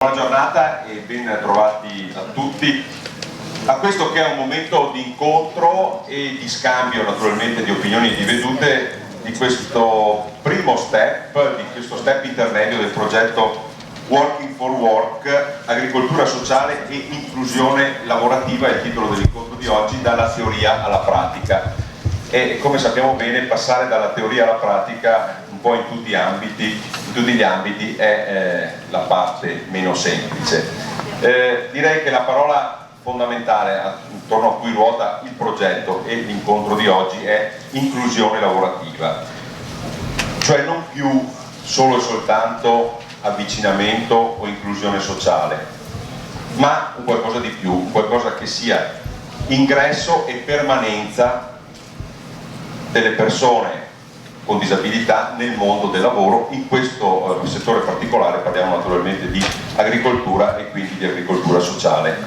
Buona giornata e ben trovati a tutti a questo che è un momento di incontro e di scambio naturalmente di opinioni e di vedute di questo primo step, di questo step intermedio del progetto Working for Work, agricoltura sociale e inclusione lavorativa è il titolo dell'incontro di oggi, dalla teoria alla pratica. E come sappiamo bene, passare dalla teoria alla pratica un po' in tutti gli ambiti è la parte meno semplice. Direi che la parola fondamentale attorno a cui ruota il progetto e l'incontro di oggi è inclusione lavorativa, cioè non più solo e soltanto avvicinamento o inclusione sociale, ma un qualcosa di più, un qualcosa che sia ingresso e permanenza delle persone con disabilità nel mondo del lavoro. In questo settore particolare parliamo naturalmente di agricoltura e quindi di agricoltura sociale.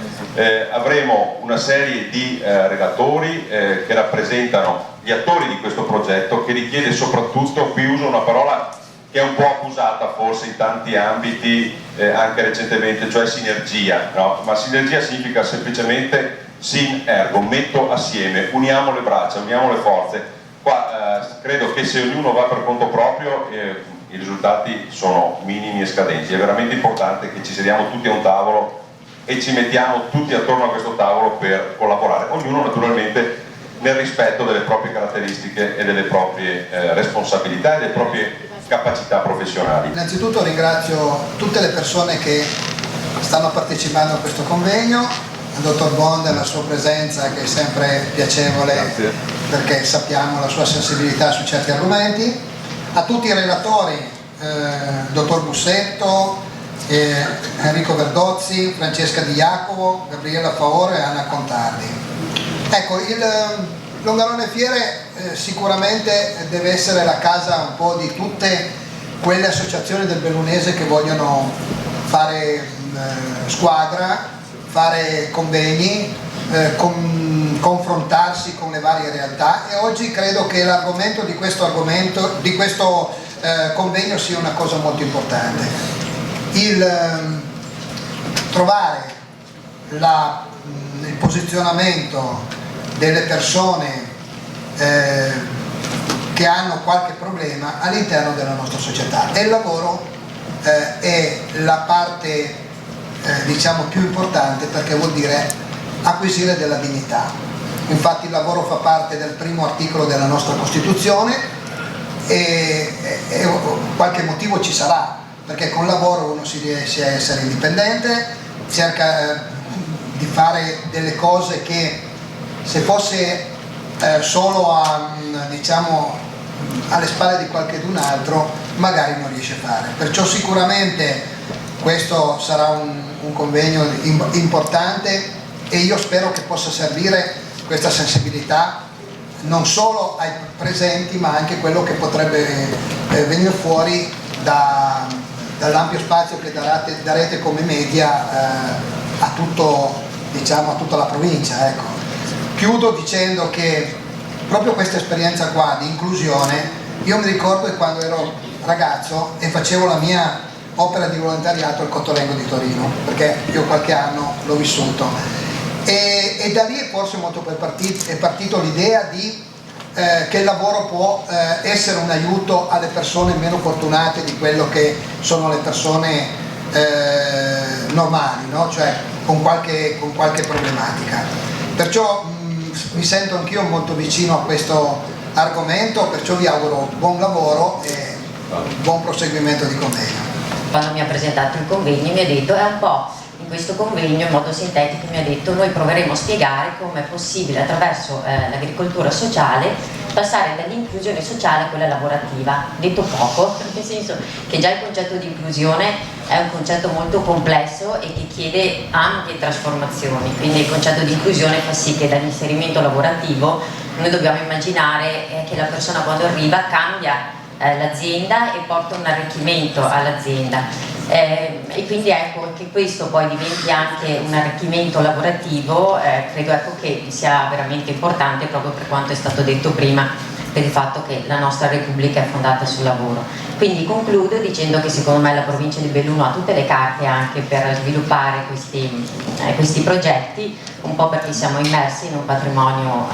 Avremo una serie di relatori che rappresentano gli attori di questo progetto, che richiede soprattutto, qui uso una parola che è un po' accusata forse in tanti ambiti, anche recentemente, cioè sinergia, no? Ma sinergia significa semplicemente sin ergo, metto assieme, uniamo le braccia, uniamo le forze. Qua credo che se ognuno va per conto proprio i risultati sono minimi e scadenti. È veramente importante che ci sediamo tutti a un tavolo e ci mettiamo tutti attorno a questo tavolo per collaborare, ognuno naturalmente nel rispetto delle proprie caratteristiche e delle proprie responsabilità e delle proprie capacità professionali. Innanzitutto ringrazio tutte le persone che stanno partecipando a questo convegno, al dottor Bond e la sua presenza che è sempre piacevole. Grazie. Perché sappiamo la sua sensibilità su certi argomenti, a tutti i relatori, dottor Bussetto, Enrico Verdozzi, Francesca Di Jacopo, Gabriella Faore e Anna Contardi. Ecco, il Longarone Fiere sicuramente deve essere la casa un po' di tutte quelle associazioni del bellunese che vogliono fare squadra, fare convegni, confrontarsi con le varie realtà, e oggi credo che l'argomento di questo convegno sia una cosa molto importante. Il trovare il posizionamento delle persone che hanno qualche problema all'interno della nostra società, e il lavoro è la parte diciamo più importante, perché vuol dire acquisire della dignità. Infatti il lavoro fa parte del primo articolo della nostra Costituzione e qualche motivo ci sarà, perché con il lavoro uno si riesce a essere indipendente, cerca di fare delle cose che se fosse solo diciamo, alle spalle di qualcun altro magari non riesce a fare. Perciò sicuramente questo sarà un convegno importante, e io spero che possa servire questa sensibilità non solo ai presenti, ma anche quello che potrebbe venire fuori dall'ampio spazio che darete come media a tutta la provincia. Ecco. Chiudo dicendo che proprio questa esperienza qua di inclusione, io mi ricordo che quando ero ragazzo e facevo la mia opera di volontariato al Cottolengo di Torino, perché io qualche anno l'ho vissuto. E da lì forse molto è partito l'idea che il lavoro può essere un aiuto alle persone meno fortunate di quello che sono le persone normali, no? Cioè con qualche problematica. Perciò mi sento anch'io molto vicino a questo argomento, perciò vi auguro buon lavoro e buon proseguimento di convegno. Quando mi ha presentato il convegno mi ha detto, è un po' in questo convegno in modo sintetico, mi ha detto noi proveremo a spiegare come è possibile attraverso l'agricoltura sociale passare dall'inclusione sociale a quella lavorativa. Detto poco, nel senso che già il concetto di inclusione è un concetto molto complesso e che chiede ampie trasformazioni, quindi il concetto di inclusione fa sì che dall'inserimento lavorativo noi dobbiamo immaginare che la persona quando arriva cambia l'azienda e porta un arricchimento all'azienda. E quindi ecco che questo poi diventi anche un arricchimento lavorativo, credo ecco che sia veramente importante proprio per quanto è stato detto prima. per il fatto che la nostra Repubblica è fondata sul lavoro. Quindi concludo dicendo che secondo me la provincia di Belluno ha tutte le carte anche per sviluppare questi progetti, un po' perché siamo immersi in un patrimonio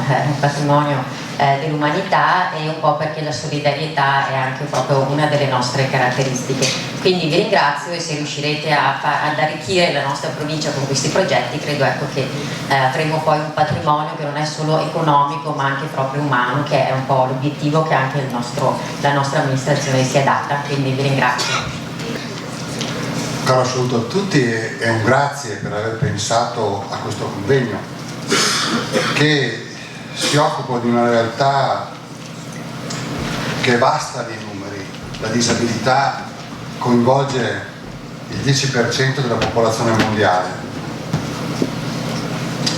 dell'umanità e un po' perché la solidarietà è anche proprio una delle nostre caratteristiche. Quindi vi ringrazio e se riuscirete ad arricchire la nostra provincia con questi progetti, credo che avremo poi un patrimonio che non è solo economico ma anche proprio umano, che è un po' l'obiettivo che anche la nostra amministrazione si è data. Quindi vi ringrazio. Caro saluto a tutti e un grazie per aver pensato a questo convegno che si occupa di una realtà che è vasta nei numeri. La disabilità coinvolge il 10% della popolazione mondiale,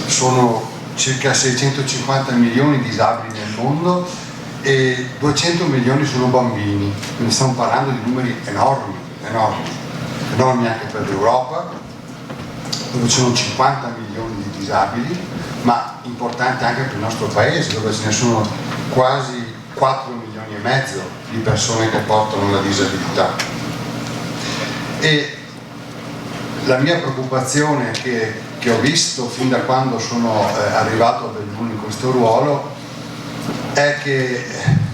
sono circa 650 milioni di disabili nel mondo e 200 milioni sono bambini, quindi stiamo parlando di numeri enormi anche per l'Europa, dove ci sono 50 milioni di disabili, ma importante anche per il nostro paese, dove ce ne sono quasi 4 milioni e mezzo di persone che portano la disabilità. E la mia preoccupazione che ho visto fin da quando sono arrivato a Belluno in questo ruolo è che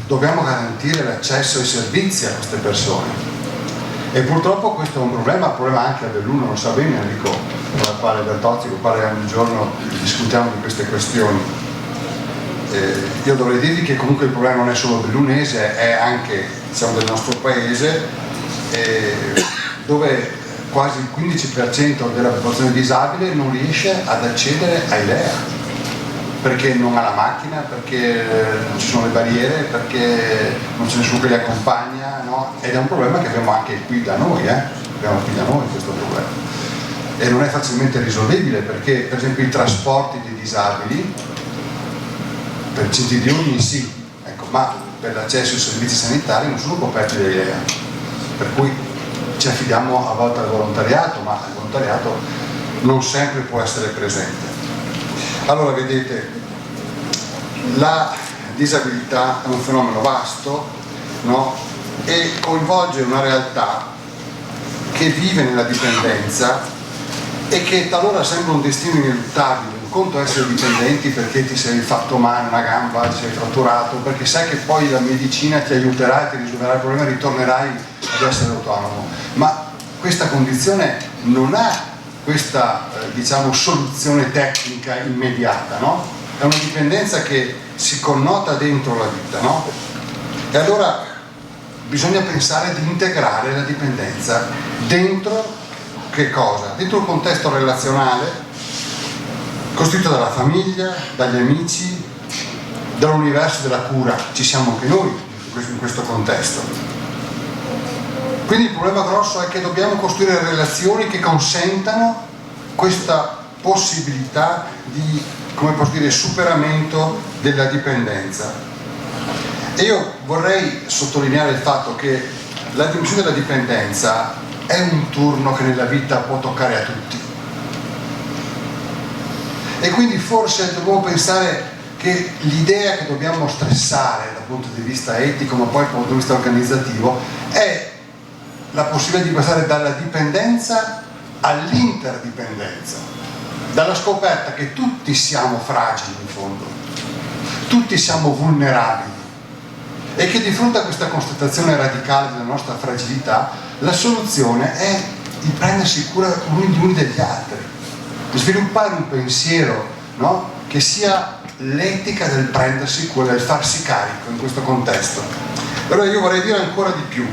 dobbiamo garantire l'accesso ai servizi a queste persone. E purtroppo questo è un problema anche a Belluno, lo sa bene Enrico, con la quale Bertozzi, con il quale ogni giorno discutiamo di queste questioni. Io dovrei dirvi che comunque il problema non è solo bellunese, è anche del nostro paese, dove quasi il 15% della popolazione disabile non riesce ad accedere ai LEA, perché non ha la macchina, perché non ci sono le barriere, perché non c'è nessuno che li accompagna, no? Ed è un problema che abbiamo anche qui da noi, abbiamo qui da noi questo problema. E non è facilmente risolvibile perché, per esempio, i trasporti dei disabili, per centri di ogni sì, ecco, ma per l'accesso ai servizi sanitari non sono coperti dai LEA. Per cui ci affidiamo a volte al volontariato, ma il volontariato non sempre può essere presente. Allora vedete, la disabilità è un fenomeno vasto, no? E coinvolge una realtà che vive nella dipendenza e che talora sembra un destino ineluttabile. Un conto è essere dipendenti perché ti sei fatto male una gamba, ti sei fratturato, perché sai che poi la medicina ti aiuterà e ti risolverà il problema e ritornerai ad essere autonomo. Ma questa condizione non ha questa soluzione tecnica immediata, no? È una dipendenza che si connota dentro la vita, no? E allora bisogna pensare di integrare la dipendenza dentro che cosa? Dentro un contesto relazionale costituito dalla famiglia, dagli amici, dall'universo della cura. Ci siamo anche noi in questo contesto. Quindi il problema grosso è che dobbiamo costruire relazioni che consentano questa possibilità di, superamento della dipendenza. E io vorrei sottolineare il fatto che la dimensione della dipendenza è un turno che nella vita può toccare a tutti. E quindi forse dobbiamo pensare che l'idea che dobbiamo stressare dal punto di vista etico, ma poi dal punto di vista organizzativo, è la possibilità di passare dalla dipendenza all'interdipendenza, dalla scoperta che tutti siamo fragili in fondo, tutti siamo vulnerabili e che di fronte a questa constatazione radicale della nostra fragilità la soluzione è il prendersi cura gli uni degli altri, sviluppare un pensiero, no? Che sia l'etica del prendersi cura, del farsi carico in questo contesto. Allora io vorrei dire ancora di più.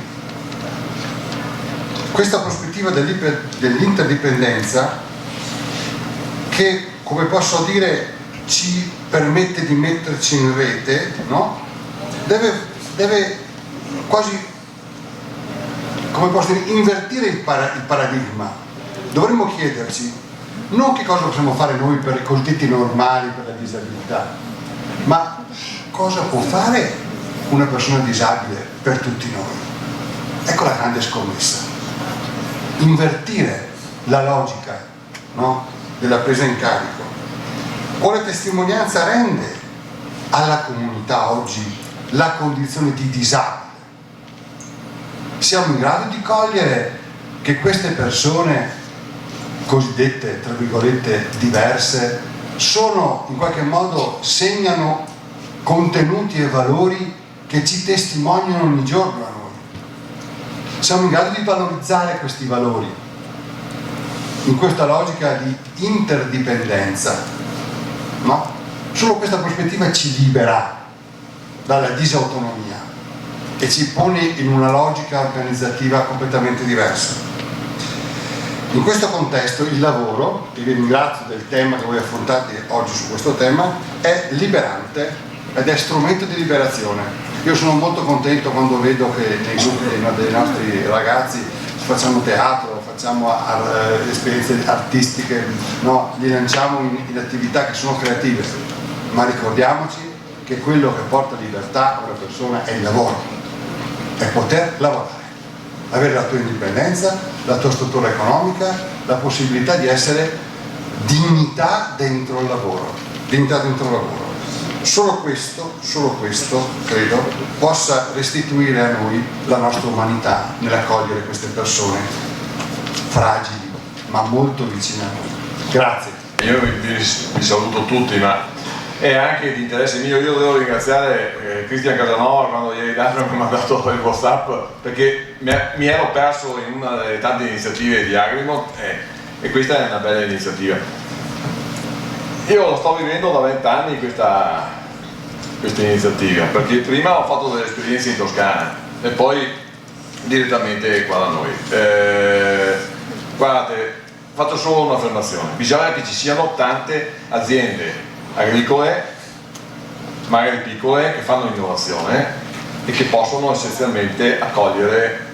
Questa prospettiva dell'interdipendenza che, come posso dire, ci permette di metterci in rete, no? Deve quasi, come posso dire, invertire il paradigma. Dovremmo chiederci non che cosa possiamo fare noi per i cosiddetti normali, per la disabilità, ma cosa può fare una persona disabile per tutti noi. Ecco la grande scommessa. Invertire la logica, no? Della presa in carico. Quale testimonianza rende alla comunità oggi la condizione di disabile. Siamo in grado di cogliere che queste persone cosiddette, tra virgolette, diverse, sono in qualche modo, segnano contenuti e valori che ci testimoniano ogni giorno a noi. Siamo in grado di valorizzare questi valori in questa logica di interdipendenza, no? Solo questa prospettiva ci libera dalla disautonomia e ci pone in una logica organizzativa completamente diversa. In questo contesto il lavoro, e vi ringrazio del tema che voi affrontate oggi su questo tema, è liberante ed è strumento di liberazione. Io sono molto contento quando vedo che nei gruppi dei nostri ragazzi facciamo teatro, facciamo esperienze artistiche, no? Li lanciamo in attività che sono creative, ma ricordiamoci che quello che porta libertà a una persona è il lavoro, è poter lavorare, avere la tua indipendenza, la tua struttura economica, la possibilità di essere dignità dentro il lavoro, dignità dentro il lavoro. Solo questo credo possa restituire a noi la nostra umanità nell'accogliere queste persone fragili ma molto vicine a noi. Grazie. Io vi saluto tutti, ma è anche di interesse mio. Io devo ringraziare Cristian Casanova quando ieri l'altro mi ha mandato il WhatsApp, perché mi ero perso in una delle tante iniziative di Agrimont e questa è una bella iniziativa. Io lo sto vivendo da 20 anni questa iniziativa, perché prima ho fatto delle esperienze in Toscana e poi direttamente qua da noi. Guardate, faccio solo un'affermazione: bisogna che ci siano tante aziende agricole, magari piccole, che fanno innovazione e che possono essenzialmente accogliere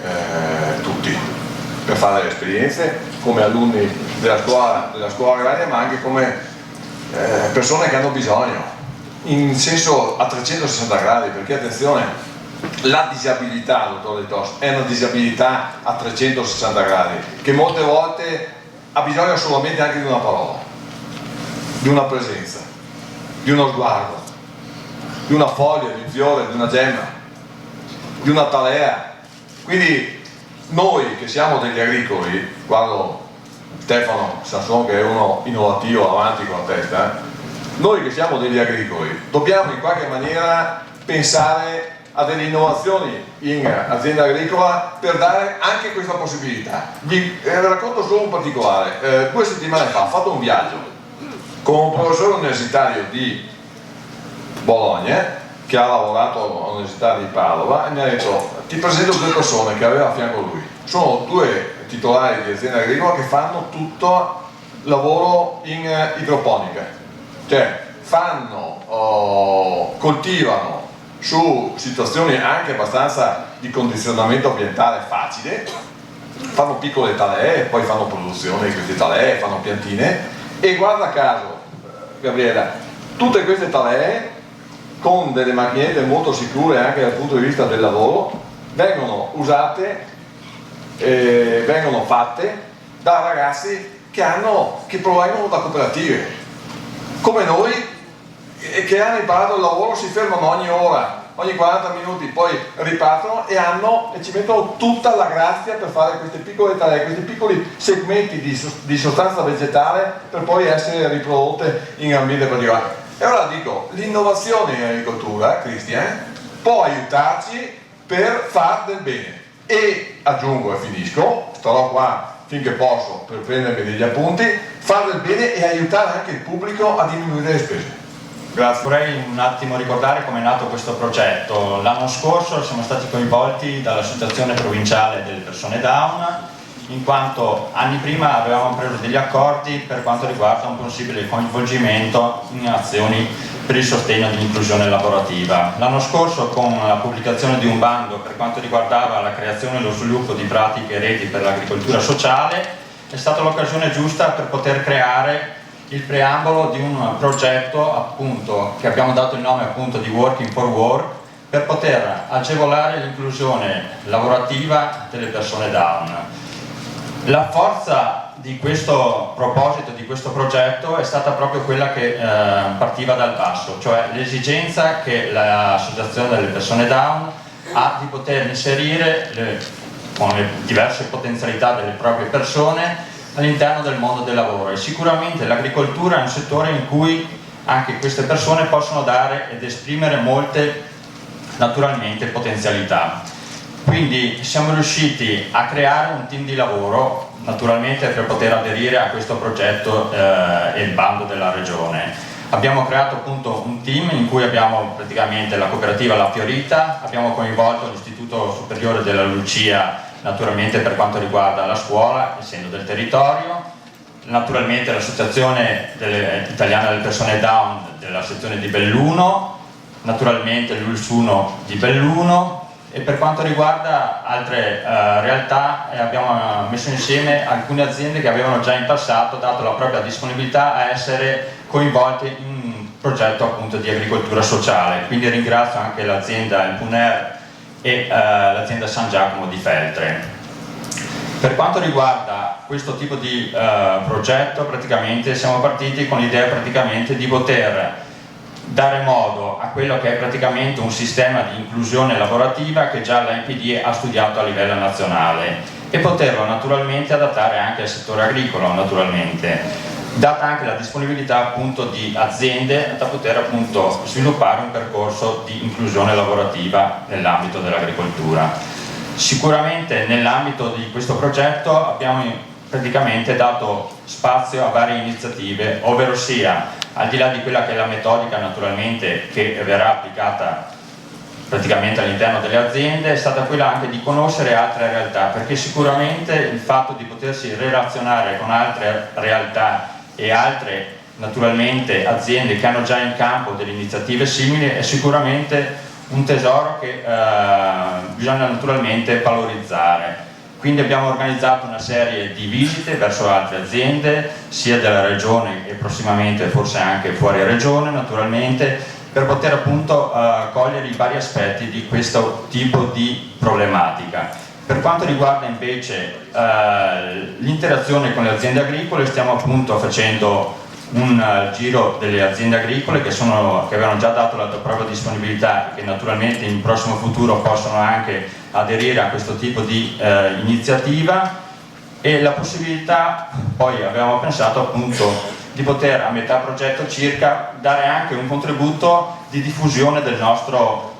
tutti per fare le esperienze come alunni della scuola agraria, ma anche come persone che hanno bisogno, in senso a 360 gradi, perché attenzione, la disabilità, dottor De Tos, è una disabilità a 360 gradi che molte volte ha bisogno solamente anche di una parola, di una presenza, di uno sguardo, di una foglia, di un fiore, di una gemma, di una talea. Quindi noi che siamo degli agricoli, guardo Stefano Sasson che è uno innovativo avanti con la testa, noi che siamo degli agricoli dobbiamo in qualche maniera pensare a delle innovazioni in azienda agricola per dare anche questa possibilità. Vi racconto solo un particolare. 2 settimane fa ho fatto un viaggio con un professore universitario di Bologna che ha lavorato all'Università di Padova e mi ha detto: ti presento 2 persone che aveva a fianco lui, sono 2 titolari di azienda agricola che fanno tutto lavoro in idroponica, cioè coltivano su situazioni anche abbastanza di condizionamento ambientale facile, fanno piccole talee, poi fanno produzione di queste talee, fanno piantine e guarda caso, Gabriela, tutte queste talee con delle macchinette molto sicure anche dal punto di vista del lavoro vengono usate, vengono fatte da ragazzi che provengono da cooperative come noi e che hanno imparato il lavoro, si fermano ogni ora, ogni 40 minuti, poi ripartono e ci mettono tutta la grazia per fare queste piccole talee, questi piccoli segmenti di sostanza vegetale per poi essere riprodotte in ambiente particolare. E allora dico, l'innovazione in agricoltura, Cristian, può aiutarci per far del bene. E aggiungo e finisco, starò qua finché posso per prendermi degli appunti, far del bene e aiutare anche il pubblico a diminuire le spese. Grazie. Vorrei un attimo ricordare come è nato questo progetto. L'anno scorso siamo stati coinvolti dall'Associazione Provinciale delle Persone Down, in quanto anni prima avevamo preso degli accordi per quanto riguarda un possibile coinvolgimento in azioni per il sostegno dell'inclusione lavorativa. L'anno scorso, con la pubblicazione di un bando per quanto riguardava la creazione e lo sviluppo di pratiche e reti per l'agricoltura sociale, è stata l'occasione giusta per poter creare il preambolo di un progetto appunto che abbiamo dato il nome appunto di Working for Work, per poter agevolare l'inclusione lavorativa delle persone down. La forza di questo proposito, di questo progetto, è stata proprio quella che partiva dal basso, cioè l'esigenza che l'associazione delle persone Down ha di poter inserire con le diverse potenzialità delle proprie persone all'interno del mondo del lavoro, e sicuramente l'agricoltura è un settore in cui anche queste persone possono dare ed esprimere molte naturalmente potenzialità. Quindi siamo riusciti a creare un team di lavoro naturalmente per poter aderire a questo progetto e il bando della regione. Abbiamo creato appunto un team in cui abbiamo praticamente la cooperativa La Fiorita, abbiamo coinvolto l'Istituto Superiore della Lucia naturalmente per quanto riguarda la scuola, essendo del territorio, naturalmente l'associazione italiana delle persone Down della sezione di Belluno, naturalmente l'ULS1 di Belluno, e per quanto riguarda altre realtà abbiamo messo insieme alcune aziende che avevano già in passato dato la propria disponibilità a essere coinvolte in un progetto appunto di agricoltura sociale. Quindi ringrazio anche l'azienda Il Puner e l'azienda San Giacomo di Feltre. Per quanto riguarda questo tipo di progetto, praticamente siamo partiti con l'idea praticamente di poter dare modo a quello che è praticamente un sistema di inclusione lavorativa che già l'ANPD ha studiato a livello nazionale e poterlo naturalmente adattare anche al settore agricolo, naturalmente, data anche la disponibilità appunto di aziende da poter appunto sviluppare un percorso di inclusione lavorativa nell'ambito dell'agricoltura. Sicuramente nell'ambito di questo progetto abbiamo praticamente dato spazio a varie iniziative, ovvero sia al di là di quella che è la metodica naturalmente che verrà applicata praticamente all'interno delle aziende, è stata quella anche di conoscere altre realtà, perché sicuramente il fatto di potersi relazionare con altre realtà e altre naturalmente aziende che hanno già in campo delle iniziative simili è sicuramente un tesoro che bisogna naturalmente valorizzare. Quindi abbiamo organizzato una serie di visite verso altre aziende, sia della regione e prossimamente forse anche fuori regione naturalmente, per poter appunto cogliere i vari aspetti di questo tipo di problematica. Per quanto riguarda invece l'interazione con le aziende agricole, stiamo appunto facendo un giro delle aziende agricole che avevano già dato la propria disponibilità e che naturalmente in prossimo futuro possono anche aderire a questo tipo di iniziativa, e la possibilità, poi avevamo pensato appunto di poter a metà progetto circa dare anche un contributo di diffusione del nostro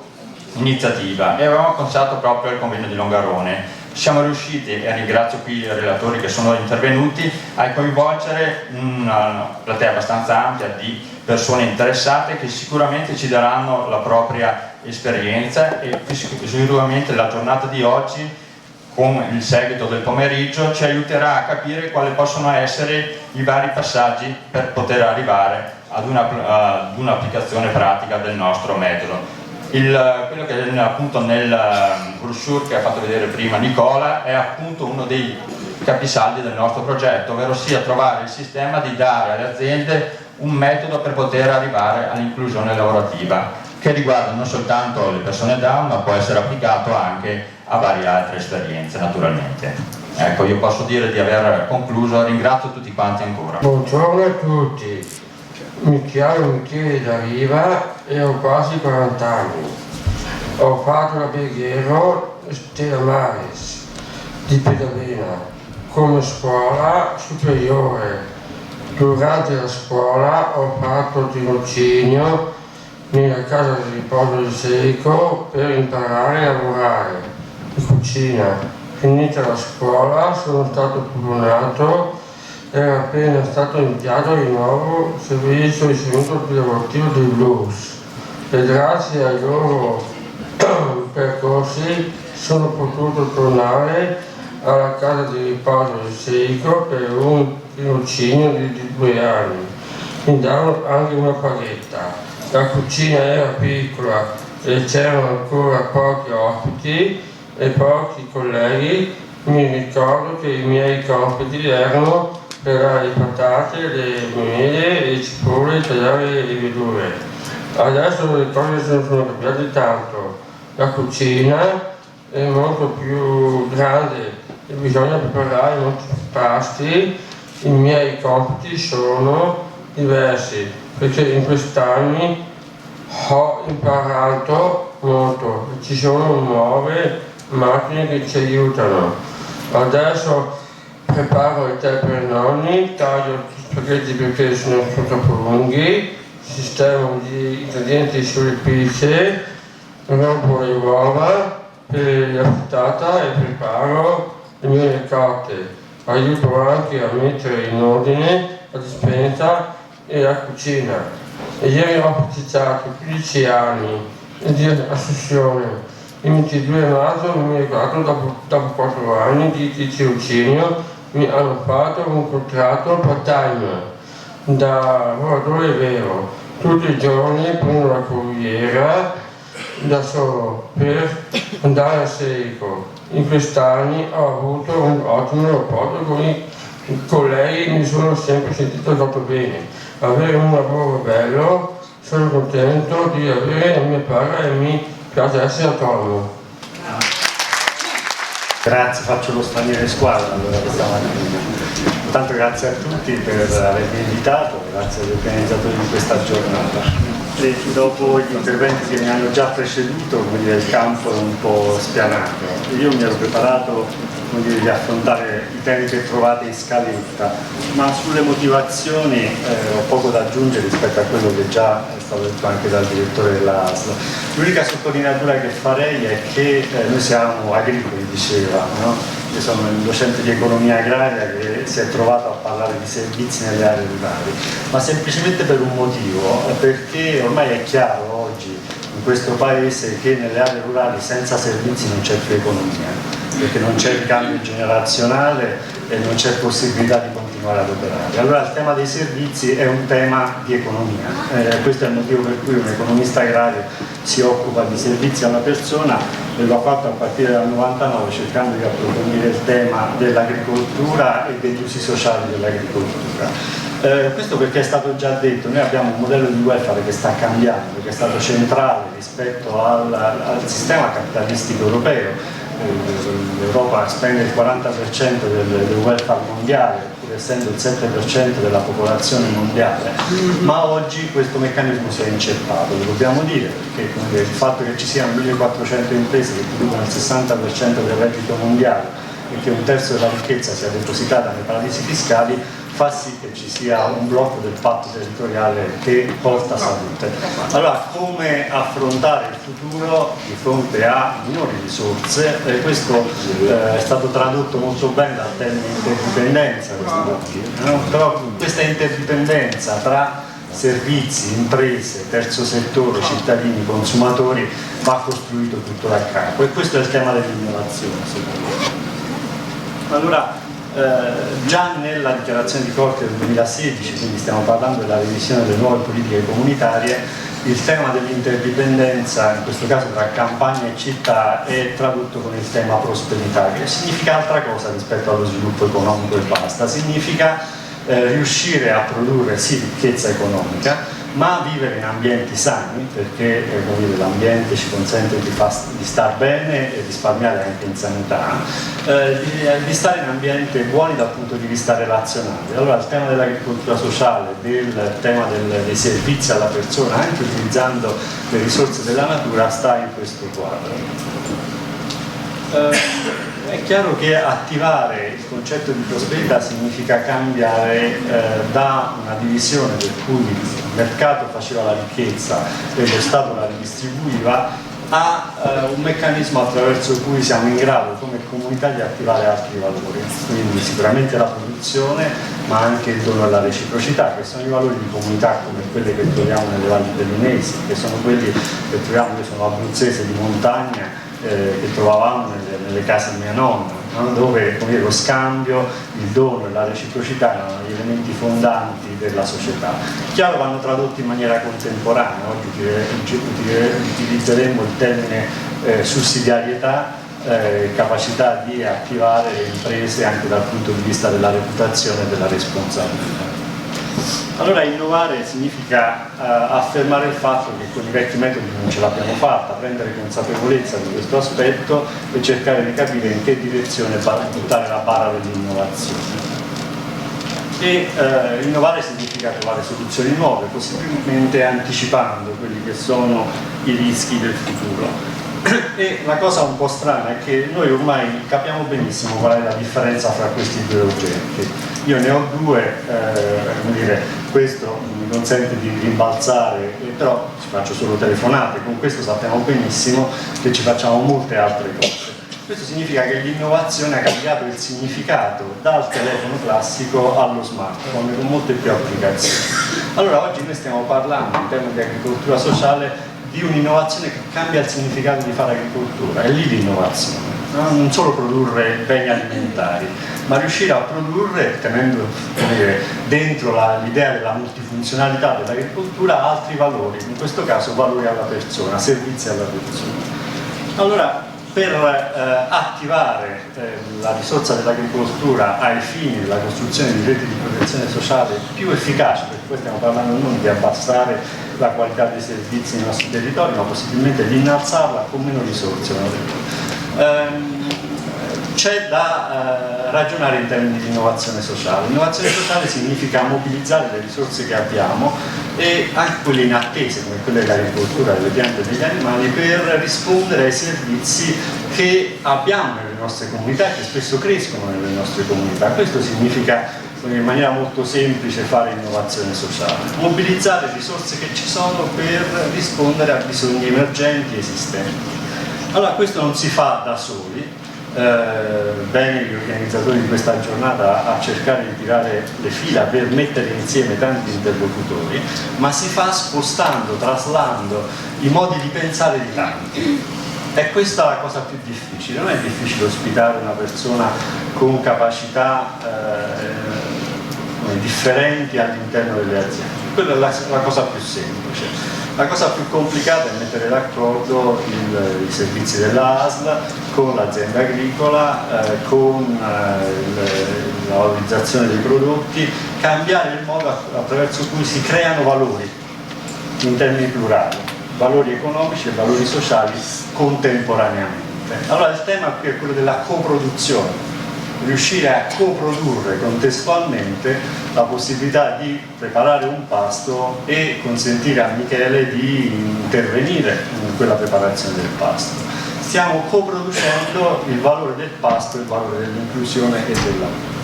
iniziativa, e avevamo pensato proprio al convegno di Longarone. Siamo riusciti, e ringrazio qui i relatori che sono intervenuti, a coinvolgere una platea abbastanza ampia di persone interessate che sicuramente ci daranno la propria esperienza, e sicuramente la giornata di oggi con il seguito del pomeriggio ci aiuterà a capire quali possono essere i vari passaggi per poter arrivare ad un'applicazione pratica del nostro metodo. Quello che è appunto nel brochure che ha fatto vedere prima Nicola è appunto uno dei capisaldi del nostro progetto, ovvero sia trovare il sistema di dare alle aziende un metodo per poter arrivare all'inclusione lavorativa, che riguarda non soltanto le persone Down, ma può essere applicato anche a varie altre esperienze naturalmente. Ecco, io posso dire di aver concluso, ringrazio tutti quanti ancora. Buongiorno a tutti. Mi chiamo Michele da Riva e ho quasi 40 anni. Ho fatto l'alberghiero Stella Maris di Pedalena come scuola superiore. Durante la scuola ho fatto tirocinio nella casa di riposo di Serico per imparare a lavorare in cucina. Finita la scuola sono stato promonato. Era appena stato iniziato il nuovo servizio di istituto lavorativo di Blues e grazie ai loro percorsi sono potuto tornare alla casa di riposo di Serico per un tirocinio di 2 anni. Mi davano anche una paghetta. La cucina era piccola e c'erano ancora pochi ospiti e pochi colleghi. Mi ricordo che i miei compiti erano pelare le patate, le mele, le cipolle, tagliare le verdure. Adesso le cose sono cambiate tanto. La cucina è molto più grande e bisogna preparare molti pasti i miei compiti sono diversi, perché in questi anni ho imparato molto, ci sono nuove macchine che ci aiutano. Adesso preparo i tè per i nonni, taglio gli spaghetti perché sono troppo lunghi, sistemo gli ingredienti sulle pizze, rompo le uova per la frittata e preparo le mie cotte. Aiuto anche a mettere in ordine la dispensa e la cucina. E ieri ho partecipato 15 anni di associazione. Il 22 maggio mi ricordo, dopo 4 anni di tirocinio, mi hanno fatto un contratto part-time da lavoratore vero. Tutti i giorni prendo la corriera da solo per andare a Serico. In questi anni ho avuto un ottimo rapporto con i colleghi, mi sono sempre sentito molto bene. Avere un lavoro bello, sono contento di avere la mia paga e mi piace essere autonomo. Grazie, faccio lo straniero in squadra allora questa mattina. Intanto grazie a tutti per avermi invitato, grazie agli organizzatori di questa giornata. E dopo gli interventi che mi hanno già preceduto, il campo è un po' spianato. Io mi ero preparato di affrontare i temi che trovate in scaletta, ma sulle motivazioni ho poco da aggiungere rispetto a quello che già è stato detto anche dal direttore dell'ASL. L'unica sottolineatura che farei è che noi siamo agricoli, diceva, no? Io sono un docente di economia agraria che si è trovato a parlare di servizi nelle aree rurali, ma semplicemente per un motivo, perché ormai è chiaro oggi in questo paese che nelle aree rurali senza servizi non c'è più economia, perché non c'è ricambio generazionale e non c'è possibilità di continuare ad operare. Allora il tema dei servizi è un tema di economia, questo è il motivo per cui un economista agrario si occupa di servizi alla persona e lo ha fatto a partire dal 99 cercando di approfondire il tema dell'agricoltura e degli usi sociali dell'agricoltura. Questo perché è stato già detto, noi abbiamo un modello di welfare che sta cambiando, che è stato centrale rispetto al sistema capitalistico europeo. L'Europa spende il 40% del welfare mondiale, pur essendo il 7% della popolazione mondiale, ma oggi questo meccanismo si è inceppato, lo dobbiamo dire, perché il fatto che ci siano 1400 imprese che producono il 60% del reddito mondiale e che un terzo della ricchezza sia depositata nei paradisi fiscali fa sì che ci sia un blocco del patto territoriale che porta salute. Allora, come affrontare il futuro di fronte a minori risorse? Questo è stato tradotto molto bene dal termine interdipendenza, no? Però questa interdipendenza tra servizi, imprese, terzo settore, cittadini, consumatori va costruito tutto da capo e questo è il tema dell'innovazione, secondo me. Allora, già nella dichiarazione di Corte del 2016, quindi stiamo parlando della revisione delle nuove politiche comunitarie, il tema dell'interdipendenza, in questo caso tra campagna e città, è tradotto con il tema prosperità, che significa altra cosa rispetto allo sviluppo economico e basta, significa riuscire a produrre sì ricchezza economica, ma vivere in ambienti sani, perché l'ambiente ci consente di star bene e risparmiare anche in sanità, di stare in ambienti buoni dal punto di vista relazionale. Allora il tema dell'agricoltura sociale, del tema dei servizi alla persona, anche utilizzando le risorse della natura, sta in questo quadro. È chiaro che attivare il concetto di prosperità significa cambiare da una divisione per cui il mercato faceva la ricchezza e lo Stato la ridistribuiva a un meccanismo attraverso cui siamo in grado come comunità di attivare altri valori, quindi sicuramente la produzione ma anche il dono alla reciprocità, che sono i valori di comunità come quelli che troviamo nelle valli bellunesi, che sono quelli che troviamo, io sono abruzzese di montagna, che trovavamo nelle case di mia nonna, no? Dove lo scambio, il dono e la reciprocità erano gli elementi fondanti della società. Chiaro, vanno tradotti in maniera contemporanea, oggi utilizzeremo il termine sussidiarietà, capacità di attivare le imprese anche dal punto di vista della reputazione e della responsabilità. Allora innovare significa affermare il fatto che con i vecchi metodi non ce l'abbiamo fatta, prendere consapevolezza di questo aspetto e cercare di capire in che direzione buttare la barra dell'innovazione. E innovare significa trovare soluzioni nuove, possibilmente anticipando quelli che sono i rischi del futuro. E la cosa un po' strana è che noi ormai capiamo benissimo qual è la differenza fra questi due oggetti. Io ne ho due, questo mi consente di rimbalzare, però ci faccio solo telefonate, con questo sappiamo benissimo che ci facciamo molte altre cose. Questo significa che l'innovazione ha cambiato il significato dal telefono classico allo smartphone con molte più applicazioni. Allora oggi noi stiamo parlando in termini di agricoltura sociale di un'innovazione che cambia il significato di fare agricoltura, è lì l'innovazione, no? Non solo produrre beni alimentari, ma riuscire a produrre, tenendo dentro l'idea della multifunzionalità dell'agricoltura, altri valori, in questo caso valori alla persona, servizi alla persona. Allora, per attivare la risorsa dell'agricoltura ai fini della costruzione di reti di protezione sociale più efficaci, perché poi stiamo parlando non di abbassare la qualità dei servizi nei nostri territori, ma possibilmente di innalzarla con meno risorse. C'è da ragionare in termini di innovazione sociale. Innovazione sociale significa mobilizzare le risorse che abbiamo e anche quelle inattese, come quelle dell'agricoltura, delle piante e degli animali, per rispondere ai servizi che abbiamo nelle nostre comunità e che spesso crescono nelle nostre comunità. Questo significa in maniera molto semplice fare innovazione sociale, mobilizzare risorse che ci sono per rispondere a bisogni emergenti esistenti. Allora questo non si fa da soli, bene gli organizzatori di questa giornata a cercare di tirare le fila per mettere insieme tanti interlocutori, ma si fa spostando, traslando i modi di pensare di tanti. E questa è la cosa più difficile, non è difficile ospitare una persona con capacità differenti all'interno delle aziende, quella è la cosa più semplice. La cosa più complicata è mettere d'accordo i servizi della ASL con l'azienda agricola, con la valorizzazione dei prodotti, cambiare il modo attraverso cui si creano valori in termini plurali, valori economici e valori sociali contemporaneamente. Allora il tema qui è quello della coproduzione, riuscire a coprodurre contestualmente la possibilità di preparare un pasto e consentire a Michele di intervenire in quella preparazione del pasto. Stiamo coproducendo il valore del pasto, il valore dell'inclusione e del lavoro.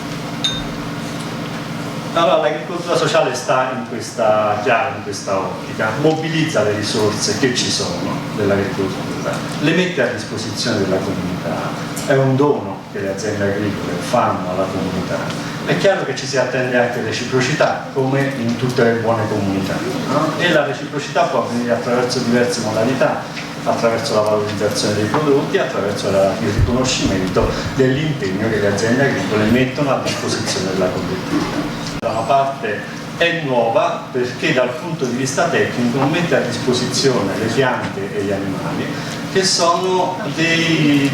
Allora l'agricoltura sociale sta in questa ottica, mobilizza le risorse che ci sono dell'agricoltura, le mette a disposizione della comunità, è un dono che le aziende agricole fanno alla comunità. È chiaro che ci si attende anche reciprocità, come in tutte le buone comunità, no? E la reciprocità può avvenire attraverso diverse modalità, attraverso la valorizzazione dei prodotti, attraverso il riconoscimento dell'impegno che le aziende agricole mettono a disposizione della collettività. Da una parte è nuova perché dal punto di vista tecnico mette a disposizione le piante e gli animali, che sono dei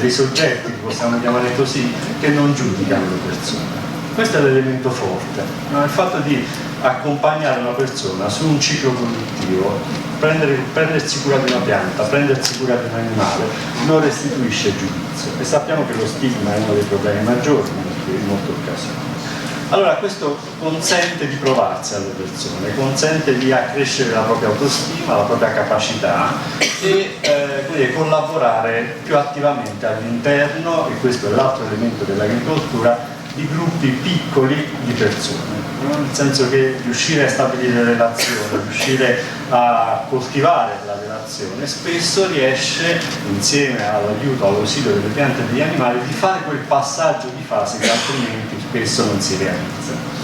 soggetti, possiamo chiamare così, che non giudicano le persone. Questo è l'elemento forte, no? Il fatto di accompagnare una persona su un ciclo produttivo, prendersi cura di una pianta, prendersi cura di un animale, non restituisce giudizio, e sappiamo che lo stigma è uno dei problemi maggiori in molte occasioni. Allora questo consente di provarsi alle persone, consente di accrescere la propria autostima, la propria capacità e collaborare più attivamente all'interno, e questo è l'altro elemento dell'agricoltura, di gruppi piccoli di persone, no? Nel senso che riuscire a stabilire relazioni, riuscire a coltivare la relazione, spesso riesce, insieme all'aiuto, all'ausilio delle piante e degli animali, di fare quel passaggio di fase che altrimenti spesso non si realizza.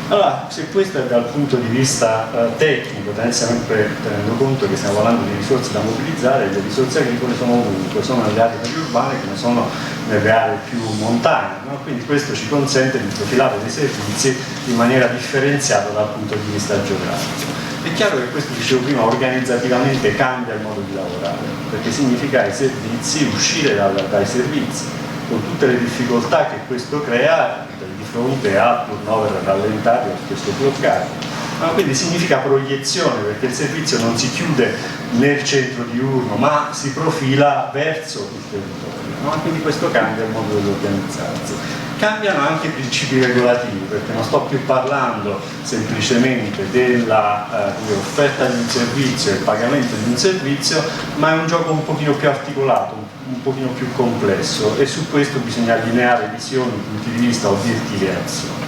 Allora, se questo è dal punto di vista tecnico, sempre tenendo conto che stiamo parlando di risorse da mobilizzare, le risorse agricole sono ovunque, sono nelle aree periurbane come sono nelle aree più montane, no? Quindi questo ci consente di profilare dei servizi in maniera differenziata dal punto di vista geografico. È chiaro che questo, dicevo prima, organizzativamente cambia il modo di lavorare, perché significa ai servizi uscire dai servizi, con tutte le difficoltà che questo crea di fronte a turnover rallentati o spesso bloccati. Quindi significa proiezione, perché il servizio non si chiude nel centro diurno, ma si profila verso il territorio, no? Quindi questo cambia il modo di organizzarsi. Cambiano anche i principi regolativi, perché non sto più parlando semplicemente della offerta di un servizio e il pagamento di un servizio, ma è un gioco un pochino più articolato, un pochino più complesso, e su questo bisogna allineare visioni, punti di vista, obiettivi e azioni.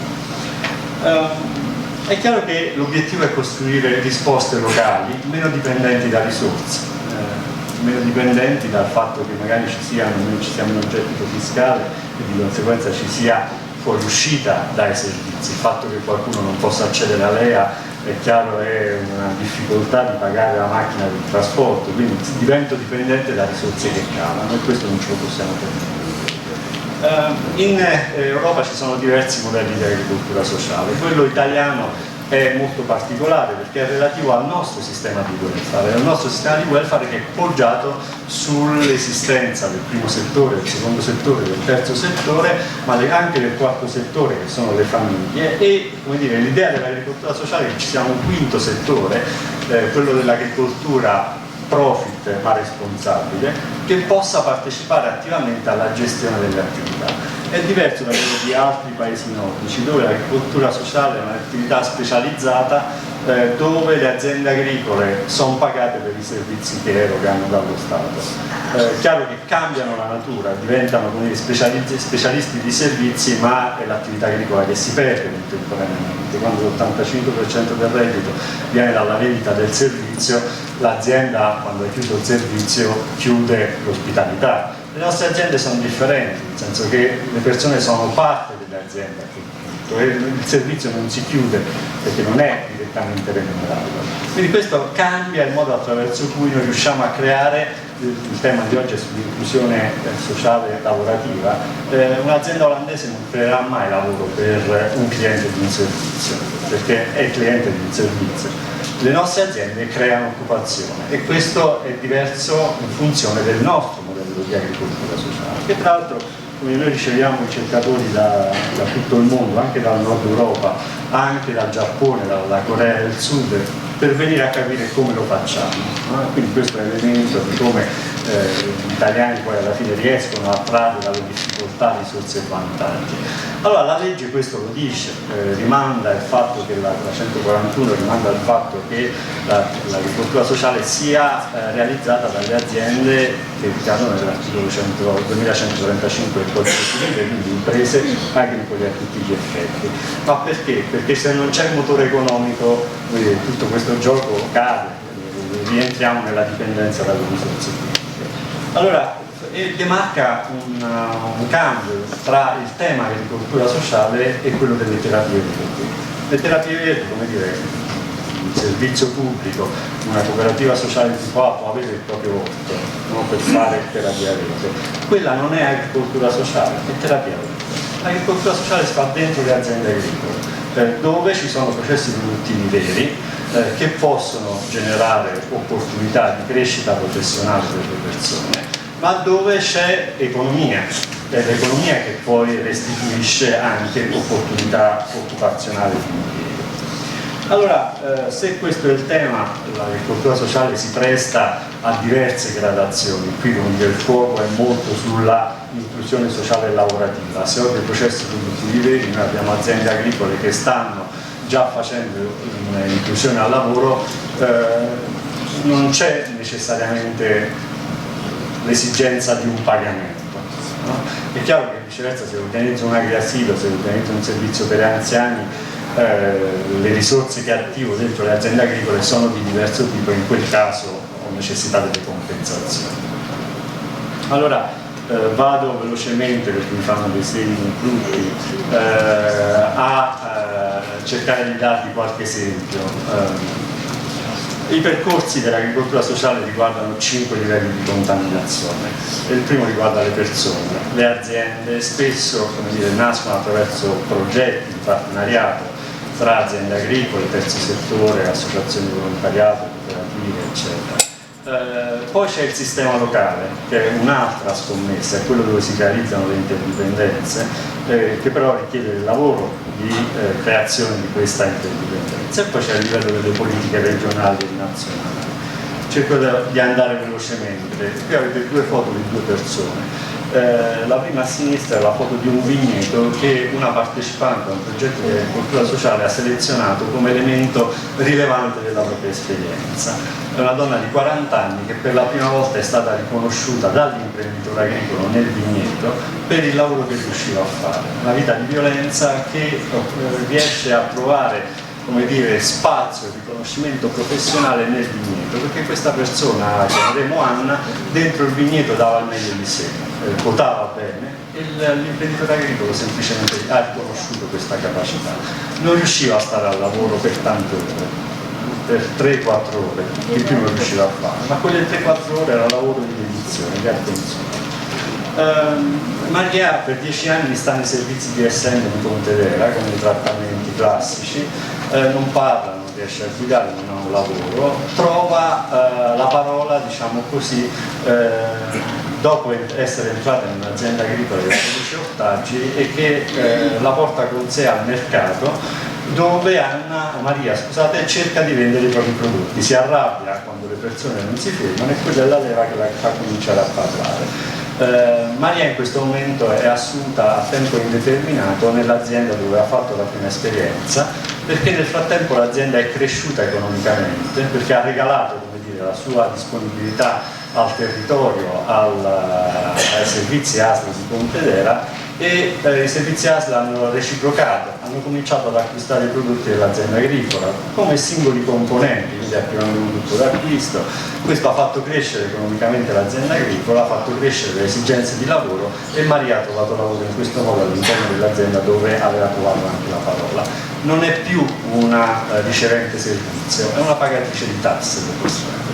È chiaro che l'obiettivo è costruire risposte locali meno dipendenti da risorse, meno dipendenti dal fatto che magari ci sia un gettito fiscale e di conseguenza ci sia fuoriuscita dai servizi. Il fatto che qualcuno non possa accedere all'EA è chiaro, è una difficoltà di pagare la macchina del trasporto, quindi divento dipendente da risorse che calano e questo non ce lo possiamo permettere. In Europa ci sono diversi modelli di agricoltura sociale, quello italiano è molto particolare perché è relativo al nostro sistema di welfare, al nostro sistema di welfare che è poggiato sull'esistenza del primo settore, del secondo settore, del terzo settore, ma anche del quarto settore che sono le famiglie, e l'idea dell'agricoltura sociale è che ci sia un quinto settore, quello dell'agricoltura profit ma responsabile, che possa partecipare attivamente alla gestione delle attività. È diverso da quello di altri paesi nordici, dove l'agricoltura sociale è un'attività specializzata, dove le aziende agricole sono pagate per i servizi che erogano dallo Stato. Chiaro che cambiano la natura, diventano specialisti di servizi, ma è l'attività agricola che si perde contemporaneamente. Quando l'85% del reddito viene dalla vendita del servizio, l'azienda, quando è chiuso il servizio, chiude l'ospitalità. Le nostre aziende sono differenti, nel senso che le persone sono parte dell'azienda a quel punto e il servizio non si chiude perché non è direttamente remunerato. Quindi questo cambia il modo attraverso cui noi riusciamo a creare, il tema di oggi è sull'inclusione sociale lavorativa. Un'azienda olandese non creerà mai lavoro per un cliente di un servizio, perché è il cliente di un servizio. Le nostre aziende creano occupazione e questo è diverso in funzione del nostro modello di agricoltura sociale, che tra l'altro, come noi riceviamo ricercatori da tutto il mondo, anche dal nord Europa, anche dal Giappone, dalla Corea del Sud, per venire a capire come lo facciamo. Quindi questo è l'elemento di come gli italiani poi alla fine riescono a trarre dalle difficoltà risorse e vantaggi. Allora la legge questo lo dice, rimanda il fatto che la 141 rimanda il fatto che l'agricoltura sociale sia realizzata dalle aziende che ricadono nell'articolo 2135 del codice civile, quindi imprese agricole a tutti gli effetti. Ma perché? Perché se non c'è il motore economico, tutto questo gioco cade, rientriamo nella dipendenza dalle risorse pubbliche. Allora demarca un cambio tra il tema agricoltura sociale e quello delle terapie verdi. Le terapie verdi, come dire, un servizio pubblico, una cooperativa sociale tipo A può avere il proprio orto, non per fare terapia verde. Quella non è agricoltura sociale, è terapia verde. L'agricoltura sociale si fa dentro le aziende agricole, dove ci sono processi produttivi veri che possono generare opportunità di crescita professionale per le persone, ma dove c'è economia, è l'economia che poi restituisce anche opportunità occupazionali di impiego. Allora, se questo è il tema, l'agricoltura sociale si presta a diverse gradazioni. Qui il fuoco è molto sulla inclusione sociale e lavorativa. Se ho dei processi produttivi veri, noi abbiamo aziende agricole che stanno già facendo un'inclusione al lavoro, non c'è necessariamente l'esigenza di un pagamento. No? È chiaro che viceversa, se organizzo un agriasilo, se organizzo un servizio per anziani, le risorse che attivo dentro le aziende agricole sono di diverso tipo, in quel caso ho necessità delle compensazioni. Allora vado velocemente, perché mi fanno dei segni brutti, a cercare di darvi qualche esempio. I percorsi dell'agricoltura sociale riguardano 5 livelli di contaminazione. Il primo riguarda le persone. Le aziende spesso, nascono attraverso progetti di partenariato tra aziende agricole, terzo settore, associazioni di volontariato, cooperative, eccetera. Poi c'è il sistema locale, che è un'altra scommessa, è quello dove si realizzano le interdipendenze, che però richiede del lavoro di creazione di questa interdipendenza. E poi c'è il livello delle politiche regionali e nazionali. Cerco di andare velocemente. Qui avete due foto di due persone. La prima a sinistra è la foto di un vigneto che una partecipante a un progetto di agricoltura sociale ha selezionato come elemento rilevante della propria esperienza. È una donna di 40 anni che per la prima volta è stata riconosciuta dall'imprenditore agricolo nel vigneto per il lavoro che riusciva a fare. Una vita di violenza che riesce a trovare, come dire, spazio, riconoscimento professionale nel vigneto, perché questa persona, chiameremo Anna, dentro il vigneto dava il meglio di sé, quotava bene e l'imprenditore agricolo semplicemente ha riconosciuto questa capacità. Non riusciva a stare al lavoro per tante ore, per 3-4 ore, che più non riusciva a fare, ma quelle 3-4 ore era lavoro di dedizione, di attenzione. Maria per 10 anni sta nei servizi di SM di Pontedera con i trattamenti classici, non parla, non riesce a guidare, non ha un lavoro, trova la parola, diciamo così, dopo essere entrata in un'azienda agricola che produce ortaggi e che la porta con sé al mercato, dove Maria cerca di vendere i propri prodotti, si arrabbia quando le persone non si fermano e quella è la leva che la fa cominciare a parlare. Maria in questo momento è assunta a tempo indeterminato nell'azienda dove ha fatto la prima esperienza, perché nel frattempo l'azienda è cresciuta economicamente, perché ha regalato, come dire, la sua disponibilità al territorio, ai servizi ASL di Pontedera, e i servizi ASL hanno reciprocato, hanno cominciato ad acquistare i prodotti dell'azienda agricola come singoli componenti, quindi aprivano un gruppo d'acquisto. Questo ha fatto crescere economicamente l'azienda agricola, ha fatto crescere le esigenze di lavoro e Maria ha trovato lavoro in questo modo all'interno dell'azienda dove aveva trovato anche la parola. Non è più una ricevente servizio, è una pagatrice di tasse per questo.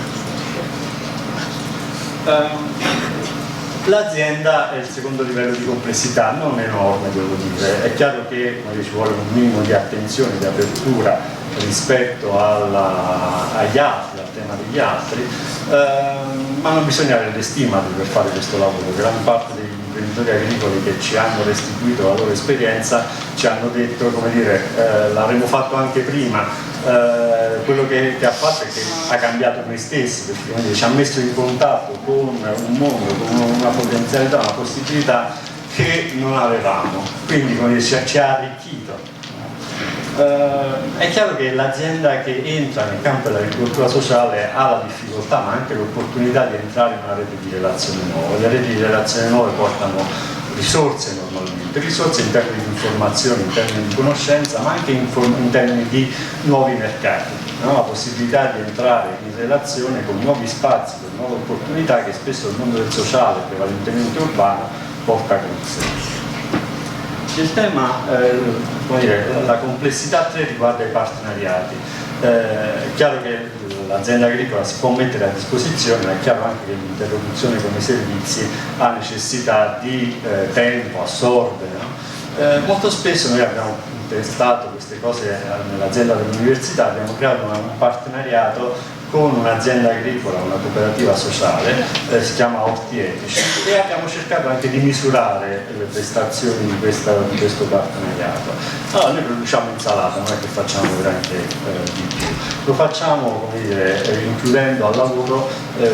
L'azienda è il secondo livello di complessità, non enorme devo dire, è chiaro che ci vuole un minimo di attenzione, di apertura rispetto agli altri, al tema degli altri, ma non bisogna avere stima per fare questo lavoro. Gran parte degli imprenditori agricoli che ci hanno restituito la loro esperienza ci hanno detto, come dire, l'avremmo fatto anche prima. Quello che ha fatto è che ha cambiato noi stessi, perché come dire, ci ha messo in contatto con un mondo, con una potenzialità, una possibilità che non avevamo, quindi come dire, ci ha arricchito. È chiaro che l'azienda che entra nel campo dell'agricoltura sociale ha la difficoltà ma anche l'opportunità di entrare in una rete di relazioni nuove. Le reti di relazioni nuove portano risorse normalmente, risorse in termini di informazione, in termini di conoscenza, ma anche in termini di nuovi mercati, no? La possibilità di entrare in relazione con nuovi spazi, con nuove opportunità che spesso il mondo del sociale, prevalentemente urbano, porta con sé. Il tema, come dire, la complessità 3 riguarda i partenariati. È chiaro che l'azienda agricola si può mettere a disposizione, ma è chiaro anche che l'interlocuzione con i servizi ha necessità di tempo, assorbe. No? Molto spesso noi abbiamo testato queste cose nell'azienda dell'università, abbiamo creato un partenariato con un'azienda agricola, una cooperativa sociale, si chiama Orti Etici, e abbiamo cercato anche di misurare le prestazioni di questo partenariato. Allora, noi produciamo insalata, non è che facciamo granché di più, lo facciamo, come dire, includendo al lavoro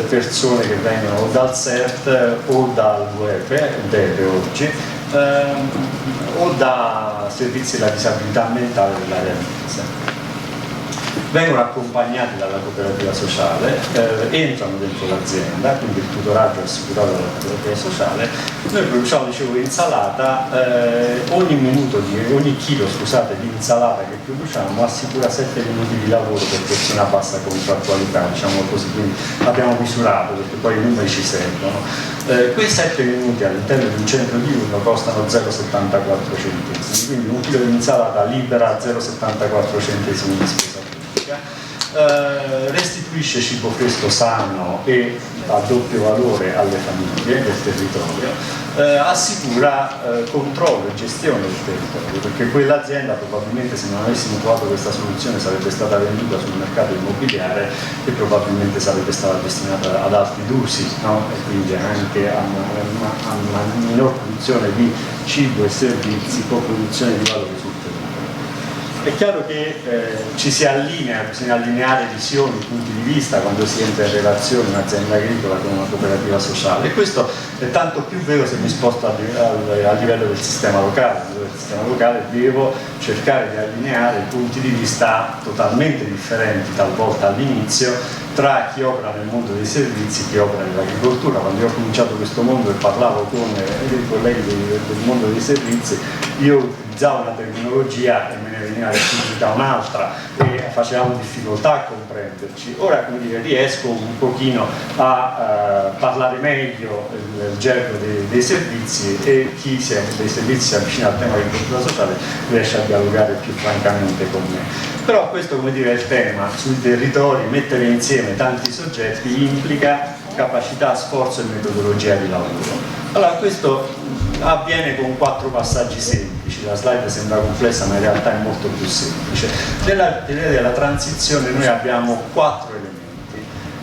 persone che vengono o dal CERT o dal WEPE oggi, o da servizi della disabilità mentale dell'area di Pisa. Vengono accompagnati dalla cooperativa sociale, entrano dentro l'azienda, quindi il tutoraggio è assicurato dalla cooperativa sociale. Noi produciamo, dicevo, insalata, ogni chilo di insalata che produciamo assicura 7 minuti di lavoro per persone a bassa contrattualità, diciamo così, quindi abbiamo misurato perché poi i numeri ci servono. Quei 7 minuti all'interno di un centro diurno costano 0,74 centesimi, quindi un chilo di insalata libera 0,74 centesimi di spesa. Restituisce cibo fresco sano e a doppio valore alle famiglie del territorio, assicura controllo e gestione del territorio, perché quell'azienda probabilmente, se non avessimo trovato questa soluzione, sarebbe stata venduta sul mercato immobiliare e probabilmente sarebbe stata destinata ad altri usi, no? E quindi anche a una minor produzione di cibo e servizi con produzione di valore sul territorio. È chiaro che ci si allinea, bisogna allineare visioni, punti di vista quando si entra in relazione un'azienda agricola con una cooperativa sociale, e questo è tanto più vero se mi sposto a livello del sistema locale. A livello del sistema locale devo cercare di allineare punti di vista totalmente differenti talvolta all'inizio tra chi opera nel mondo dei servizi e chi opera nell'agricoltura. Quando io ho cominciato questo mondo e parlavo con i colleghi del mondo dei servizi, io utilizzavo una terminologia e me ne veniva restituita un'altra e facevamo difficoltà a comprenderci. Ora, come dire, riesco un pochino a parlare meglio il gergo dei servizi, e chi dei servizi si avvicina al tema dell'agricoltura sociale riesce a dialogare più francamente con me. Però questo, come dire, è il tema. Sui territori mettere insieme tanti soggetti implica capacità, sforzo e metodologia di lavoro. Allora, questo avviene con 4 passaggi semplici. La slide sembra complessa, ma in realtà è molto più semplice. Nella teoria della transizione noi abbiamo 4 elementi.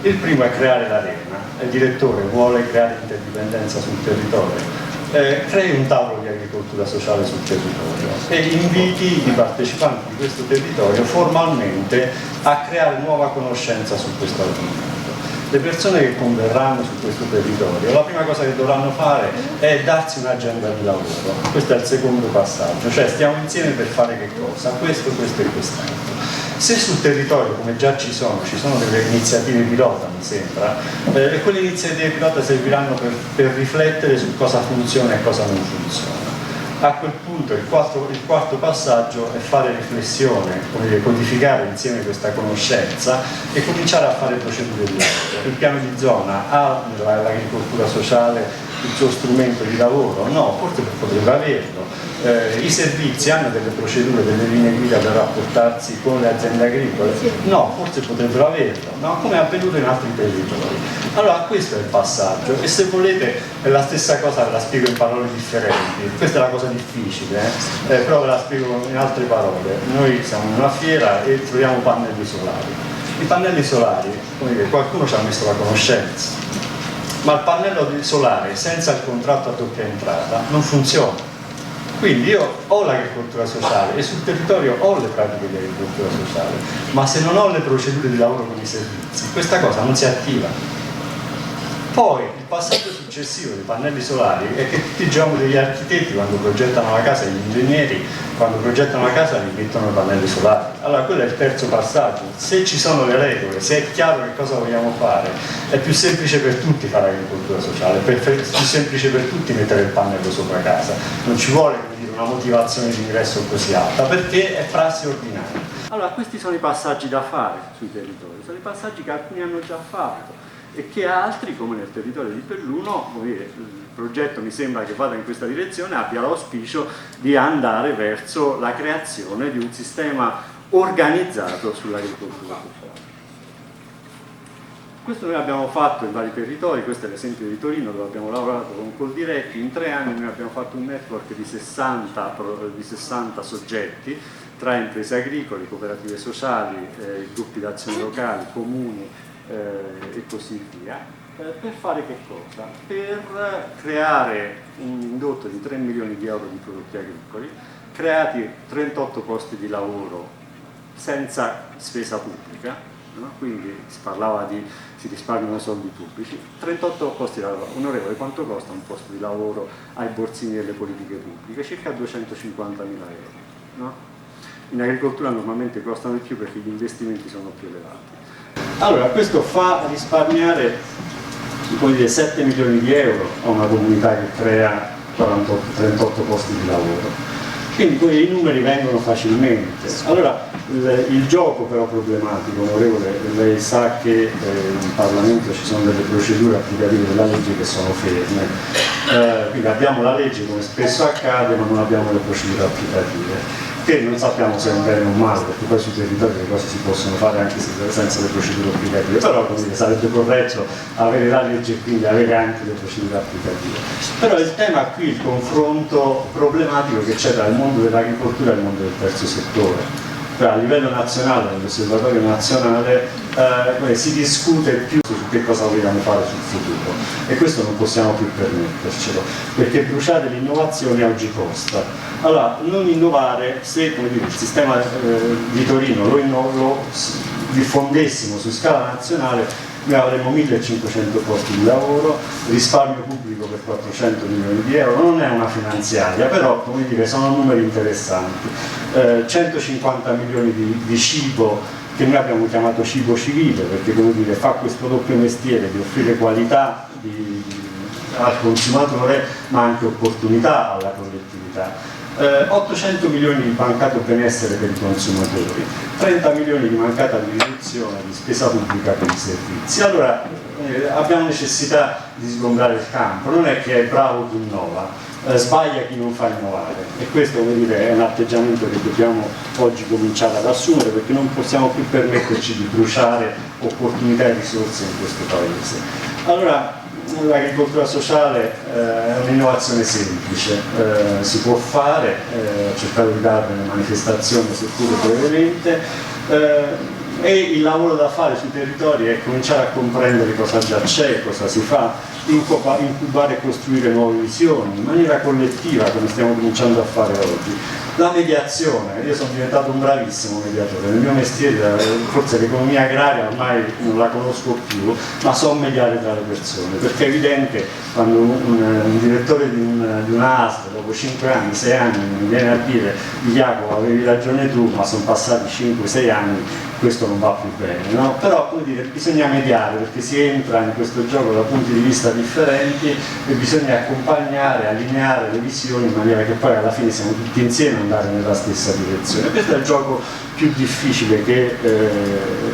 Il primo è creare l'arena. Il direttore vuole creare interdipendenza sul territorio, crei un tavolo di agricoltura sociale sul territorio e inviti i partecipanti di questo territorio formalmente a creare nuova conoscenza su questo argomento. Le persone che converranno su questo territorio, la prima cosa che dovranno fare è darsi un'agenda di lavoro. Questo è il secondo passaggio, cioè stiamo insieme per fare che cosa? Questo e quest'altro. Se sul territorio, come già ci sono delle iniziative pilota, mi sembra, e quelle iniziative pilota serviranno per riflettere su cosa funziona e cosa non funziona. A quel punto il quarto passaggio è fare riflessione, come dire, codificare insieme questa conoscenza e cominciare a fare procedure di lavoro. Il piano di zona ha l'agricoltura sociale il suo strumento di lavoro? No, forse potrebbe averlo. I servizi hanno delle procedure, delle linee guida per rapportarsi con le aziende agricole? No, forse potrebbero averlo, no? Come è avvenuto in altri territori. Allora questo è il passaggio, e se volete è la stessa cosa, ve la spiego in parole differenti. Questa è la cosa difficile, però ve la spiego in altre parole. Noi siamo in una fiera e troviamo pannelli solari. I pannelli solari, come dire, qualcuno ci ha messo la conoscenza, ma il pannello solare senza il contratto a doppia entrata non funziona. Quindi io ho l'agricoltura sociale e sul territorio ho le pratiche di agricoltura sociale, ma se non ho le procedure di lavoro con i servizi, questa cosa non si attiva. Poi il passaggio successivo dei pannelli solari è che tutti i geometri e gli architetti, quando progettano la casa, e gli ingegneri, quando progettano la casa, li mettono i pannelli solari. Allora quello è il terzo passaggio. Se ci sono le regole, se è chiaro che cosa vogliamo fare, è più semplice per tutti fare agricoltura sociale, è più semplice per tutti mettere il pannello sopra casa. Non ci vuole, come dire, una motivazione di ingresso così alta, perché è prassi ordinaria. Allora questi sono i passaggi da fare sui territori, sono i passaggi che alcuni hanno già fatto e che altri, come nel territorio di Belluno, il progetto mi sembra che vada in questa direzione, abbia l'auspicio di andare verso la creazione di un sistema organizzato sull'agricoltura sociale. Questo noi abbiamo fatto in vari territori, questo è l'esempio di Torino dove abbiamo lavorato con Coldiretti. In 3 anni noi abbiamo fatto un network di 60 soggetti tra imprese agricole, cooperative sociali, gruppi d'azione locali, comuni, e così via, per fare che cosa? Per creare un indotto di 3 milioni di euro di prodotti agricoli, creati 38 posti di lavoro senza spesa pubblica, no? Quindi si risparmiano soldi pubblici, 38 posti di lavoro. Onorevole, quanto costa un posto di lavoro ai borsini delle politiche pubbliche? Circa 250.000 euro. No? In agricoltura normalmente costano di più perché gli investimenti sono più elevati. Allora, questo fa risparmiare 7 milioni di euro a una comunità che crea 38 posti di lavoro. Quindi i numeri vengono facilmente. Allora, il gioco però problematico, onorevole, lei sa che in Parlamento ci sono delle procedure applicative della legge che sono ferme. Quindi abbiamo la legge, come spesso accade, ma non abbiamo le procedure applicative, che non sappiamo se è un bene o un male, perché poi sui territori le cose si possono fare anche senza le procedure applicative, però sarebbe corretto avere la legge e quindi avere anche le procedure applicative. Però il tema qui, il confronto problematico che c'è tra il mondo dell'agricoltura e il mondo del terzo settore. A livello nazionale, nell'osservatorio nazionale, si discute più su che cosa vogliamo fare sul futuro, e questo non possiamo più permettercelo, perché bruciare l'innovazione oggi costa. Allora, non innovare, se come dire, il sistema di Torino lo diffondessimo su scala nazionale, noi avremo 1500 posti di lavoro, risparmio pubblico per 400 milioni di euro, non è una finanziaria, però come dire, sono numeri interessanti. 150 milioni di cibo, che noi abbiamo chiamato cibo civile, perché come dire, fa questo doppio mestiere di offrire qualità al consumatore, ma anche opportunità alla collettività. 800 milioni di mancato benessere per i consumatori, 30 milioni di mancata riduzione di spesa pubblica per i servizi. Allora abbiamo necessità di sgombrare il campo, non è che è bravo chi innova, sbaglia chi non fa innovare, e questo, come dire, è un atteggiamento che dobbiamo oggi cominciare ad assumere, perché non possiamo più permetterci di bruciare opportunità e risorse in questo Paese. Allora, l'agricoltura sociale è un'innovazione semplice, si può fare, ho cercato di darvi una manifestazione seppure brevemente, e il lavoro da fare sui territori è cominciare a comprendere cosa già c'è, cosa si fa, incubare e costruire nuove visioni in maniera collettiva, come stiamo cominciando a fare oggi. La mediazione, io sono diventato un bravissimo mediatore, nel mio mestiere forse l'economia agraria ormai non la conosco più, ma so mediare tra le persone, perché è evidente quando un direttore di una ASL dopo 5 anni, 6 anni mi viene a dire: Jacopo, avevi ragione tu, ma sono passati 5-6 anni, questo non va più bene, no? Però, come dire, bisogna mediare, perché si entra in questo gioco da punti di vista differenti e bisogna accompagnare, allineare le visioni in maniera che poi alla fine siamo tutti insieme a andare nella stessa direzione. Questo è il gioco più difficile che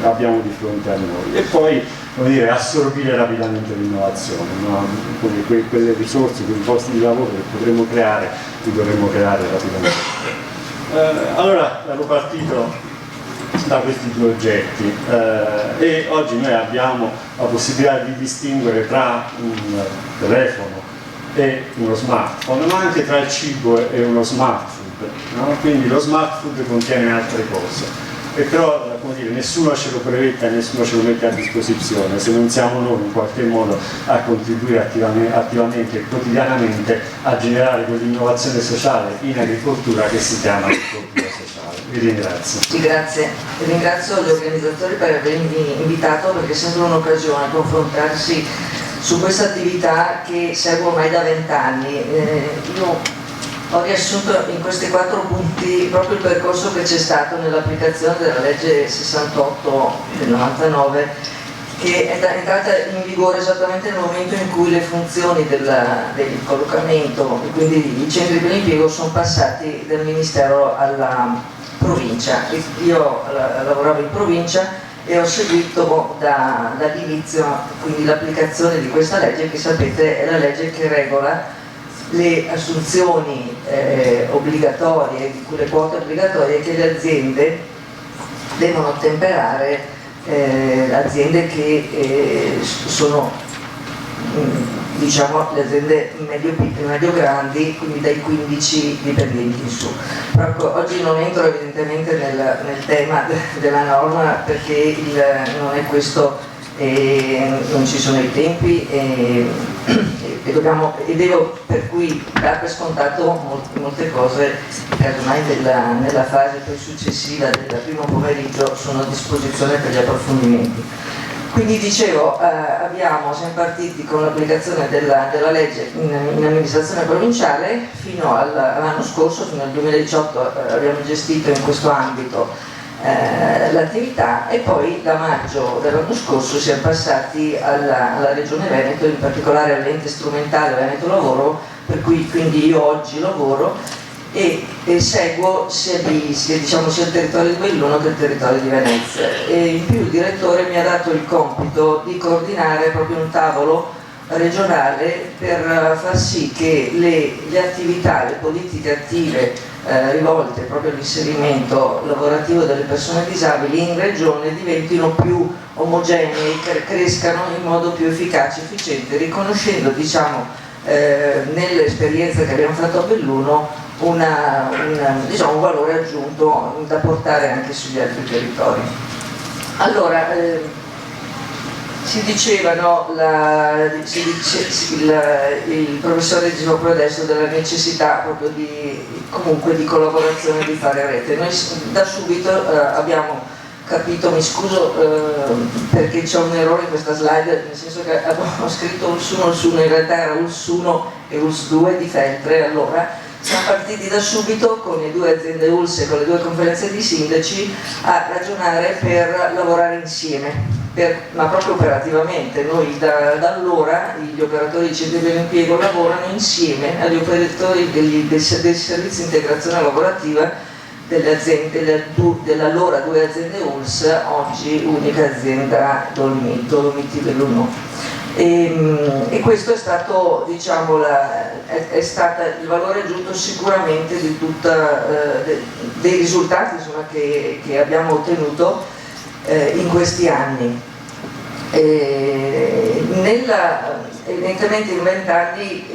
abbiamo di fronte a noi, e poi, come dire, assorbire rapidamente l'innovazione, no? Quelle risorse, quei posti di lavoro che potremo creare, li dovremo creare rapidamente. Allora ero partito da questi due oggetti e oggi noi abbiamo la possibilità di distinguere tra un telefono e uno smartphone, ma anche tra il cibo e uno smart food, no? Quindi lo smart food contiene altre cose, e però, come dire, nessuno ce lo brevetta, nessuno ce lo mette a disposizione se non siamo noi in qualche modo a contribuire attivamente e quotidianamente a generare quell'innovazione sociale in agricoltura che si chiama agricoltura sociale. Vi ringrazio. Sì, grazie. Ringrazio gli organizzatori per avermi invitato, perché è sempre un'occasione a confrontarsi su questa attività che seguo ormai da 20 anni. Io ho riassunto in questi 4 punti proprio il percorso che c'è stato nell'applicazione della legge 68 del 99, che è entrata in vigore esattamente nel momento in cui le funzioni del collocamento e quindi i centri per l'impiego sono passati dal Ministero alla provincia. Io lavoravo in provincia e ho seguito dall'inizio quindi l'applicazione di questa legge, che sapete è la legge che regola le assunzioni obbligatorie, le quote obbligatorie che le aziende devono ottemperare, aziende che sono diciamo le aziende medio grandi, quindi dai 15 dipendenti in su. Però oggi non entro evidentemente nel tema della norma, perché non è questo, non ci sono i tempi devo per cui dar per scontato molte cose, casomai nella fase poi successiva del primo pomeriggio sono a disposizione per gli approfondimenti. Quindi dicevo, siamo partiti con l'applicazione della legge in amministrazione provinciale fino all'anno scorso, fino al 2018 abbiamo gestito in questo ambito l'attività, e poi da maggio dell'anno scorso siamo passati alla Regione Veneto, in particolare all'ente strumentale Veneto Lavoro, per cui quindi io oggi lavoro e seguo sia il territorio di Belluno che il territorio di Venezia, e in più il direttore mi ha dato il compito di coordinare proprio un tavolo regionale per far sì che le attività, le politiche attive rivolte proprio all'inserimento lavorativo delle persone disabili in regione diventino più omogenee, crescano in modo più efficace e efficiente, riconoscendo nell'esperienza che abbiamo fatto a Belluno un valore aggiunto da portare anche sugli altri territori. Allora, Si diceva, no, il professore diceva proprio adesso della necessità proprio comunque di collaborazione, di fare rete. Noi da subito abbiamo capito, mi scuso perché c'è un errore in questa slide, nel senso che abbiamo scritto ULS1, in realtà era ULS1 e ULS2 di Feltre. Allora siamo partiti da subito con le due aziende ULS e con le due conferenze di sindaci a ragionare per lavorare insieme, ma proprio operativamente. Noi da allora gli operatori di centri per l'impiego lavorano insieme agli operatori dei servizi di integrazione lavorativa delle aziende, dell'allora due aziende ULS, oggi unica azienda Dolomiti dell'UNO. E questo è stato, diciamo, è stato il valore aggiunto sicuramente di dei risultati, insomma, che abbiamo ottenuto in questi anni. Evidentemente in 20 anni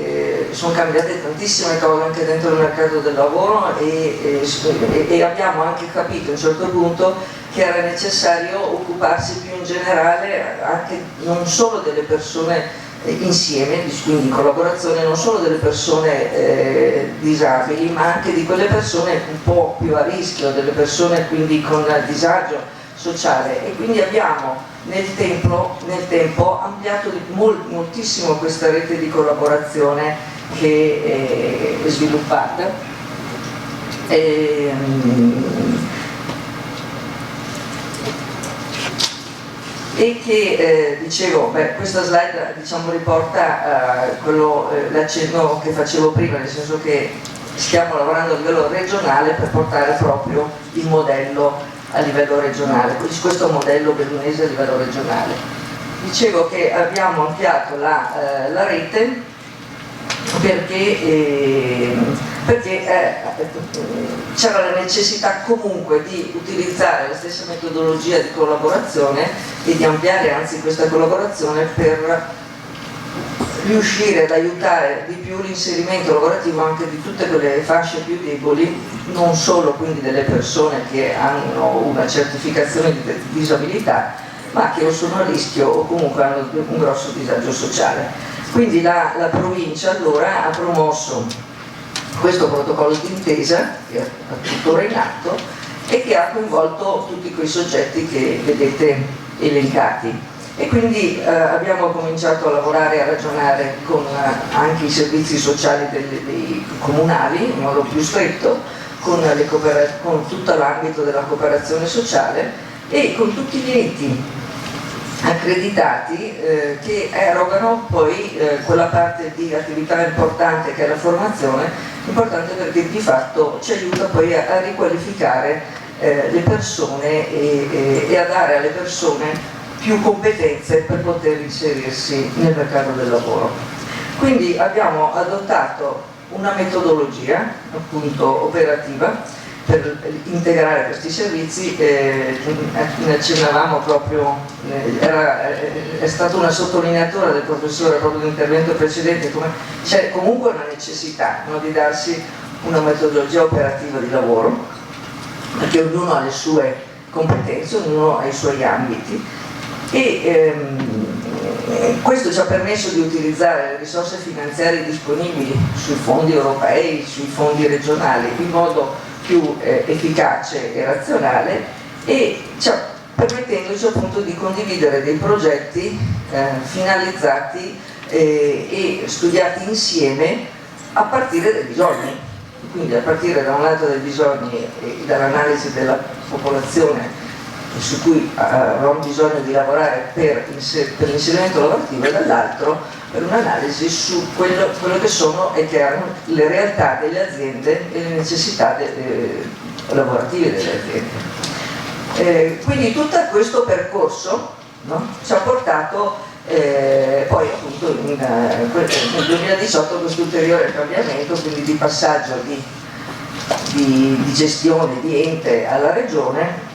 sono cambiate tantissime cose anche dentro il mercato del lavoro e abbiamo anche capito a un certo punto che era necessario occuparsi più in generale anche non solo delle persone insieme, quindi in collaborazione, non solo delle persone disabili, ma anche di quelle persone un po' più a rischio, delle persone quindi con disagio sociale. E quindi abbiamo nel tempo ampliato moltissimo questa rete di collaborazione che è sviluppata. E che dicevo, questa slide, diciamo, riporta l'accenno che facevo prima, nel senso che stiamo lavorando a livello regionale per portare proprio il modello a livello regionale, questo modello bellunese a livello regionale. Dicevo che abbiamo ampliato la rete perché c'era la necessità comunque di utilizzare la stessa metodologia di collaborazione e di ampliare anzi questa collaborazione per riuscire ad aiutare di più l'inserimento lavorativo anche di tutte quelle fasce più deboli, non solo quindi delle persone che hanno una certificazione di disabilità, ma che o sono a rischio o comunque hanno un grosso disagio sociale. Quindi la provincia allora ha promosso questo protocollo d'intesa, che è tuttora in atto, e che ha coinvolto tutti quei soggetti che vedete elencati. E quindi abbiamo cominciato a lavorare, a ragionare con anche i servizi sociali dei comunali in modo più stretto, con tutto l'ambito della cooperazione sociale e con tutti gli enti accreditati che erogano poi quella parte di attività importante che è la formazione, importante perché di fatto ci aiuta poi a riqualificare le persone e a dare alle persone più competenze per poter inserirsi nel mercato del lavoro. Quindi abbiamo adottato una metodologia appunto operativa per integrare questi servizi, ne accennavamo proprio, è stata una sottolineatura del professore proprio nell'intervento precedente, come c'è comunque una necessità, no, di darsi una metodologia operativa di lavoro, perché ognuno ha le sue competenze, ognuno ha i suoi ambiti. E questo ci ha permesso di utilizzare le risorse finanziarie disponibili sui fondi europei, sui fondi regionali in modo più efficace e razionale e permettendoci appunto di condividere dei progetti finalizzati e studiati insieme a partire dai bisogni, quindi a partire da un lato dai bisogni e dall'analisi della popolazione su cui avevamo bisogno di lavorare per l'inserimento lavorativo e dall'altro per un'analisi su quello che sono e che erano le realtà delle aziende e le necessità lavorative delle aziende. Quindi tutto questo percorso, no, ci ha portato poi appunto nel 2018 questo ulteriore cambiamento, quindi di passaggio di gestione di ente alla regione.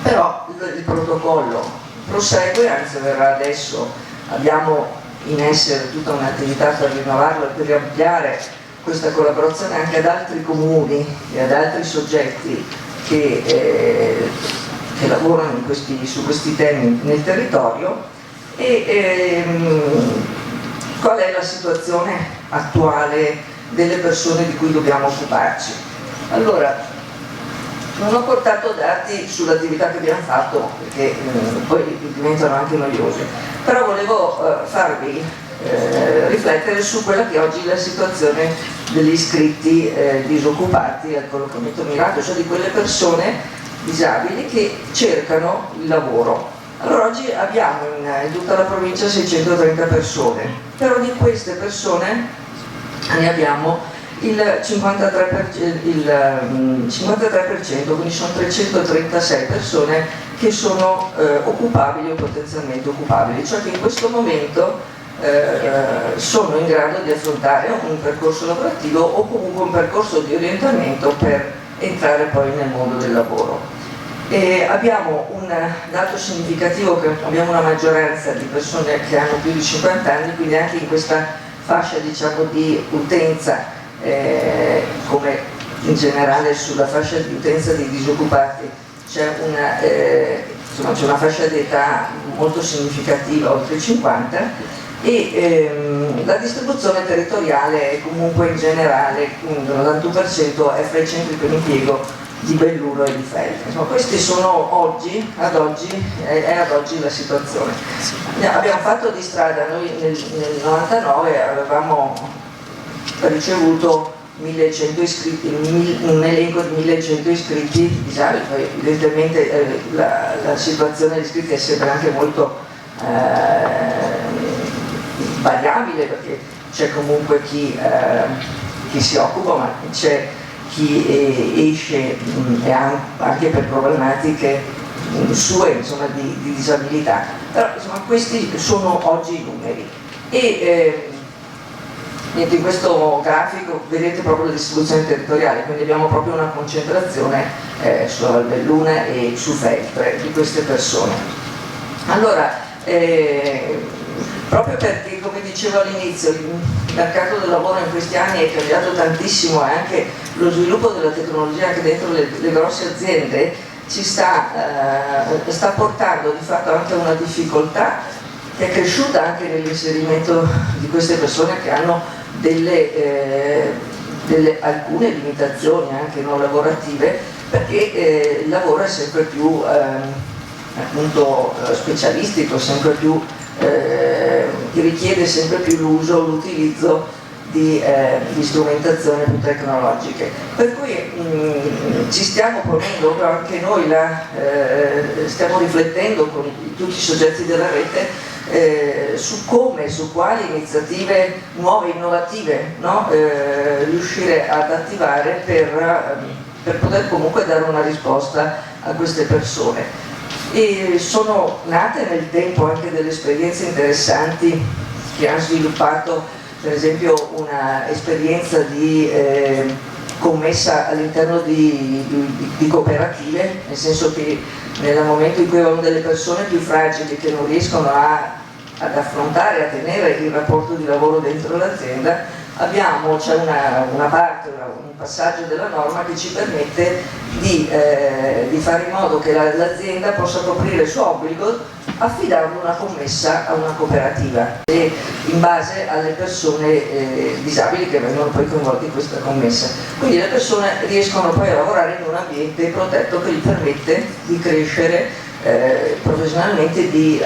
Però il protocollo prosegue, anzi verrà adesso, abbiamo in essere tutta un'attività per rinnovarlo e per ampliare questa collaborazione anche ad altri comuni e ad altri soggetti che lavorano su questi temi nel territorio E qual è la situazione attuale delle persone di cui dobbiamo occuparci? Allora, non ho portato dati sull'attività che abbiamo fatto perché poi diventano anche noiosi, però volevo farvi riflettere su quella che oggi è la situazione degli iscritti disoccupati al collocamento mirato, cioè di quelle persone disabili che cercano il lavoro. Allora oggi abbiamo in tutta la provincia 630 persone, però di queste persone ne abbiamo il 53%, quindi sono 336 persone che sono occupabili o potenzialmente occupabili, cioè che in questo momento sono in grado di affrontare un percorso lavorativo o comunque un percorso di orientamento per entrare poi nel mondo del lavoro. E abbiamo un dato significativo che abbiamo una maggioranza di persone che hanno più di 50 anni, quindi anche in questa fascia, diciamo, di utenza come in generale sulla fascia di utenza dei disoccupati c'è una fascia d'età molto significativa, oltre 50, e la distribuzione territoriale è comunque in generale, il 91% è fra i centri per l'impiego di Belluno e di Feltre. Insomma, questi sono ad oggi la situazione. Abbiamo fatto di strada, noi nel 99 avevamo ricevuto 1100 iscritti, un elenco di 1100 iscritti disabili, poi evidentemente la situazione degli iscritti è sempre anche molto variabile, perché c'è comunque chi si occupa, ma c'è chi esce anche per problematiche sue, insomma, di disabilità. Però insomma, questi sono oggi i numeri. E in questo grafico vedete proprio la distribuzione territoriale, quindi abbiamo proprio una concentrazione su Valbelluna e su Feltre di queste persone. Allora, proprio perché, come dicevo all'inizio, il mercato del lavoro in questi anni è cambiato tantissimo e anche lo sviluppo della tecnologia anche dentro le grosse aziende ci sta portando di fatto anche una difficoltà che è cresciuta anche nell'inserimento di queste persone che hanno alcune limitazioni anche non lavorative, perché il lavoro è sempre più appunto specialistico, sempre più che richiede sempre più l'utilizzo di strumentazioni più tecnologiche, per cui ci stiamo ponendo anche noi stiamo riflettendo con tutti i soggetti della rete su quali iniziative nuove, innovative, no? Riuscire ad attivare per poter comunque dare una risposta a queste persone. E sono nate nel tempo anche delle esperienze interessanti che hanno sviluppato, per esempio, una esperienza di commessa all'interno di cooperative, nel senso che nel momento in cui avevamo delle persone più fragili che non riescono ad affrontare, a tenere il rapporto di lavoro dentro l'azienda, c'è una parte, un passaggio della norma che ci permette di fare in modo che l'azienda possa coprire il suo obbligo affidando una commessa a una cooperativa e in base alle persone disabili che vengono poi coinvolte in questa commessa. Quindi le persone riescono poi a lavorare in un ambiente protetto che gli permette di crescere professionalmente, di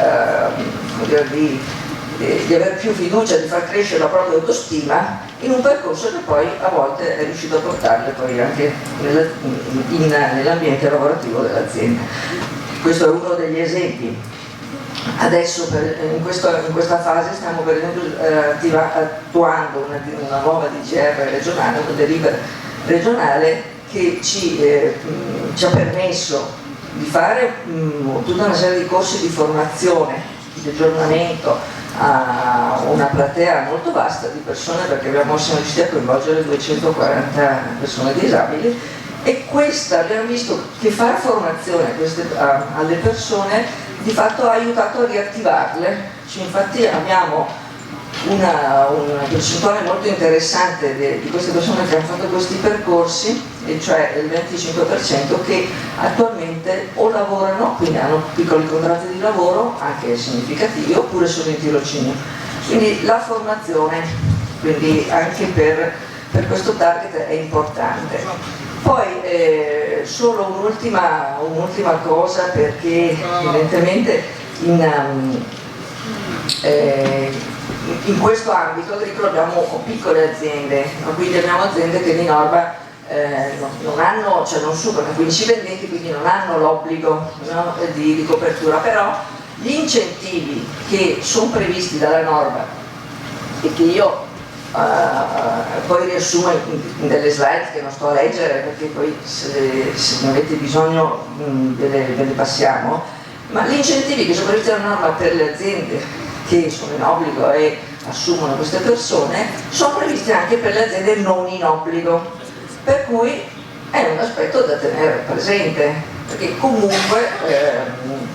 avere più fiducia, di far crescere la propria autostima in un percorso che poi a volte è riuscito a portarle poi anche nell'ambiente lavorativo dell'azienda. Questo è uno degli esempi. Adesso in questa fase stiamo per esempio attuando una nuova DGR regionale, una delibera regionale che ci ha permesso di fare tutta una serie di corsi di formazione, di aggiornamento a una platea molto vasta di persone, perché siamo riusciti a coinvolgere 240 persone disabili, e abbiamo visto che fare formazione alle persone di fatto ha aiutato a riattivarle. Infatti abbiamo una percentuale molto interessante di queste persone che hanno fatto questi percorsi e cioè il 25% che attualmente o lavorano, quindi hanno piccoli contratti di lavoro, anche significativi, oppure sono in tirocinio. Quindi la formazione, quindi anche per questo target è importante. Poi solo un'ultima cosa, perché evidentemente in questo ambito agricolo abbiamo piccole aziende, quindi abbiamo aziende che di norma non hanno, cioè non superano i 15 vendenti, quindi non hanno l'obbligo, no, di copertura, però gli incentivi che sono previsti dalla norma e che io poi riassumo in delle slide che non sto a leggere, perché poi se ne avete bisogno ve le passiamo, ma gli incentivi che sono previsti dalla norma per le aziende che sono in obbligo e assumono queste persone sono previsti anche per le aziende non in obbligo, per cui è un aspetto da tenere presente, perché comunque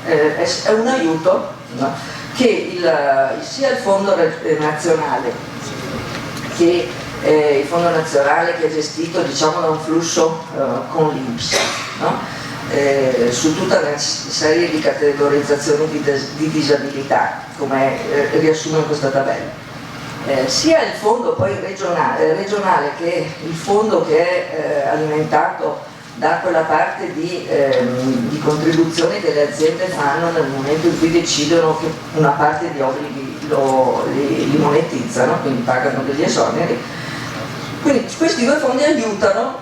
è un aiuto, no? Che sia il fondo nazionale che il fondo nazionale, che è gestito, diciamo, da un flusso con l'INPS, no? Su tutta una serie di categorizzazioni di disabilità, come riassumo in questa tabella. Sia il fondo poi regionale che il fondo che è alimentato da quella parte di contribuzioni che le aziende fanno nel momento in cui decidono che una parte di obblighi li monetizzano, quindi pagano degli esoneri. Quindi questi due fondi aiutano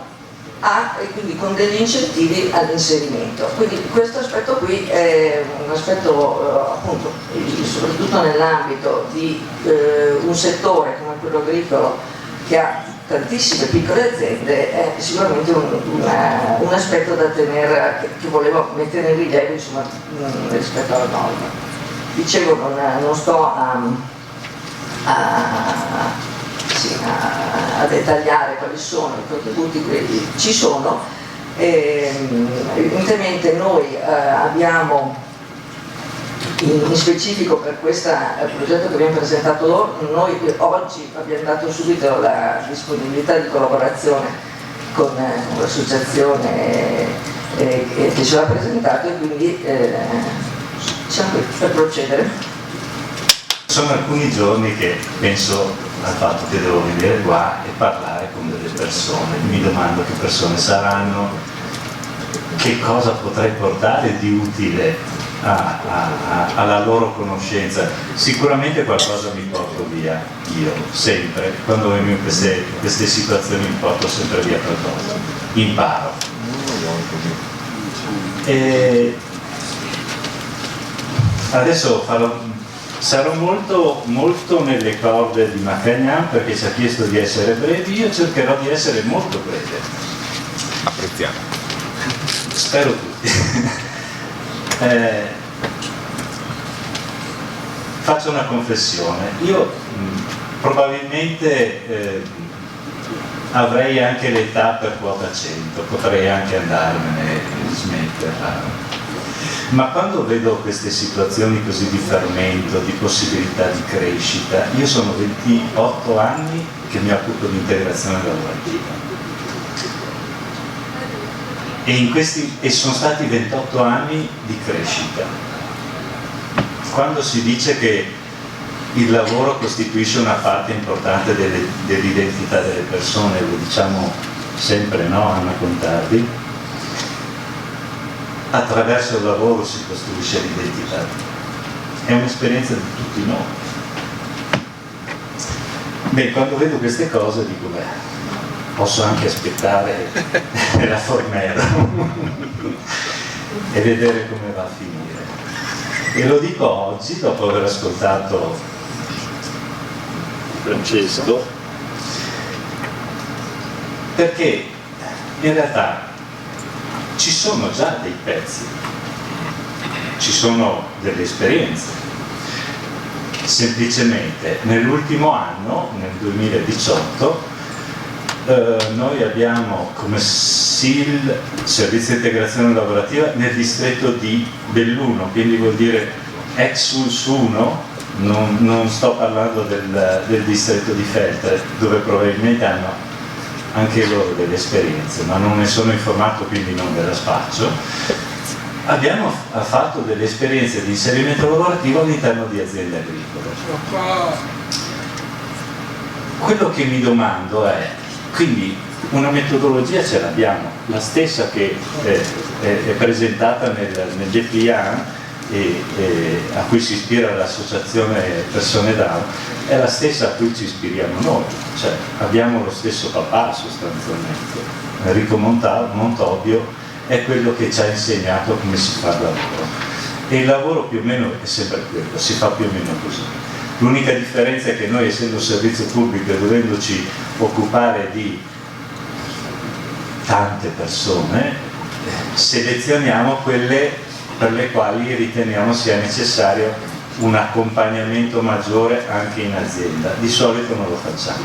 quindi con degli incentivi all'inserimento. Quindi questo aspetto qui è un aspetto appunto, soprattutto nell'ambito di un settore come quello agricolo che ha tantissime piccole aziende, è sicuramente un aspetto da tenere, che volevo mettere in rilievo, insomma, rispetto alla norma. Dicevo, non sto a dettagliare quali sono i contributi che ci sono. Evidentemente noi abbiamo in specifico per questo progetto che abbiamo presentato noi oggi abbiamo dato subito la disponibilità di collaborazione con l'associazione che ce l'ha presentato, e quindi siamo qui per procedere. Sono alcuni giorni che penso al fatto che devo venire qua e parlare con delle persone, mi domando che persone saranno, che cosa potrei portare di utile alla loro conoscenza. Sicuramente qualcosa mi porto via, io sempre, quando vengo in queste situazioni mi porto sempre via qualcosa, imparo. E adesso sarò molto nelle corde di Macagnan, perché ci ha chiesto di essere brevi, io cercherò di essere molto breve. Apprezziamo. Spero tutti. Faccio una confessione, io probabilmente avrei anche l'età per quota 100, potrei anche andarmene e smetterla. Ma quando vedo queste situazioni così di fermento, di possibilità di crescita, io sono 28 anni che mi occupo di integrazione lavorativa e sono stati 28 anni di crescita. Quando si dice che il lavoro costituisce una parte importante dell'identità delle persone, lo diciamo sempre, no, Anna Contardi? Attraverso il lavoro si costruisce l'identità. È un'esperienza di tutti noi. Beh, quando vedo queste cose dico, beh, posso anche aspettare la Fornero e vedere come va a finire. E lo dico oggi, dopo aver ascoltato Francesco, perché in realtà ci sono già dei pezzi, ci sono delle esperienze. Semplicemente nell'ultimo anno, nel 2018, noi abbiamo come SIL, Servizio di Integrazione Lavorativa, nel distretto di Belluno, quindi vuol dire ex ULS 1, non sto parlando del distretto di Feltre, dove probabilmente hanno anche loro delle esperienze, ma non ne sono informato, quindi non ve la spaccio. Abbiamo fatto delle esperienze di inserimento lavorativo all'interno di aziende agricole. Quello che mi domando è, quindi una metodologia ce l'abbiamo, la stessa che è presentata nel DPA a cui si ispira l'associazione Persone Down, è la stessa a cui ci ispiriamo noi, cioè abbiamo lo stesso papà sostanzialmente. Enrico Montobbio è quello che ci ha insegnato come si fa il lavoro, e il lavoro più o meno è sempre quello, si fa più o meno così. L'unica differenza è che noi, essendo un servizio pubblico e dovendoci occupare di tante persone, selezioniamo quelle per le quali riteniamo sia necessario un accompagnamento maggiore anche in azienda. Di solito non lo facciamo,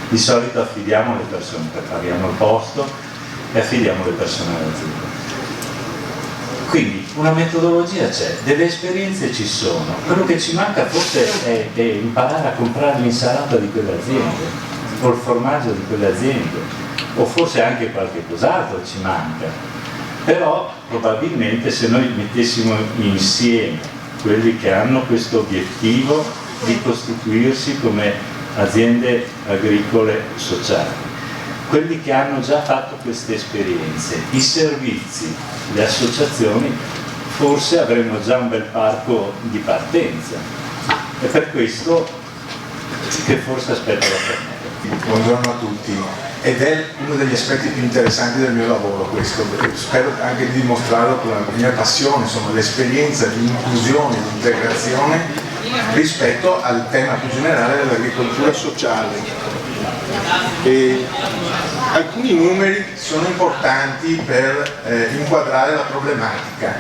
di solito affidiamo le persone, prepariamo il posto e affidiamo le persone all'azienda. Quindi una metodologia c'è, delle esperienze ci sono, quello che ci manca forse è imparare a comprare l'insalata di quelle aziende o il formaggio di quelle aziende, o forse anche qualche cos'altro ci manca. Però probabilmente se noi mettessimo insieme quelli che hanno questo obiettivo di costituirsi come aziende agricole sociali, quelli che hanno già fatto queste esperienze, i servizi, le associazioni, forse avremmo già un bel parco di partenza. È per questo che forse aspetto la pennella. Buongiorno a tutti. Ed è uno degli aspetti più interessanti del mio lavoro questo, spero anche di dimostrarlo con la mia passione, insomma l'esperienza di inclusione, di integrazione rispetto al tema più generale dell'agricoltura sociale. E alcuni numeri sono importanti per inquadrare la problematica.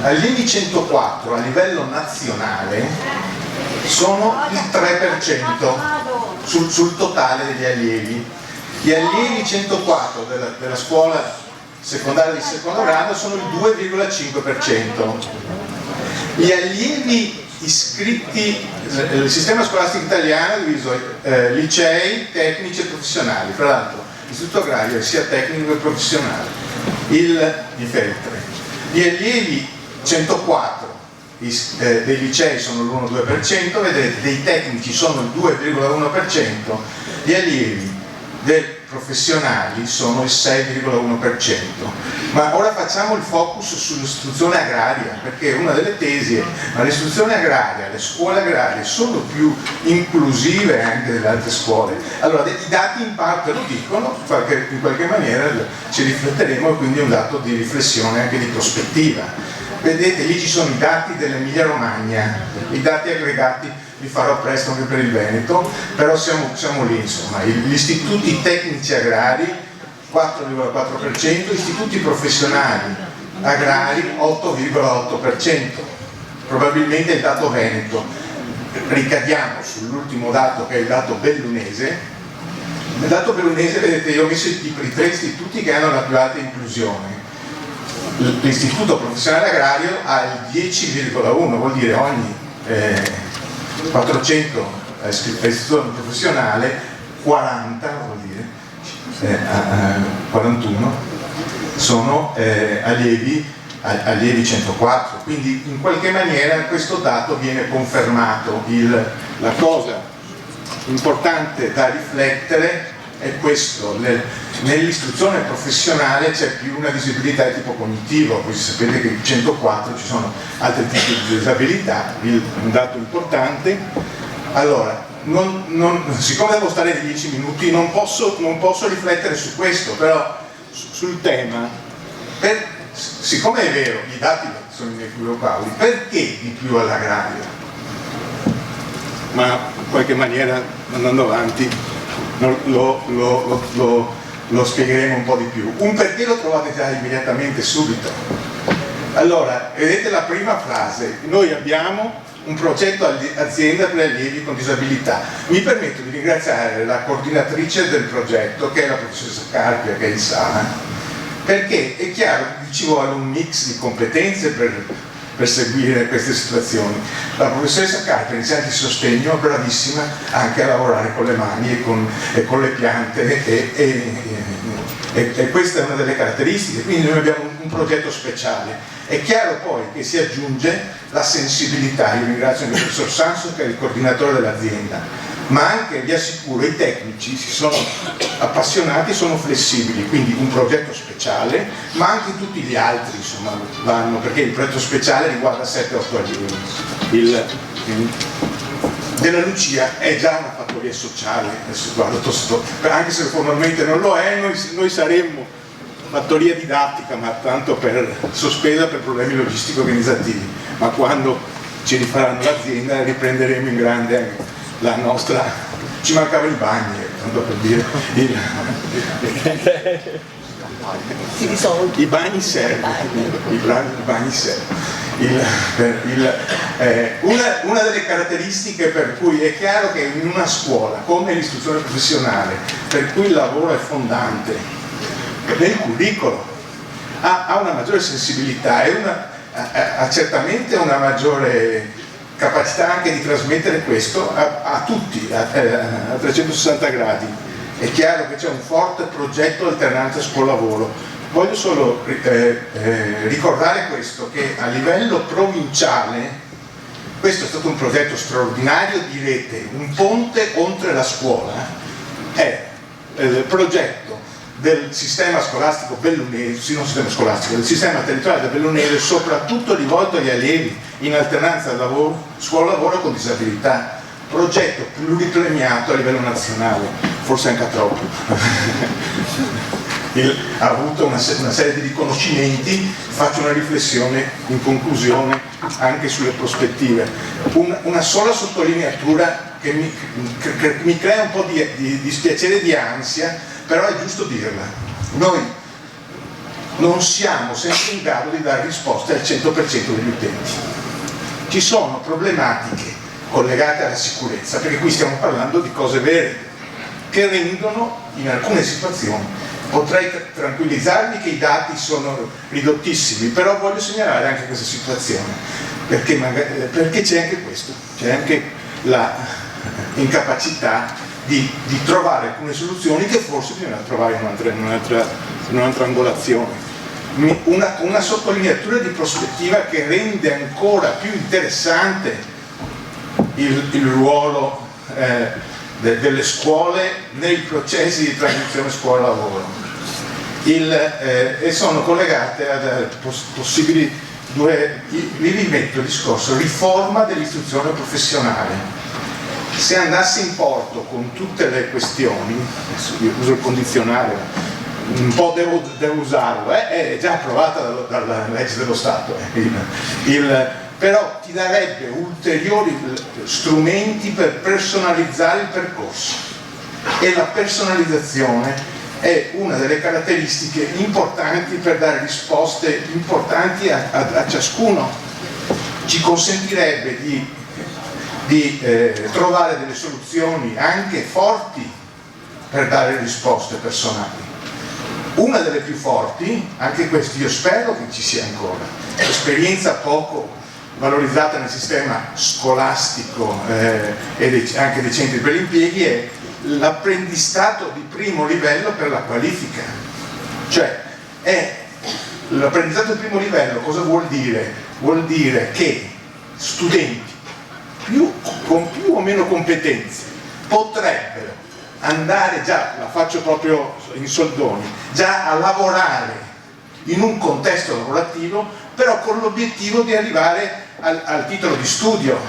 Allievi 104 a livello nazionale sono il 3% sul totale degli allievi. Gli allievi 104 della scuola secondaria di secondo grado sono il 2,5%. Gli allievi iscritti, il sistema scolastico italiano è diviso licei, tecnici e professionali, fra l'altro l'istituto agrario è sia tecnico che professionale, il FELTRE. Gli allievi 104 dei licei sono l'1,2%, vedete, dei tecnici sono il 2,1%, gli allievi dei professionali sono il 6,1%. Ma ora facciamo il focus sull'istruzione agraria, perché una delle tesi è ma l'istruzione agraria, le scuole agrarie sono più inclusive anche delle altre scuole. Allora i dati in parte lo dicono, in qualche maniera ci rifletteremo, e quindi è un dato di riflessione anche di prospettiva. Vedete, lì ci sono i dati dell'Emilia Romagna, i dati aggregati li farò presto anche per il Veneto, però siamo lì insomma. Gli istituti tecnici agrari 4,4%, istituti professionali agrari 8,8%, probabilmente il dato Veneto. Ricadiamo sull'ultimo dato che è il dato bellunese. Nel dato bellunese, vedete, io ho messo i tre istituti che hanno la più alta inclusione. L'istituto professionale agrario ha il 10,1, vuol dire ogni 400 istituto professionale 40, vuol dire 41 sono allievi 104, quindi in qualche maniera questo dato viene confermato. La cosa importante da riflettere è questo: nell'istruzione professionale c'è più una disabilità di tipo cognitivo, voi sapete che in 104 ci sono altri tipi di disabilità, un dato importante. Allora, siccome devo stare 10 minuti non posso riflettere su questo, però sul tema, siccome è vero, i dati sono inequivocabili, perché di più all'agrario? Ma in qualche maniera, andando avanti, lo spiegheremo un po' di più. Un perché lo trovate già immediatamente, subito. Allora, vedete la prima frase: noi abbiamo un progetto azienda per allievi con disabilità. Mi permetto di ringraziare la coordinatrice del progetto, che è la professoressa Carpia, che è in sala, perché è chiaro che ci vuole un mix di competenze per per seguire queste situazioni. La professoressa Carta, insegnante di sostegno, è bravissima anche a lavorare con le mani e con le piante e questa è una delle caratteristiche, quindi noi abbiamo un progetto speciale. È chiaro poi che si aggiunge la sensibilità, io ringrazio il professor Sanso che è il coordinatore dell'azienda, ma anche, vi assicuro, i tecnici si sono appassionati, sono flessibili, quindi un progetto speciale, ma anche tutti gli altri insomma vanno, perché il progetto speciale riguarda 7-8 allievi. Della Lucia è già una fattoria sociale, adesso guardo, anche se formalmente non lo è, noi saremmo fattoria didattica, ma tanto per sospesa per problemi logistico-organizzativi, ma quando ci rifaranno l'azienda riprenderemo in grande la nostra, ci mancava il bagno, tanto per dire, i bagni servono, una delle caratteristiche per cui è chiaro che in una scuola come l'istruzione professionale, per cui il lavoro è fondante nel curriculum, ha una maggiore sensibilità e ha certamente una maggiore capacità anche di trasmettere questo a tutti, a 360 gradi. È chiaro che c'è un forte progetto alternanza scuola-lavoro. Voglio solo ricordare questo, che a livello provinciale questo è stato un progetto straordinario di rete, un ponte oltre la scuola, è il progetto del sistema scolastico bellunese, non sistema scolastico, del sistema territoriale del bellunese, soprattutto rivolto agli allievi in alternanza scuola-lavoro con disabilità, progetto pluripremiato a livello nazionale, forse anche troppo. Ha avuto una serie di riconoscimenti, faccio una riflessione in conclusione anche sulle prospettive. Una sola sottolineatura che mi crea un po' di dispiacere e di ansia, però è giusto dirla. Noi non siamo sempre in grado di dare risposte al 100% degli utenti. Ci sono problematiche collegate alla sicurezza, perché qui stiamo parlando di cose vere, che rendono in alcune situazioni, potrei tranquillizzarvi che i dati sono ridottissimi, però voglio segnalare anche questa situazione, perché c'è anche questo, c'è anche la incapacità di trovare alcune soluzioni che forse bisogna trovare in un'altra angolazione. Una sottolineatura di prospettiva che rende ancora più interessante il ruolo delle scuole nei processi di transizione scuola-lavoro e sono collegate a possibili vi metto il discorso riforma dell'istruzione professionale. Se andasse in porto con tutte le questioni, adesso io uso il condizionale, un po' devo usarlo, è già approvata dalla legge dello Stato, però ti darebbe ulteriori strumenti per personalizzare il percorso, e la personalizzazione è una delle caratteristiche importanti per dare risposte importanti a ciascuno. Ci consentirebbe di trovare delle soluzioni anche forti per dare risposte personali. Una delle più forti, anche questo io spero che ci sia ancora, esperienza poco valorizzata nel sistema scolastico e anche dei centri per gli impieghi, è l'apprendistato di primo livello per la qualifica. Cioè, l'apprendistato di primo livello cosa vuol dire? Vuol dire che studenti con più o meno competenze potrebbero andare già, la faccio proprio in soldoni, già a lavorare in un contesto lavorativo, però con l'obiettivo di arrivare al titolo di studio,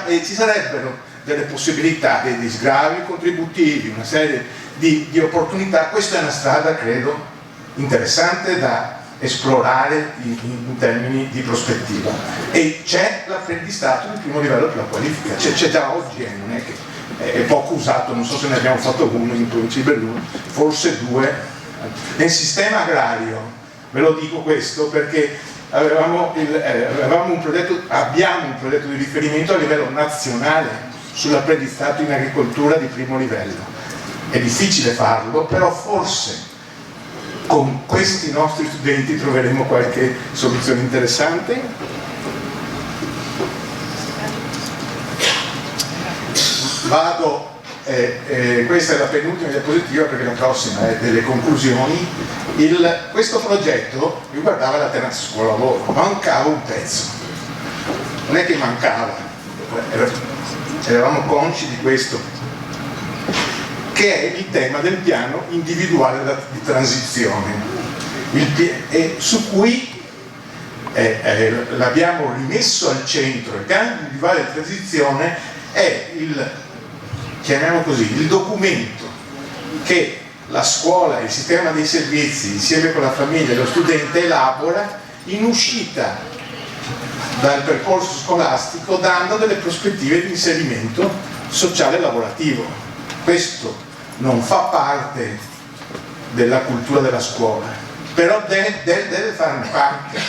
e ci sarebbero delle possibilità, dei sgravi contributivi, una serie di opportunità. Questa è una strada, credo, interessante da esplorare in termini di prospettiva, e c'è l'apprendistato di primo livello per la qualifica, c'è già oggi, non è che è poco usato, non so se ne abbiamo fatto uno in provincia di Belluno, forse due. Nel sistema agrario, ve lo dico questo perché abbiamo un progetto di riferimento a livello nazionale sull'apprendistato in agricoltura di primo livello. È difficile farlo, però forse con questi nostri studenti troveremo qualche soluzione interessante. questa è la penultima diapositiva perché la prossima è delle conclusioni. Questo progetto riguardava l'alternanza scuola-lavoro, mancava un pezzo, non è che mancava, eravamo consci di questo, che è il tema del piano individuale di transizione, e su cui l'abbiamo rimesso al centro. Il piano individuale di transizione è chiamiamo così, il documento che la scuola, il sistema dei servizi, insieme con la famiglia e lo studente elabora in uscita dal percorso scolastico, dando delle prospettive di inserimento sociale e lavorativo. Questo non fa parte della cultura della scuola, però deve farne parte,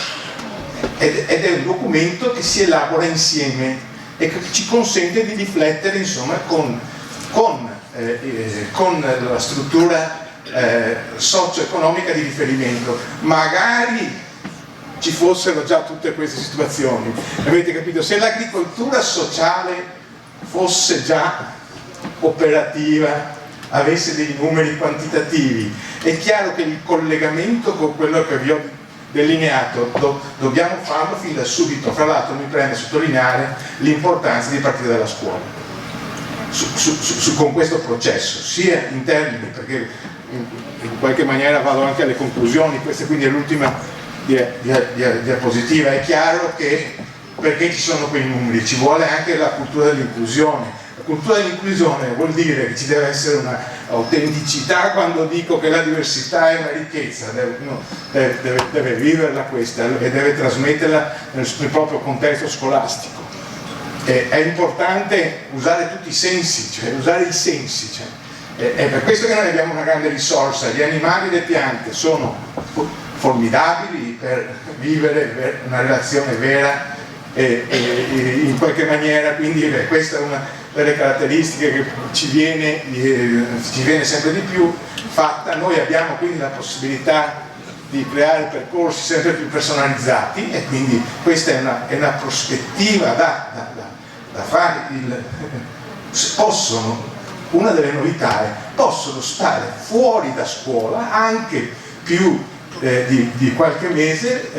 ed è un documento che si elabora insieme e che ci consente di riflettere, insomma, con la struttura socio-economica di riferimento. Magari ci fossero già tutte queste situazioni, avete capito? Se l'agricoltura sociale fosse già operativa, avesse dei numeri quantitativi, è chiaro che il collegamento con quello che vi ho delineato dobbiamo farlo fin da subito. Fra l'altro mi preme sottolineare l'importanza di partire dalla scuola con questo processo, sia in termini, perché in qualche maniera vado anche alle conclusioni, questa quindi è l'ultima diapositiva. È chiaro che perché ci sono quei numeri ci vuole anche la cultura dell'inclusione. La cultura dell'inclusione vuol dire che ci deve essere una autenticità quando dico che la diversità è una ricchezza, deve viverla questa e deve trasmetterla nel proprio contesto scolastico. È importante usare tutti i sensi, cioè usare i sensi, è per questo che noi abbiamo una grande risorsa. Gli animali e le piante sono formidabili per vivere una relazione vera e in qualche maniera, quindi questa è una delle caratteristiche che ci viene sempre di più fatta. Noi abbiamo quindi la possibilità di creare percorsi sempre più personalizzati, e quindi questa è una prospettiva da fare. Una delle novità è possono stare fuori da scuola anche più di qualche mese,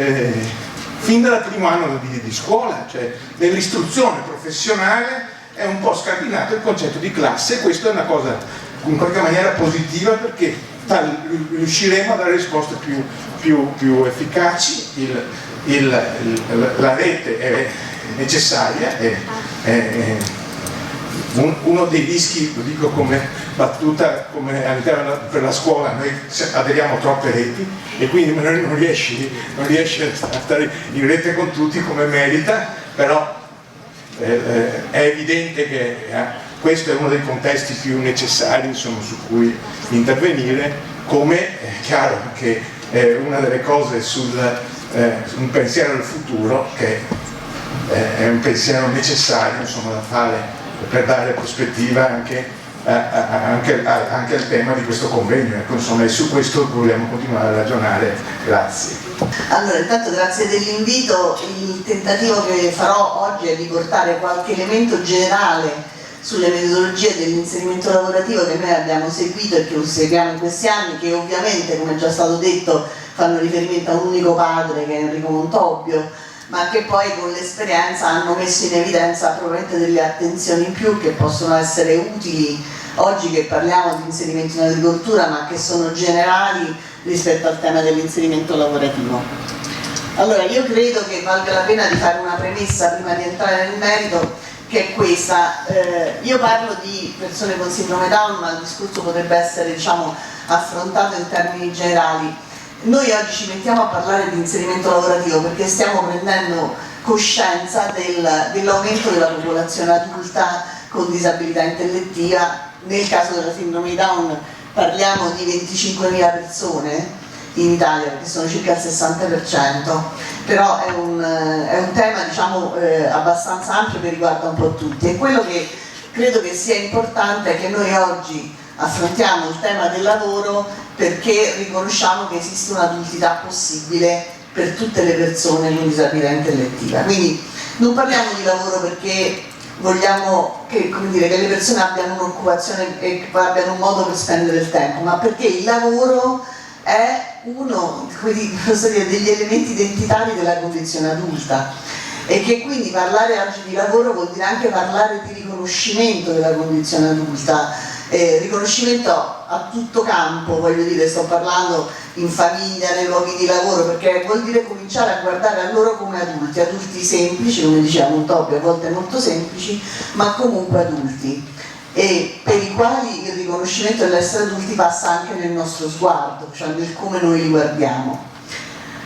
fin dal primo anno di scuola, cioè nell'istruzione professionale è un po' scardinato il concetto di classe, e questa è una cosa in qualche maniera positiva, perché riusciremo a dare risposte più efficaci. La rete è necessaria, uno dei rischi, lo dico come battuta, come all'interno per la scuola noi aderiamo troppe reti e quindi non riesci a stare in rete con tutti come merita, però è evidente che questo è uno dei contesti più necessari, insomma, su cui intervenire, come è chiaro che è una delle cose un pensiero al futuro che è un pensiero necessario, insomma, da fare per dare prospettiva anche al tema di questo convegno. Ecco, insomma, e su questo vogliamo continuare a ragionare. Grazie. Allora, intanto grazie dell'invito. Il tentativo che farò oggi è di portare qualche elemento generale sulle metodologie dell'inserimento lavorativo che noi abbiamo seguito e che seguiamo in questi anni, che ovviamente, come è già stato detto, fanno riferimento a un unico padre che è Enrico Montobbio, ma che poi con l'esperienza hanno messo in evidenza probabilmente delle attenzioni in più che possono essere utili oggi che parliamo di inserimento in agricoltura, ma che sono generali rispetto al tema dell'inserimento lavorativo. Allora, io credo che valga la pena di fare una premessa prima di entrare nel merito, che è questa. Io parlo di persone con sindrome Down, ma il discorso potrebbe essere, diciamo, affrontato in termini generali. Noi oggi ci mettiamo a parlare di inserimento lavorativo perché stiamo prendendo coscienza dell'aumento della popolazione adulta con disabilità intellettiva. Nel caso della sindrome Down parliamo di 25.000 persone in Italia, perché sono circa il 60%, però è un tema, diciamo, abbastanza ampio che riguarda un po' tutti, e quello che credo che sia importante è che noi oggi affrontiamo il tema del lavoro perché riconosciamo che esiste un'adultità possibile per tutte le persone con disabilità intellettiva. Quindi non parliamo di lavoro perché vogliamo che, come dire, che le persone abbiano un'occupazione e abbiano un modo per spendere il tempo, ma perché il lavoro è uno degli elementi identitari della condizione adulta, e che quindi parlare oggi di lavoro vuol dire anche parlare di riconoscimento della condizione adulta, riconoscimento a tutto campo, voglio dire, sto parlando in famiglia, nei luoghi di lavoro, perché vuol dire cominciare a guardare a loro come adulti, adulti semplici, come diceva Montoppi, a volte molto semplici, ma comunque adulti, e per i quali il riconoscimento dell'essere adulti passa anche nel nostro sguardo, cioè nel come noi li guardiamo.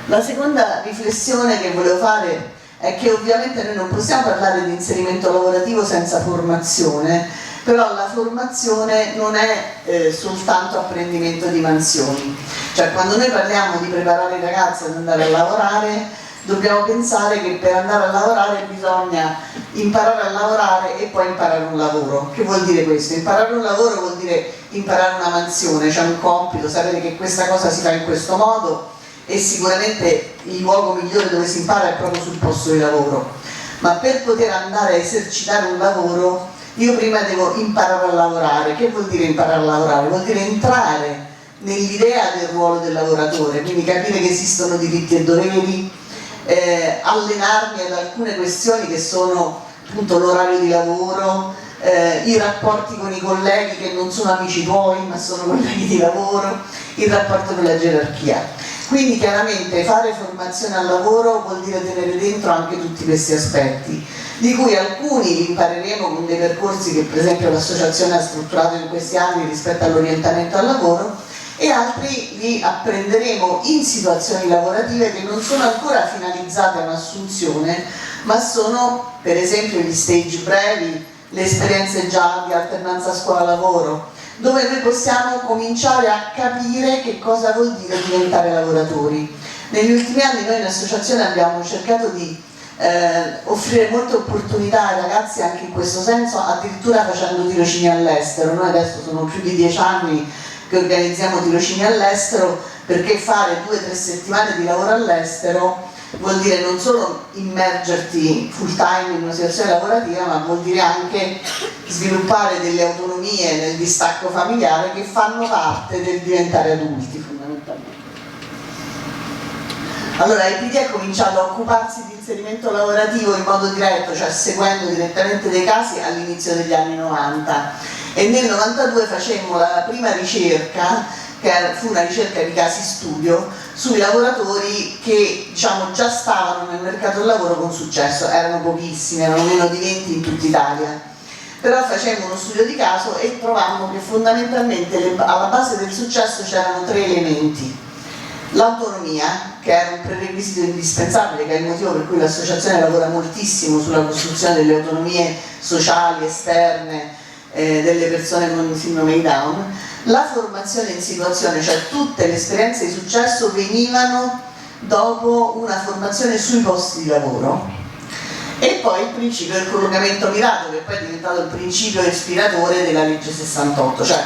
La seconda riflessione che volevo fare è che ovviamente noi non possiamo parlare di inserimento lavorativo senza formazione, però la formazione non è soltanto apprendimento di mansioni, cioè quando noi parliamo di preparare i ragazzi ad andare a lavorare dobbiamo pensare che per andare a lavorare bisogna imparare a lavorare e poi imparare un lavoro. Che vuol dire questo? Imparare un lavoro vuol dire imparare una mansione, cioè un compito, sapere che questa cosa si fa in questo modo, e sicuramente il luogo migliore dove si impara è proprio sul posto di lavoro, ma per poter andare a esercitare un lavoro io prima devo imparare a lavorare. Che vuol dire imparare a lavorare? Vuol dire entrare nell'idea del ruolo del lavoratore, quindi capire che esistono diritti e doveri, allenarmi ad alcune questioni che sono appunto l'orario di lavoro, i rapporti con i colleghi che non sono amici tuoi ma sono colleghi di lavoro, il rapporto con la gerarchia. Quindi chiaramente fare formazione al lavoro vuol dire tenere dentro anche tutti questi aspetti, di cui alcuni li impareremo con dei percorsi che per esempio l'associazione ha strutturato in questi anni rispetto all'orientamento al lavoro, e altri li apprenderemo in situazioni lavorative che non sono ancora finalizzate a un'assunzione, ma sono per esempio gli stage brevi, le esperienze già di alternanza scuola-lavoro, dove noi possiamo cominciare a capire che cosa vuol dire diventare lavoratori. Negli ultimi anni noi in associazione abbiamo cercato di offrire molte opportunità ai ragazzi anche in questo senso, addirittura facendo tirocini all'estero. Noi adesso sono più di 10 anni che organizziamo tirocini all'estero, perché fare 2 o 3 settimane di lavoro all'estero vuol dire non solo immergerti full time in una situazione lavorativa, ma vuol dire anche sviluppare delle autonomie nel distacco familiare che fanno parte del diventare adulti fondamentalmente. Allora l'IPD ha cominciato a occuparsi di inserimento lavorativo in modo diretto, cioè seguendo direttamente dei casi all'inizio degli anni 90, e nel 92 facemmo la prima ricerca, che fu una ricerca di casi studio sui lavoratori che diciamo già stavano nel mercato del lavoro con successo. Erano pochissimi, erano meno di 20 in tutta Italia, però facemmo uno studio di caso e trovammo che fondamentalmente alla base del successo c'erano 3 elementi: l'autonomia, che era un prerequisito indispensabile, che è il motivo per cui l'associazione lavora moltissimo sulla costruzione delle autonomie sociali esterne delle persone con sindrome di Down, la formazione in situazione, cioè tutte le esperienze di successo venivano dopo una formazione sui posti di lavoro, e poi il principio del collocamento mirato, che poi è diventato il principio ispiratore della legge 68, cioè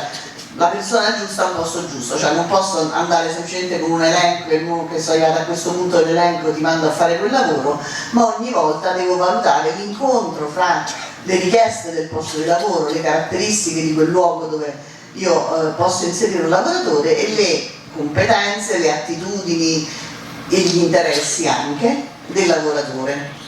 la persona giusta al posto giusto, cioè non posso andare semplicemente con un elenco che so arrivata a questo punto dell'elenco ti mando a fare quel lavoro, ma ogni volta devo valutare l'incontro fra le richieste del posto di lavoro, le caratteristiche di quel luogo dove io posso inserire un lavoratore, e le competenze, le attitudini e gli interessi anche del lavoratore.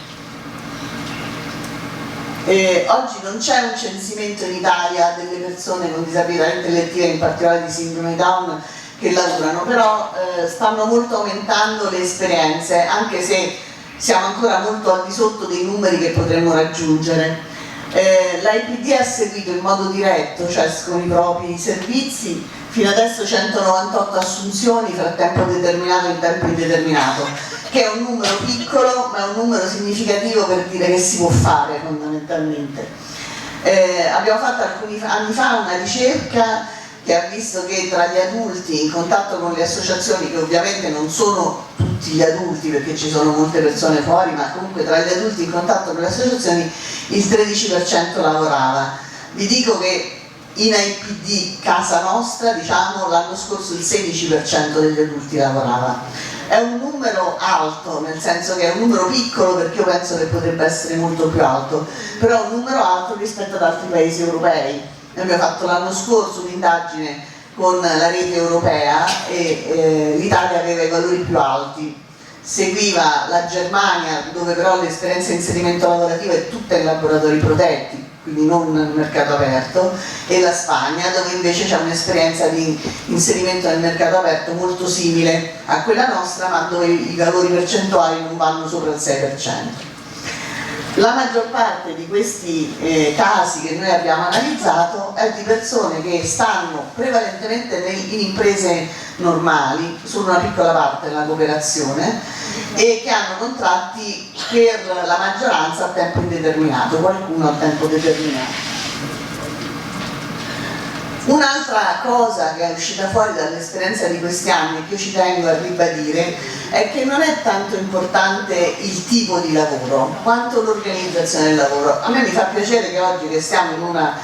Oggi non c'è un censimento in Italia delle persone con disabilità intellettiva, in particolare di sindrome Down, che lavorano, però stanno molto aumentando le esperienze, anche se siamo ancora molto al di sotto dei numeri che potremmo raggiungere. L'IPD ha seguito in modo diretto, cioè con i propri servizi, fino adesso 198 assunzioni fra tempo determinato e tempo indeterminato, che è un numero piccolo ma è un numero significativo per dire che si può fare fondamentalmente. Abbiamo fatto alcuni anni fa una ricerca che ha visto che tra gli adulti in contatto con le associazioni, che ovviamente non sono tutti gli adulti perché ci sono molte persone fuori, ma comunque tra gli adulti in contatto con le associazioni il 13% lavorava. Vi dico che in IPD casa nostra, diciamo, l'anno scorso il 16% degli adulti lavorava. È un numero alto, nel senso che è un numero piccolo, perché io penso che potrebbe essere molto più alto, però è un numero alto rispetto ad altri paesi europei. Noi abbiamo fatto l'anno scorso un'indagine con la rete europea e l'Italia aveva i valori più alti. Seguiva la Germania, dove però l'esperienza di inserimento lavorativo è tutta in laboratori protetti, quindi non nel mercato aperto, e la Spagna, dove invece c'è un'esperienza di inserimento nel mercato aperto molto simile a quella nostra, ma dove i valori percentuali non vanno sopra il 6%. La maggior parte di questi casi che noi abbiamo analizzato è di persone che stanno prevalentemente in imprese normali, solo una piccola parte nella cooperazione, e che hanno contratti per la maggioranza a tempo indeterminato, qualcuno a tempo determinato. Un'altra cosa che è uscita fuori dall'esperienza di questi anni, che io ci tengo a ribadire, è che non è tanto importante il tipo di lavoro quanto l'organizzazione del lavoro. A me mi fa piacere che oggi, che siamo in una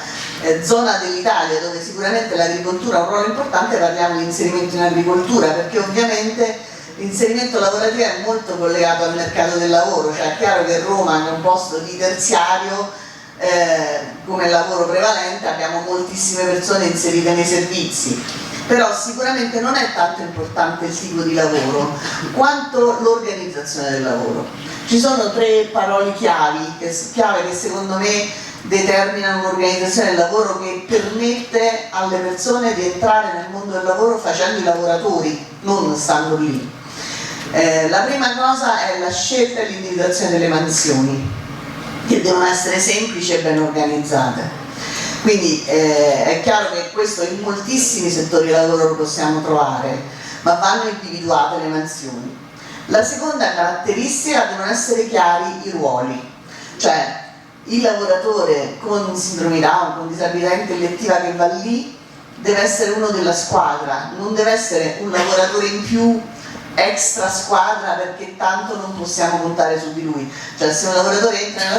zona dell'Italia dove sicuramente l'agricoltura ha un ruolo importante, parliamo di inserimento in agricoltura, perché ovviamente l'inserimento lavorativo è molto collegato al mercato del lavoro. Cioè è chiaro che Roma è un posto di terziario, come lavoro prevalente, abbiamo moltissime persone inserite nei servizi, però sicuramente non è tanto importante il tipo di lavoro quanto l'organizzazione del lavoro. Ci sono 3 parole chiave che secondo me determinano un'organizzazione del lavoro che permette alle persone di entrare nel mondo del lavoro facendo i lavoratori, non stando lì. La prima cosa è la scelta e l'individuazione delle mansioni, che devono essere semplici e ben organizzate. Quindi è chiaro che questo in moltissimi settori di lavoro lo possiamo trovare, ma vanno individuate le mansioni. La seconda caratteristica: devono essere chiari i ruoli, cioè il lavoratore con sindrome Down, con disabilità intellettiva che va lì deve essere uno della squadra, non deve essere un lavoratore in più extra squadra, perché tanto non possiamo contare su di lui. Cioè se un lavoratore entra nella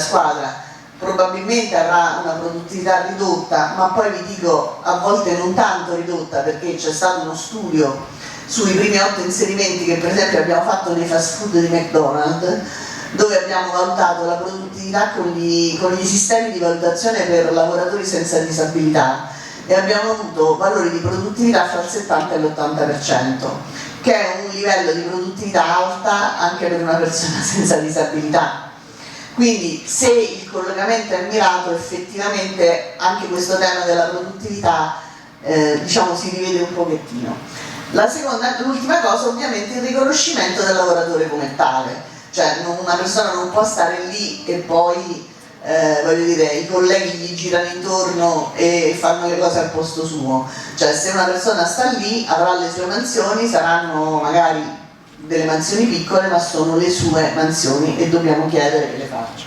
squadra, probabilmente avrà una produttività ridotta, ma poi vi dico a volte non tanto ridotta, perché c'è stato uno studio sui primi 8 inserimenti che per esempio abbiamo fatto nei fast food di McDonald's, dove abbiamo valutato la produttività con gli sistemi di valutazione per lavoratori senza disabilità, e abbiamo avuto valori di produttività fra il 70 e l'80%, che è un livello di produttività alta anche per una persona senza disabilità. Quindi se il collegamento è mirato, effettivamente anche questo tema della produttività diciamo si rivede un pochettino. L'ultima cosa ovviamente è il riconoscimento del lavoratore come tale, cioè una persona non può stare lì e poi voglio dire, i colleghi gli girano intorno e fanno le cose al posto suo. Cioè se una persona sta lì avrà le sue mansioni, saranno magari delle mansioni piccole, ma sono le sue mansioni e dobbiamo chiedere che le faccia.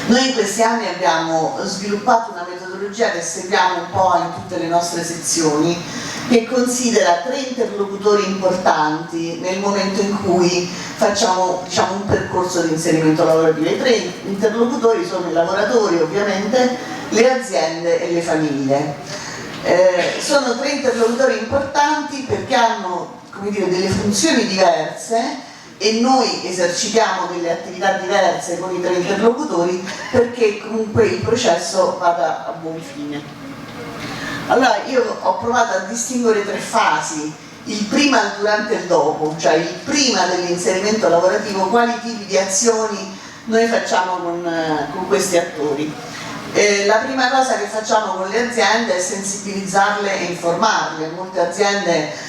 Noi in questi anni abbiamo sviluppato una metodologia che seguiamo un po' in tutte le nostre sezioni, che considera 3 interlocutori importanti nel momento in cui facciamo un percorso di inserimento lavorativo. I 3 interlocutori sono i lavoratori, ovviamente, le aziende e le famiglie. Sono 3 interlocutori importanti perché hanno, come dire, delle funzioni diverse, e noi esercitiamo delle attività diverse con i 3 interlocutori perché comunque il processo vada a buon fine. Allora io ho provato a distinguere 3 fasi: il prima, il durante e il dopo, cioè il prima dell'inserimento lavorativo, quali tipi di azioni noi facciamo con questi attori. La prima cosa che facciamo con le aziende è sensibilizzarle e informarle. Molte aziende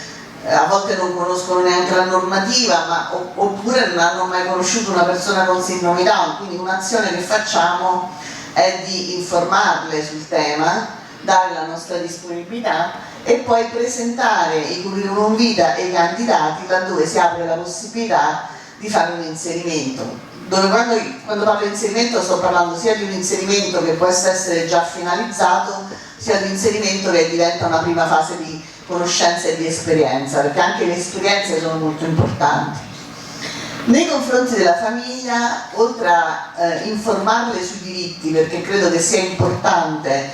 a volte non conoscono neanche la normativa, oppure non hanno mai conosciuto una persona con sindrome Down, quindi un'azione che facciamo è di informarle sul tema, dare la nostra disponibilità e poi presentare i curriculum vita e i candidati laddove si apre la possibilità di fare un inserimento. Dove quando parlo di inserimento sto parlando sia di un inserimento che può essere già finalizzato, sia di un inserimento che diventa una prima fase di conoscenza e di esperienza, perché anche le esperienze sono molto importanti. Nei confronti della famiglia, oltre a informarle sui diritti, perché credo che sia importante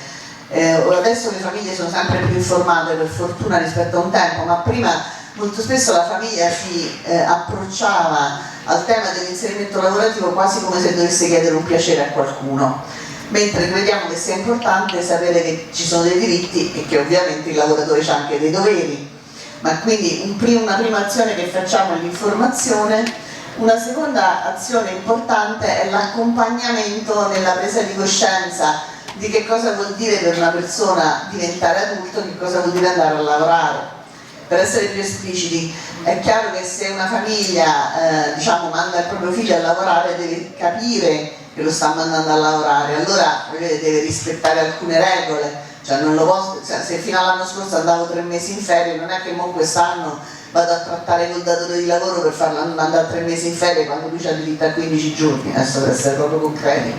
Adesso le famiglie sono sempre più informate, per fortuna, rispetto a un tempo, ma prima molto spesso la famiglia si approcciava al tema dell'inserimento lavorativo quasi come se dovesse chiedere un piacere a qualcuno, mentre crediamo che sia importante sapere che ci sono dei diritti e che ovviamente il lavoratore ha anche dei doveri. Ma quindi una prima azione che facciamo è l'informazione. Una seconda azione importante è l'accompagnamento nella presa di coscienza di che cosa vuol dire per una persona diventare adulto, che cosa vuol dire andare a lavorare. Per essere più espliciti, è chiaro che se una famiglia manda il proprio figlio a lavorare, deve capire che lo sta mandando a lavorare, allora deve rispettare alcune regole. Cioè non lo posso, se fino all'anno scorso andavo 3 mesi in ferie, non è che mo quest'anno vado a trattare col datore di lavoro per farlo andare 3 mesi in ferie quando lui c'ha diritto a 15 giorni, adesso per essere proprio concreti.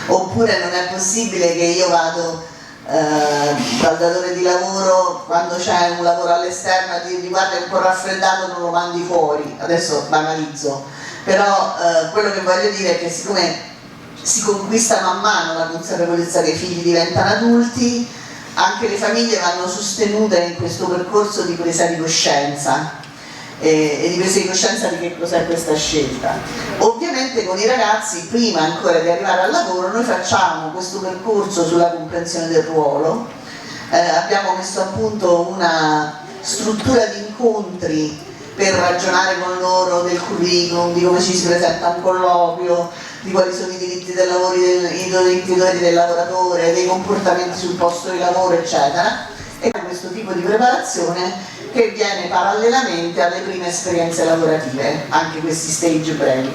Oppure non è possibile che io vado dal datore di lavoro quando c'è un lavoro all'esterno a dirgli guarda è un po' raffreddato, non lo mandi fuori, adesso banalizzo, però quello che voglio dire è che siccome si conquista man mano la consapevolezza che i figli diventano adulti, anche le famiglie vanno sostenute in questo percorso di presa di coscienza e di presa di coscienza di che cos'è questa scelta. Ovviamente con i ragazzi, prima ancora di arrivare al lavoro, noi facciamo questo percorso sulla comprensione del ruolo, abbiamo messo a punto una struttura di incontri per ragionare con loro del curriculum, di come ci si presenta un colloquio, di quali sono i diritti del lavoro, i doveri del lavoratore, dei comportamenti sul posto di lavoro, eccetera. E questo tipo di preparazione che viene parallelamente alle prime esperienze lavorative, anche questi stage brevi.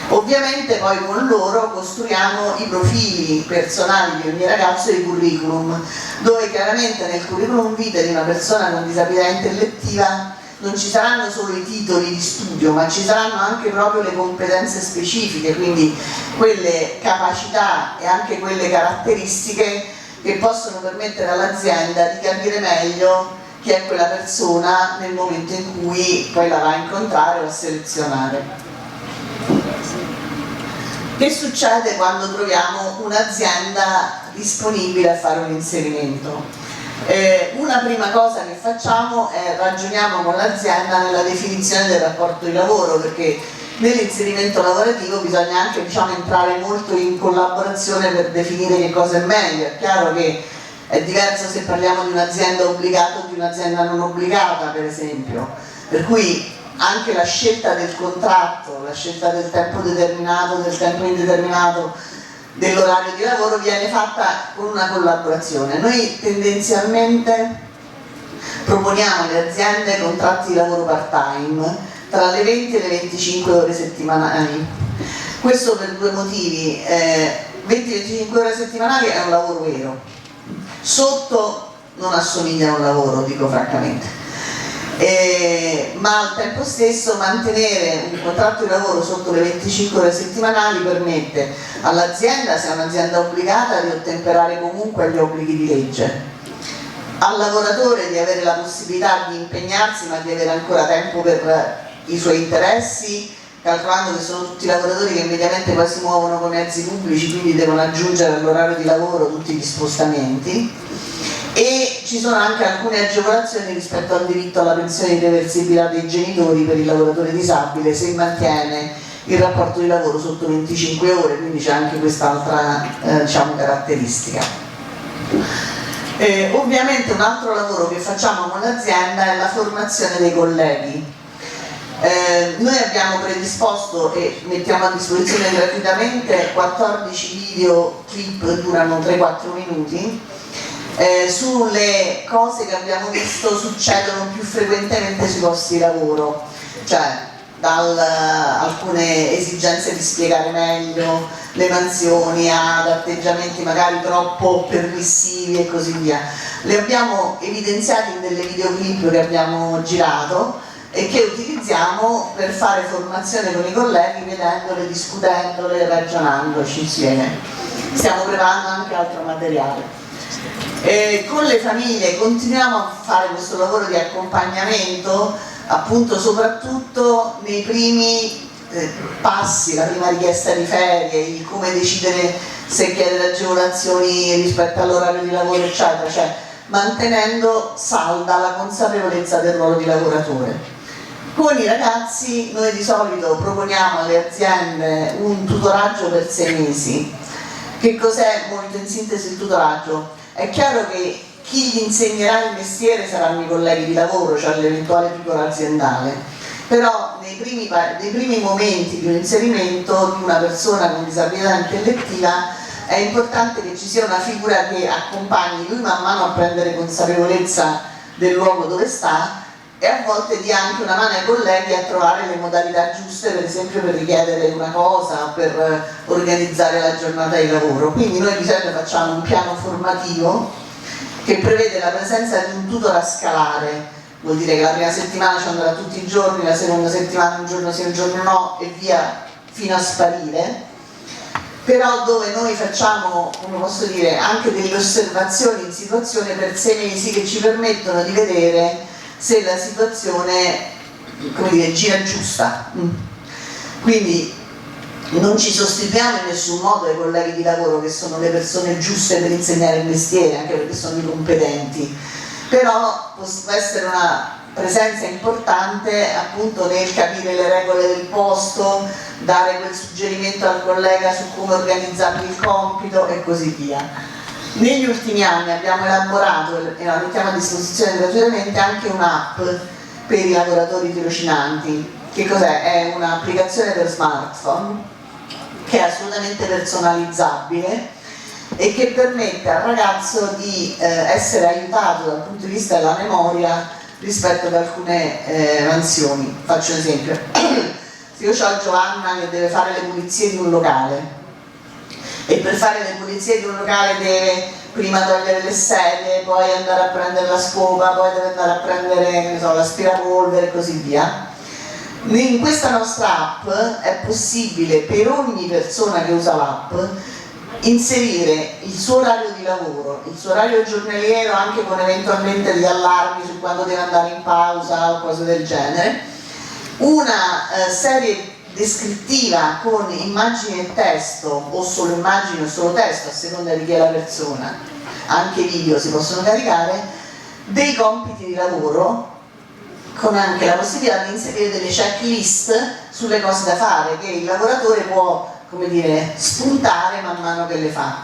Ovviamente poi con loro costruiamo i profili personali di ogni ragazzo e i curriculum, dove chiaramente nel curriculum vitae di una persona con disabilità intellettiva non ci saranno solo i titoli di studio, ma ci saranno anche proprio le competenze specifiche, quindi quelle capacità e anche quelle caratteristiche che possono permettere all'azienda di capire meglio chi è quella persona nel momento in cui poi la va a incontrare o a selezionare. Che succede quando troviamo un'azienda disponibile a fare un inserimento? Una prima cosa che facciamo è ragioniamo con l'azienda nella definizione del rapporto di lavoro, perché nell'inserimento lavorativo bisogna anche entrare molto in collaborazione per definire che cosa è meglio. È chiaro che è diverso se parliamo di un'azienda obbligata o di un'azienda non obbligata, per esempio, per cui anche la scelta del contratto, la scelta del tempo determinato, del tempo indeterminato, dell'orario di lavoro viene fatta con una collaborazione. Noi tendenzialmente proponiamo alle aziende contratti di lavoro part-time tra le 20 e le 25 ore settimanali. Questo per due motivi: 20-25 ore settimanali è un lavoro vero, sotto non assomiglia a un lavoro, dico francamente. Ma al tempo stesso mantenere un contratto di lavoro sotto le 25 ore settimanali permette all'azienda, se è un'azienda obbligata, di ottemperare comunque agli obblighi di legge, al lavoratore di avere la possibilità di impegnarsi ma di avere ancora tempo per i suoi interessi, calcolando che sono tutti lavoratori che immediatamente poi si muovono con mezzi pubblici, quindi devono aggiungere all'orario di lavoro tutti gli spostamenti. E ci sono anche alcune agevolazioni rispetto al diritto alla pensione di reversibilità dei genitori per il lavoratore disabile se mantiene il rapporto di lavoro sotto 25 ore, quindi c'è anche quest'altra caratteristica. Ovviamente un altro lavoro che facciamo con l'azienda è la formazione dei colleghi. Noi abbiamo predisposto e mettiamo a disposizione gratuitamente 14 video clip, durano 3-4 minuti, sulle cose che abbiamo visto succedono più frequentemente sui posti di lavoro, cioè alcune esigenze di spiegare meglio le mansioni ad atteggiamenti magari troppo permissivi e così via. Le abbiamo evidenziate in delle videoclip che abbiamo girato e che utilizziamo per fare formazione con i colleghi, vedendole, discutendole, ragionandoci insieme. Stiamo preparando anche altro materiale. Con le famiglie continuiamo a fare questo lavoro di accompagnamento, appunto soprattutto nei primi passi, la prima richiesta di ferie, il come decidere se chiedere agevolazioni rispetto all'orario di lavoro, eccetera, cioè mantenendo salda la consapevolezza del ruolo di lavoratore. Con i ragazzi noi di solito proponiamo alle aziende un tutoraggio per 6 mesi. Che cos'è molto in sintesi il tutoraggio? È chiaro che chi gli insegnerà il mestiere saranno i colleghi di lavoro, cioè l'eventuale tutor aziendale, però nei primi momenti di un inserimento di una persona con disabilità intellettiva è importante che ci sia una figura che accompagni lui man mano a prendere consapevolezza del luogo dove sta e a volte dia anche una mano ai colleghi a trovare le modalità giuste, per esempio per richiedere una cosa, per organizzare la giornata di lavoro. Quindi noi di solito facciamo un piano formativo che prevede la presenza di un tutor a scalare, vuol dire che la prima settimana ci andrà tutti i giorni, la seconda settimana un giorno sì, un giorno no e via fino a sparire, però dove noi facciamo, come posso dire, anche delle osservazioni in situazione per 6 mesi che ci permettono di vedere se la situazione, come dire, gira giusta. Quindi non ci sostituiamo in nessun modo ai colleghi di lavoro che sono le persone giuste per insegnare il mestiere, anche perché sono i competenti, però può essere una presenza importante appunto nel capire le regole del posto, dare quel suggerimento al collega su come organizzare il compito e così via. Negli ultimi anni abbiamo elaborato e la mettiamo a disposizione gratuitamente anche un'app per i lavoratori tirocinanti. Che cos'è? È un'applicazione per smartphone che è assolutamente personalizzabile e che permette al ragazzo di essere aiutato dal punto di vista della memoria rispetto ad alcune mansioni. Faccio un esempio: se io ho Giovanna che deve fare le pulizie di un locale e per fare le pulizie di un locale deve prima togliere le sedie, poi andare a prendere la scopa, poi deve andare a prendere, che ne so, l'aspirapolvere e così via. In questa nostra app è possibile per ogni persona che usa l'app inserire il suo orario di lavoro, il suo orario giornaliero, anche con eventualmente degli allarmi su quando deve andare in pausa o cose del genere, una serie descrittiva con immagini e testo, o solo immagini o solo testo a seconda di chi è la persona, anche video si possono caricare, dei compiti di lavoro, con anche la possibilità di inserire delle checklist sulle cose da fare che il lavoratore può, come dire, spuntare man mano che le fa.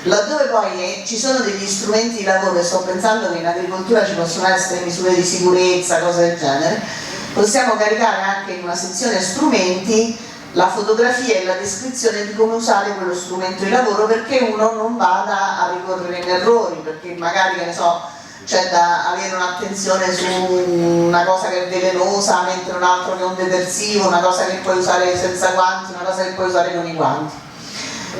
Laddove poi ci sono degli strumenti di lavoro, e sto pensando che in agricoltura ci possono essere misure di sicurezza, cose del genere, possiamo caricare anche in una sezione strumenti la fotografia e la descrizione di come usare quello strumento di lavoro, perché uno non vada a ricorrere in errori, perché magari, che ne so, c'è da avere un'attenzione su una cosa che è velenosa mentre un altro che è un detersivo, una cosa che puoi usare senza guanti, una cosa che puoi usare con i guanti.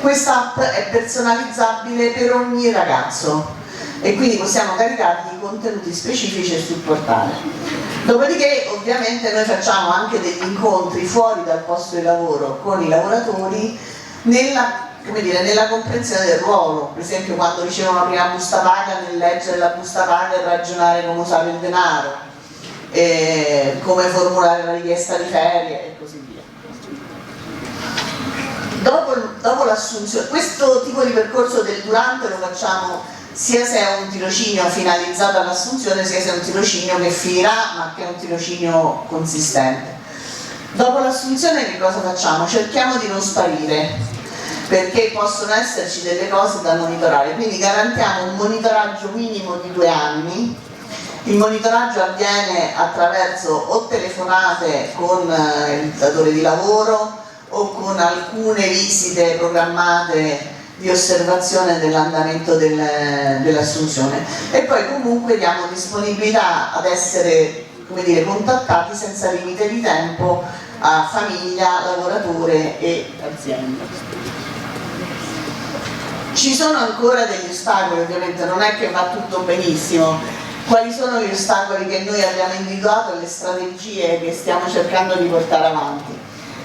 Questa app è personalizzabile per ogni ragazzo e quindi possiamo caricargli contenuti specifici e supportare. Dopodiché ovviamente noi facciamo anche degli incontri fuori dal posto di lavoro con i lavoratori nella comprensione del ruolo, per esempio quando ricevono la prima busta paga, nel leggere la busta paga e ragionare come usare il denaro, come formulare la richiesta di ferie e così via. Dopo l'assunzione, questo tipo di percorso del durante lo facciamo sia se è un tirocinio finalizzato all'assunzione, sia se è un tirocinio che finirà ma che è un tirocinio consistente. Dopo l'assunzione che cosa facciamo? Cerchiamo di non sparire, perché possono esserci delle cose da monitorare, quindi garantiamo un monitoraggio minimo di 2 anni. Il monitoraggio avviene attraverso o telefonate con il datore di lavoro o con alcune visite programmate di osservazione dell'andamento dell'assunzione, e poi comunque diamo disponibilità ad essere, come dire, contattati senza limite di tempo a famiglia, lavoratore e azienda. Ci sono ancora degli ostacoli, ovviamente non è che va tutto benissimo. Quali sono gli ostacoli che noi abbiamo individuato e le strategie che stiamo cercando di portare avanti?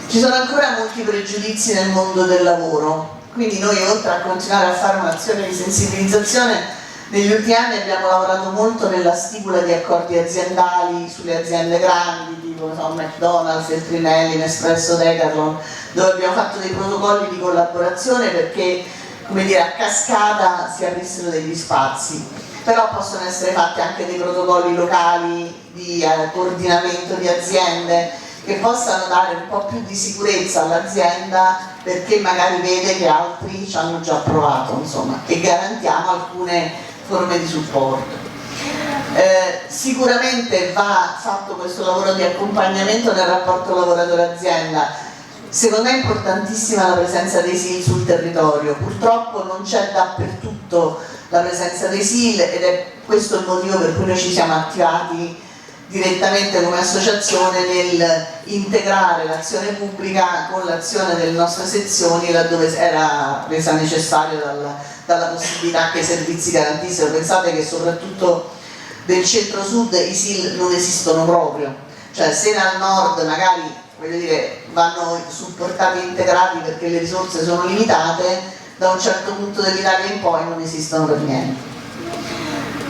Ci sono ancora molti pregiudizi nel mondo del lavoro, quindi noi, oltre a continuare a fare un'azione di sensibilizzazione, negli ultimi anni abbiamo lavorato molto nella stipula di accordi aziendali sulle aziende grandi, tipo so, McDonald's, Feltrinelli, Nespresso, Decathlon, dove abbiamo fatto dei protocolli di collaborazione perché, come dire, a cascata si aprissero degli spazi. Però possono essere fatti anche dei protocolli locali di coordinamento di aziende che possano dare un po' più di sicurezza all'azienda perché magari vede che altri ci hanno già provato, insomma, e garantiamo alcune forme di supporto. Sicuramente va fatto questo lavoro di accompagnamento nel rapporto lavoratore-azienda. Secondo me è importantissima la presenza dei SIL sul territorio, purtroppo non c'è dappertutto la presenza dei SIL ed è questo il motivo per cui noi ci siamo attivati direttamente come associazione nel integrare l'azione pubblica con l'azione delle nostre sezioni laddove era resa necessaria dalla possibilità che i servizi garantissero. Pensate che soprattutto del centro-sud i SIL non esistono proprio, cioè se al nord magari, voglio dire, vanno supportati e integrati perché le risorse sono limitate, da un certo punto dell'Italia in poi non esistono per niente.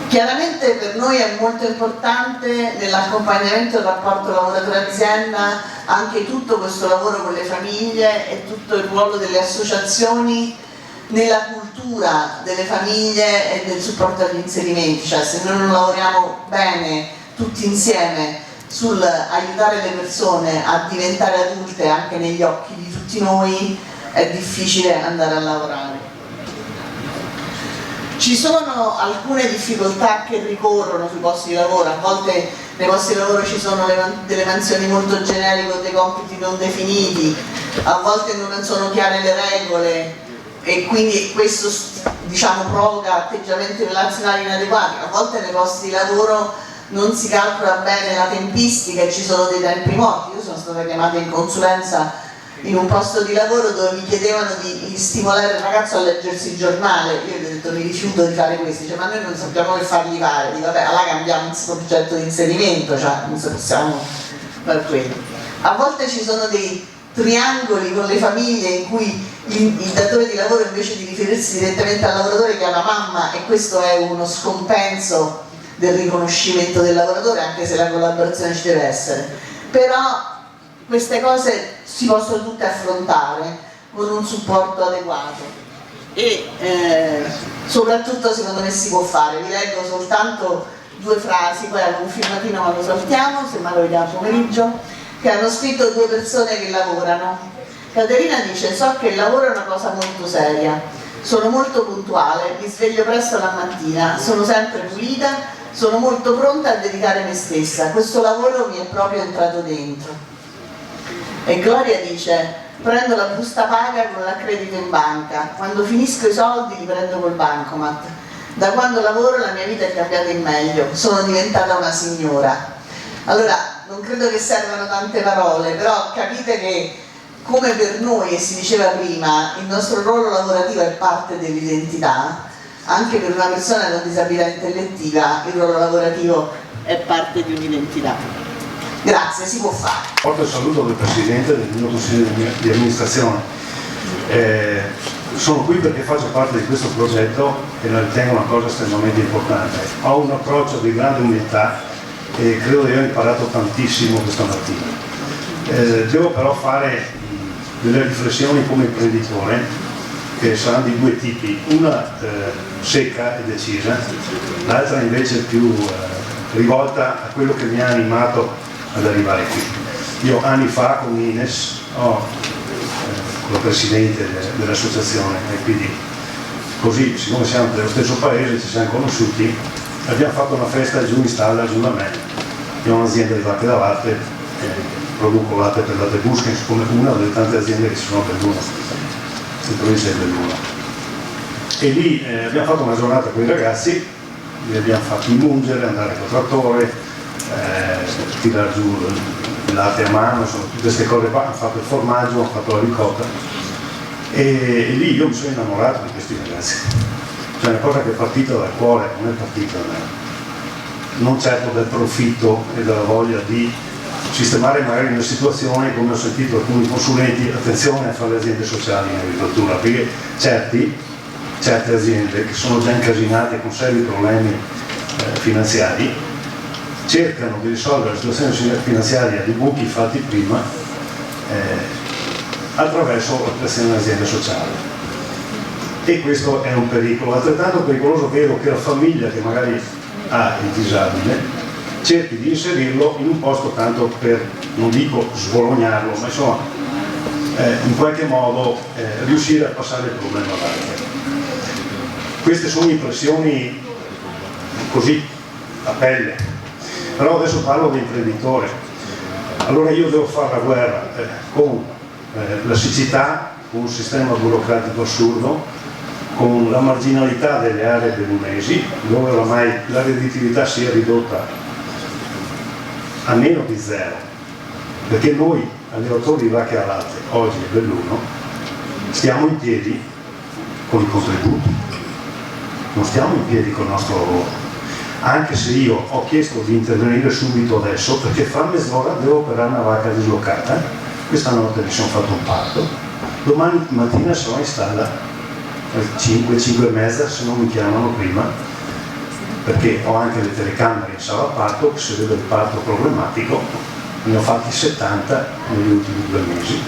Chiaramente per noi è molto importante nell'accompagnamento del rapporto lavoratore-azienda anche tutto questo lavoro con le famiglie e tutto il ruolo delle associazioni nella cultura delle famiglie e nel supporto agli inserimenti, cioè se noi non lavoriamo bene tutti insieme sul aiutare le persone a diventare adulte anche negli occhi di tutti noi è difficile andare a lavorare. Ci sono alcune difficoltà che ricorrono sui posti di lavoro, a volte nei posti di lavoro ci sono delle mansioni molto generiche o dei compiti non definiti, a volte non sono chiare le regole e quindi questo, diciamo, provoca atteggiamenti relazionali inadeguati, a volte nei posti di lavoro non si calcola bene la tempistica e ci sono dei tempi morti. Io sono stata chiamata in consulenza in un posto di lavoro dove mi chiedevano di stimolare il ragazzo a leggersi il giornale, io gli ho detto mi rifiuto di fare questo, dice ma noi non sappiamo che fargli fare, dico vabbè allora cambiamo il progetto di inserimento, cioè non possiamo fare quello. A volte ci sono dei triangoli con le famiglie in cui il datore di lavoro invece di riferirsi direttamente al lavoratore chiama mamma e questo è uno scompenso del riconoscimento del lavoratore anche se la collaborazione ci deve essere, però queste cose si possono tutte affrontare con un supporto adeguato e soprattutto secondo me si può fare. Vi leggo soltanto due frasi, poi avevo un filmatino ma lo saltiamo, se mai lo vediamo pomeriggio, che hanno scritto due persone che lavorano. Caterina dice: so che il lavoro è una cosa molto seria, sono molto puntuale, mi sveglio presto la mattina, sono sempre pulita, sono molto pronta a dedicare me stessa, questo lavoro mi è proprio entrato dentro. E Gloria dice: prendo la busta paga con l'accredito in banca, quando finisco i soldi li prendo col bancomat, da quando lavoro la mia vita è cambiata in meglio, sono diventata una signora. Allora non credo che servano tante parole, però capite che come per noi, e si diceva prima, il nostro ruolo lavorativo è parte dell'identità, anche per una persona con disabilità intellettiva il ruolo lavorativo è parte di un'identità. Grazie, si può fare. Porto il saluto del Presidente del mio Consiglio di amministrazione. Sono qui perché faccio parte di questo progetto e la ritengo una cosa estremamente importante. Ho un approccio di grande umiltà e credo di aver imparato tantissimo questa mattina. Devo però fare delle riflessioni come imprenditore che saranno di due tipi, una secca e decisa, l'altra invece più rivolta a quello che mi ha animato ad arrivare qui. Io anni fa con Ines, con la Presidente dell'associazione, e quindi così, siccome siamo dello stesso paese, ci siamo conosciuti, abbiamo fatto una festa giù in stalla, giù da me. Io ho un'azienda di vacche da latte, produco latte per Latte Busca, come una delle tante aziende che ci sono a Belluno, in provincia di Belluno. E lì abbiamo fatto una giornata con i ragazzi, li abbiamo fatti mungere, andare col trattore, tirare giù il latte a mano, insomma, tutte queste cose qua. Hanno fatto il formaggio, hanno fatto la ricotta e lì io mi sono innamorato di questi ragazzi. Cioè, è una cosa che è partita dal cuore, non è partita non certo del profitto e dalla voglia di sistemare magari una situazione, come ho sentito alcuni consulenti, attenzione a fare le aziende sociali in agricoltura, perché certe aziende che sono già incasinate con seri problemi finanziari cercano di risolvere la situazione finanziaria di buchi fatti prima attraverso la creazione dell'azienda sociale. E questo è un pericolo. Altrettanto pericoloso vedo che la famiglia che magari ha il disabile cerchi di inserirlo in un posto tanto per, non dico svolognarlo, ma insomma in qualche modo riuscire a passare il problema avanti. Queste sono impressioni così a pelle, però adesso parlo da imprenditore. Allora io devo fare la guerra con la siccità, con un sistema burocratico assurdo, con la marginalità delle aree bellunesi, dove oramai la redditività si è ridotta a meno di zero, perché noi allevatori di vacche a latte, oggi a Belluno, stiamo in piedi con i contributi, non stiamo in piedi con il nostro lavoro, anche se io ho chiesto di intervenire subito adesso, perché fra mezz'ora devo operare una vacca dislocata. Questa notte mi sono fatto un parto, domani mattina sarò in stalla alle 5:30 se non mi chiamano prima, perché ho anche le telecamere in sala parto, che se vedo il parto problematico, ne ho fatti 70 negli ultimi 2 mesi.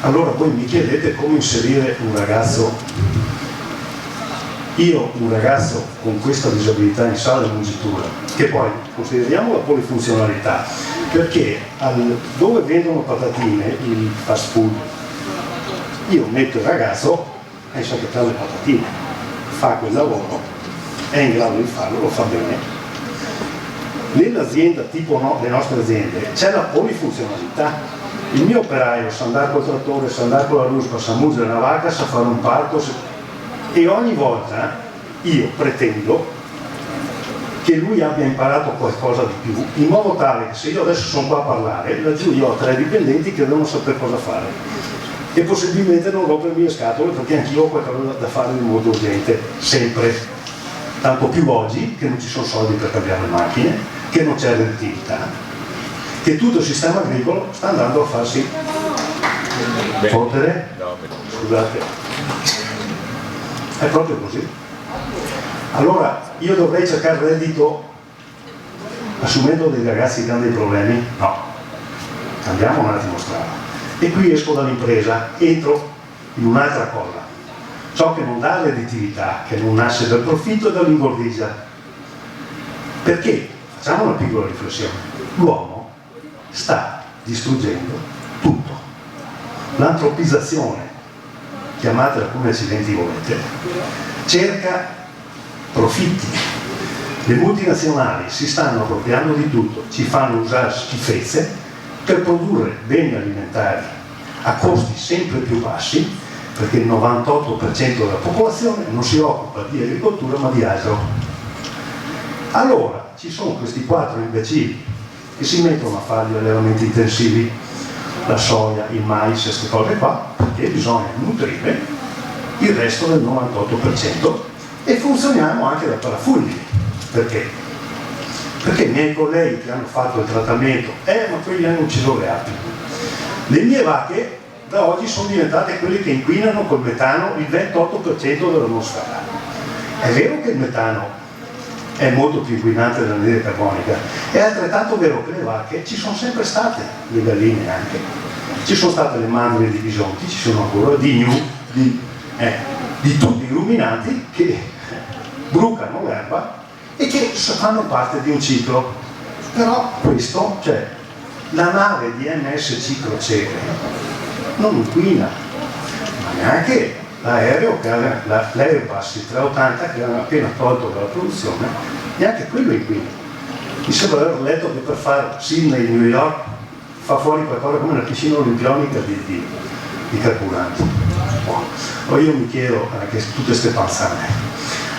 Allora voi mi chiedete come inserire un ragazzo, io un ragazzo con questa disabilità in sala di mungitura, che poi consideriamo la polifunzionalità, perché dove vendono patatine, il fast food, io metto il ragazzo a insacchettare le patatine, fa quel lavoro, è in grado di farlo, lo fa bene. Nell'azienda tipo le nostre aziende c'è la polifunzionalità. Il mio operaio sa andare col trattore, sa andare con la ruspa, sa mungere una vacca, sa fare un parto, e ogni volta io pretendo che lui abbia imparato qualcosa di più, in modo tale che se io adesso sono qua a parlare, laggiù io ho 3 dipendenti che devono sapere cosa fare. E possibilmente non rompermi le scatole, perché anch'io ho qualcosa da fare di molto urgente, sempre. Tanto più oggi che non ci sono soldi per cambiare le macchine, che non c'è redditività, che tutto il sistema agricolo sta andando a farsi fottere. Scusate, è proprio così. Allora io dovrei cercare reddito assumendo dei ragazzi che hanno dei problemi? No, cambiamo un attimo strada. E qui esco dall'impresa, entro in un'altra cosa. Ciò che non dà redditività, che non nasce dal profitto e dall'ingordigia. Perché? Facciamo una piccola riflessione. L'uomo sta distruggendo tutto. L'antropizzazione, chiamatela come accidenti volete, cerca profitti. Le multinazionali si stanno appropriando di tutto, ci fanno usare schifezze per produrre beni alimentari a costi sempre più bassi, perché il 98% della popolazione non si occupa di agricoltura ma di altro. Allora ci sono questi 4 imbecilli che si mettono a fare gli allevamenti intensivi, la soia, il mais, queste cose qua, perché bisogna nutrire il resto del 98% e funzioniamo anche da parafulli. Perché? Perché i miei colleghi che hanno fatto il trattamento, ma quelli hanno ucciso le api. Le mie vacche da oggi sono diventate quelle che inquinano col metano il 28% dell'atmosfera. È vero che il metano è molto più inquinante dell'anidride carbonica, è altrettanto vero che le vacche ci sono sempre state, le galline anche, ci sono state le mandrie di bisonti, ci sono ancora di gnu, di tutti i ruminanti che brucano l'erba e che fanno parte di un ciclo. Però questo, cioè la nave di MSC Crociere non inquina, ma neanche l'aereo, l'Airbus il 380 che avevano appena tolto dalla produzione, neanche quello inquina. Mi sembra aver letto che per fare Sydney New York fa fuori qualcosa come una piscina olimpionica di carburanti. O io mi chiedo anche tutte queste panzane.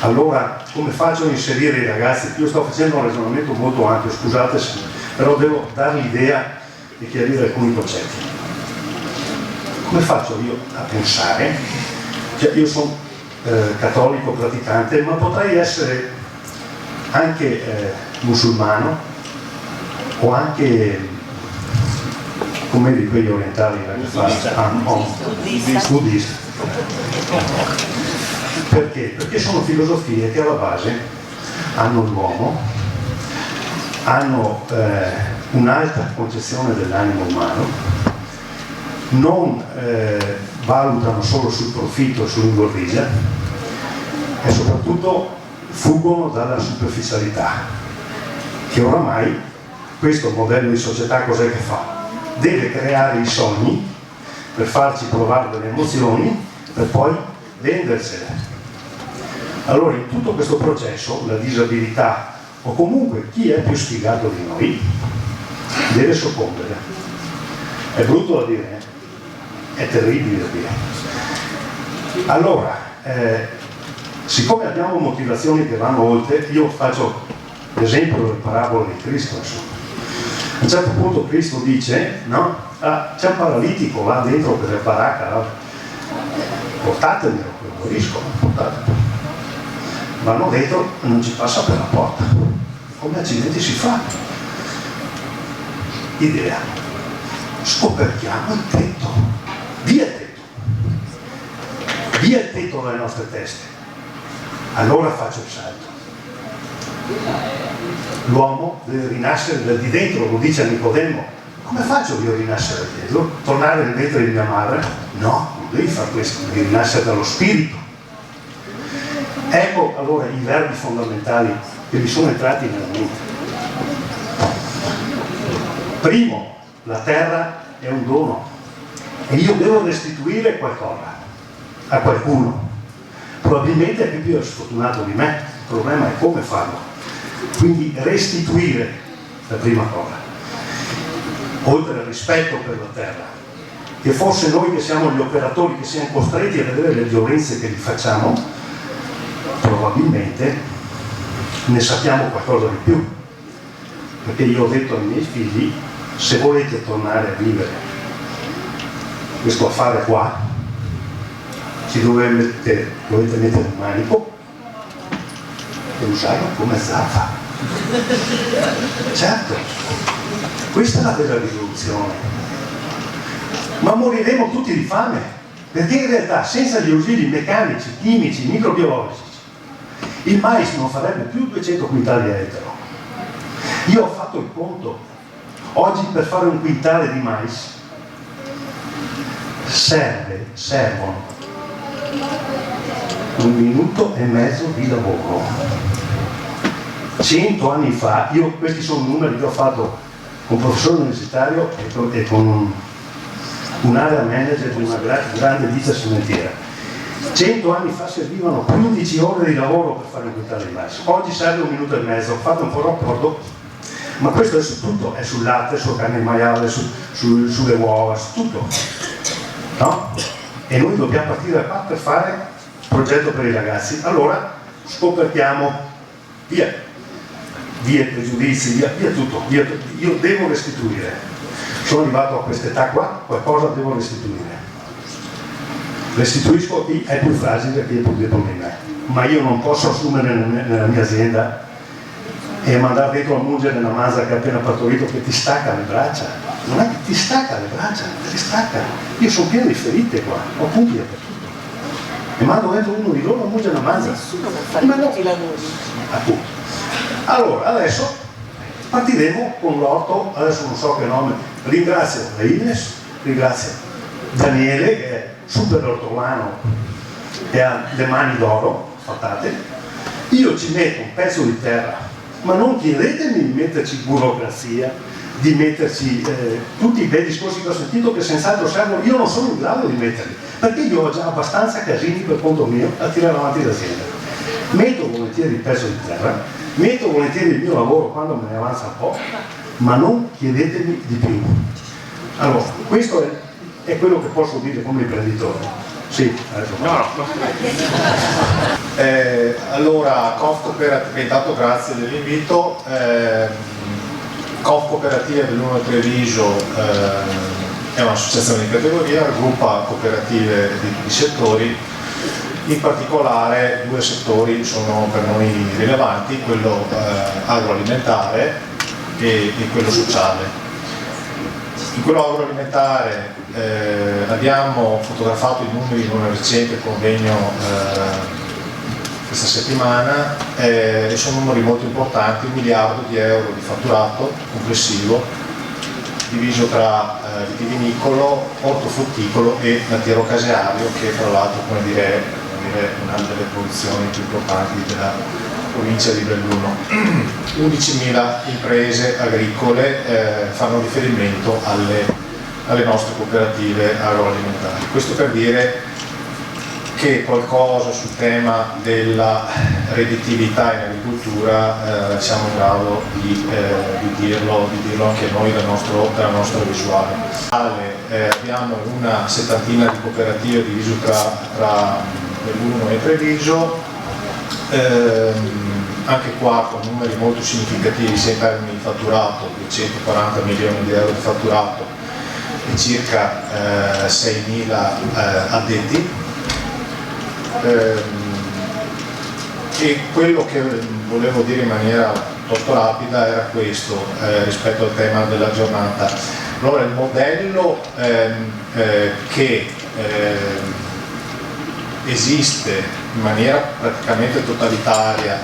Allora come faccio a inserire i ragazzi? Io sto facendo un ragionamento molto ampio, scusate, però devo dare l'idea e chiarire alcuni concetti. Come faccio io a pensare? Cioè, io sono cattolico praticante, ma potrei essere anche musulmano o anche come di quegli orientali buddista. Perché? Perché sono filosofie che alla base hanno l'uomo hanno un'alta concezione dell'animo umano, non valutano solo sul profitto e sull'ingordigia e soprattutto fuggono dalla superficialità, che oramai questo modello di società cos'è che fa? Deve creare i sogni per farci provare delle emozioni per poi vendersele. Allora in tutto questo processo la disabilità o comunque chi è più sfigato di noi deve soccombere. È brutto da dire, è terribile da dire. Allora, siccome abbiamo motivazioni che vanno oltre, io faccio l'esempio delle parabole di Cristo. Insomma. A un certo punto Cristo dice, no? C'è un paralitico là dentro per la baracca, portatemelo, guarisco, portatemelo. Vanno dentro e non ci passa per la porta. Come accidenti si fa? Idea. Scoperchiamo il tetto. Via il tetto. Via il tetto dalle nostre teste. Allora faccio il salto. L'uomo deve rinascere da di dentro, lo dice a Nicodemo. Come faccio io a rinascere da dentro? Tornare nel ventre di mia madre? No, non devi fare questo, devi rinascere dallo spirito. Ecco allora i verbi fondamentali che mi sono entrati nella mente. Primo, la terra è un dono e io devo restituire qualcosa a qualcuno. Probabilmente è più sfortunato di me, il problema è come farlo. Quindi restituire la prima cosa, oltre al rispetto per la terra, che forse noi che siamo gli operatori, che siamo costretti a vedere le violenze che gli facciamo, probabilmente ne sappiamo qualcosa di più, perché io ho detto ai miei figli, se volete tornare a vivere questo affare qua, ci dovete mettere il manico e usarlo come zappa. Certo, questa è la vera rivoluzione, ma moriremo tutti di fame, perché in realtà senza gli ausili meccanici, chimici, microbiologici il mais non farebbe più 200 quintali a ettaro. Io ho fatto il conto, oggi per fare un quintale di mais servono 1 minuto e mezzo di lavoro. 100 anni fa, questi sono numeri che ho fatto con un professore universitario e con un area manager di una grande ditta cementiera. 100 anni fa servivano 15 ore di lavoro per fare un quintale di mais. Oggi serve 1 minuto e mezzo. Ho fatto un po' rapporto, ma questo è su tutto, è sul latte, sulla carne di maiale, sulle uova, su tutto. No? E noi dobbiamo partire da qua per fare il progetto per i ragazzi. Allora scoperchiamo via i pregiudizi, via tutto. Io devo restituire. Sono arrivato a quest'età qua, qualcosa devo restituire. Restituisco a chi è più fragile e chi è più debole di me, ma io non posso assumere nella mia azienda e mandare dentro a mungere una manza che ha appena partorito che ti stacca le braccia. Non è che ti stacca le braccia, ti stacca. Io sono pieno di ferite qua, ho punti dappertutto. E mando dentro uno di loro a mungere una manza. Nessuno per fare tutti i lavori. Appunto. Allora, adesso partiremo con l'orto, adesso non so che nome, ringrazio la Ines, ringrazio Daniele che è super ortolano e ha le mani d'oro fatate. Io ci metto un pezzo di terra, ma non chiedetemi di metterci burocrazia, di metterci tutti i bei discorsi che ho sentito che senz'altro servono. Io non sono in grado di metterli perché io ho già abbastanza casini per conto mio a tirare avanti l'azienda. Metto volentieri il pezzo di terra, metto volentieri il mio lavoro quando me ne avanza un po', ma non chiedetemi di più. Allora, questo è quello che posso dire come imprenditore. Sì, no. Allora, Conf Cooperativa, intanto grazie dell'invito. Conf Cooperativa dell'Uno Treviso è un'associazione di categoria, raggruppa cooperative di settori. In particolare 2 settori sono per noi rilevanti, quello agroalimentare e quello sociale. In quello agroalimentare abbiamo fotografato i numeri di un recente convegno questa settimana, e sono numeri molto importanti, 1 miliardo di euro di fatturato complessivo, diviso tra vitivinicolo, ortofrutticolo e lattiero caseario, che tra l'altro è una delle produzioni più importanti della provincia di Belluno. 11.000 imprese agricole fanno riferimento alle nostre cooperative agroalimentari. Questo per dire che qualcosa sul tema della redditività in agricoltura siamo in grado di dirlo anche noi dalla nostra visuale. Abbiamo una settantina di cooperative divise tra Belluno e Treviso, anche qua con numeri molto significativi sia in termini di fatturato, 240 milioni di euro di fatturato e circa 6.000 addetti. E quello che volevo dire in maniera piuttosto rapida era questo rispetto al tema della giornata. Allora, il modello che esiste in maniera praticamente totalitaria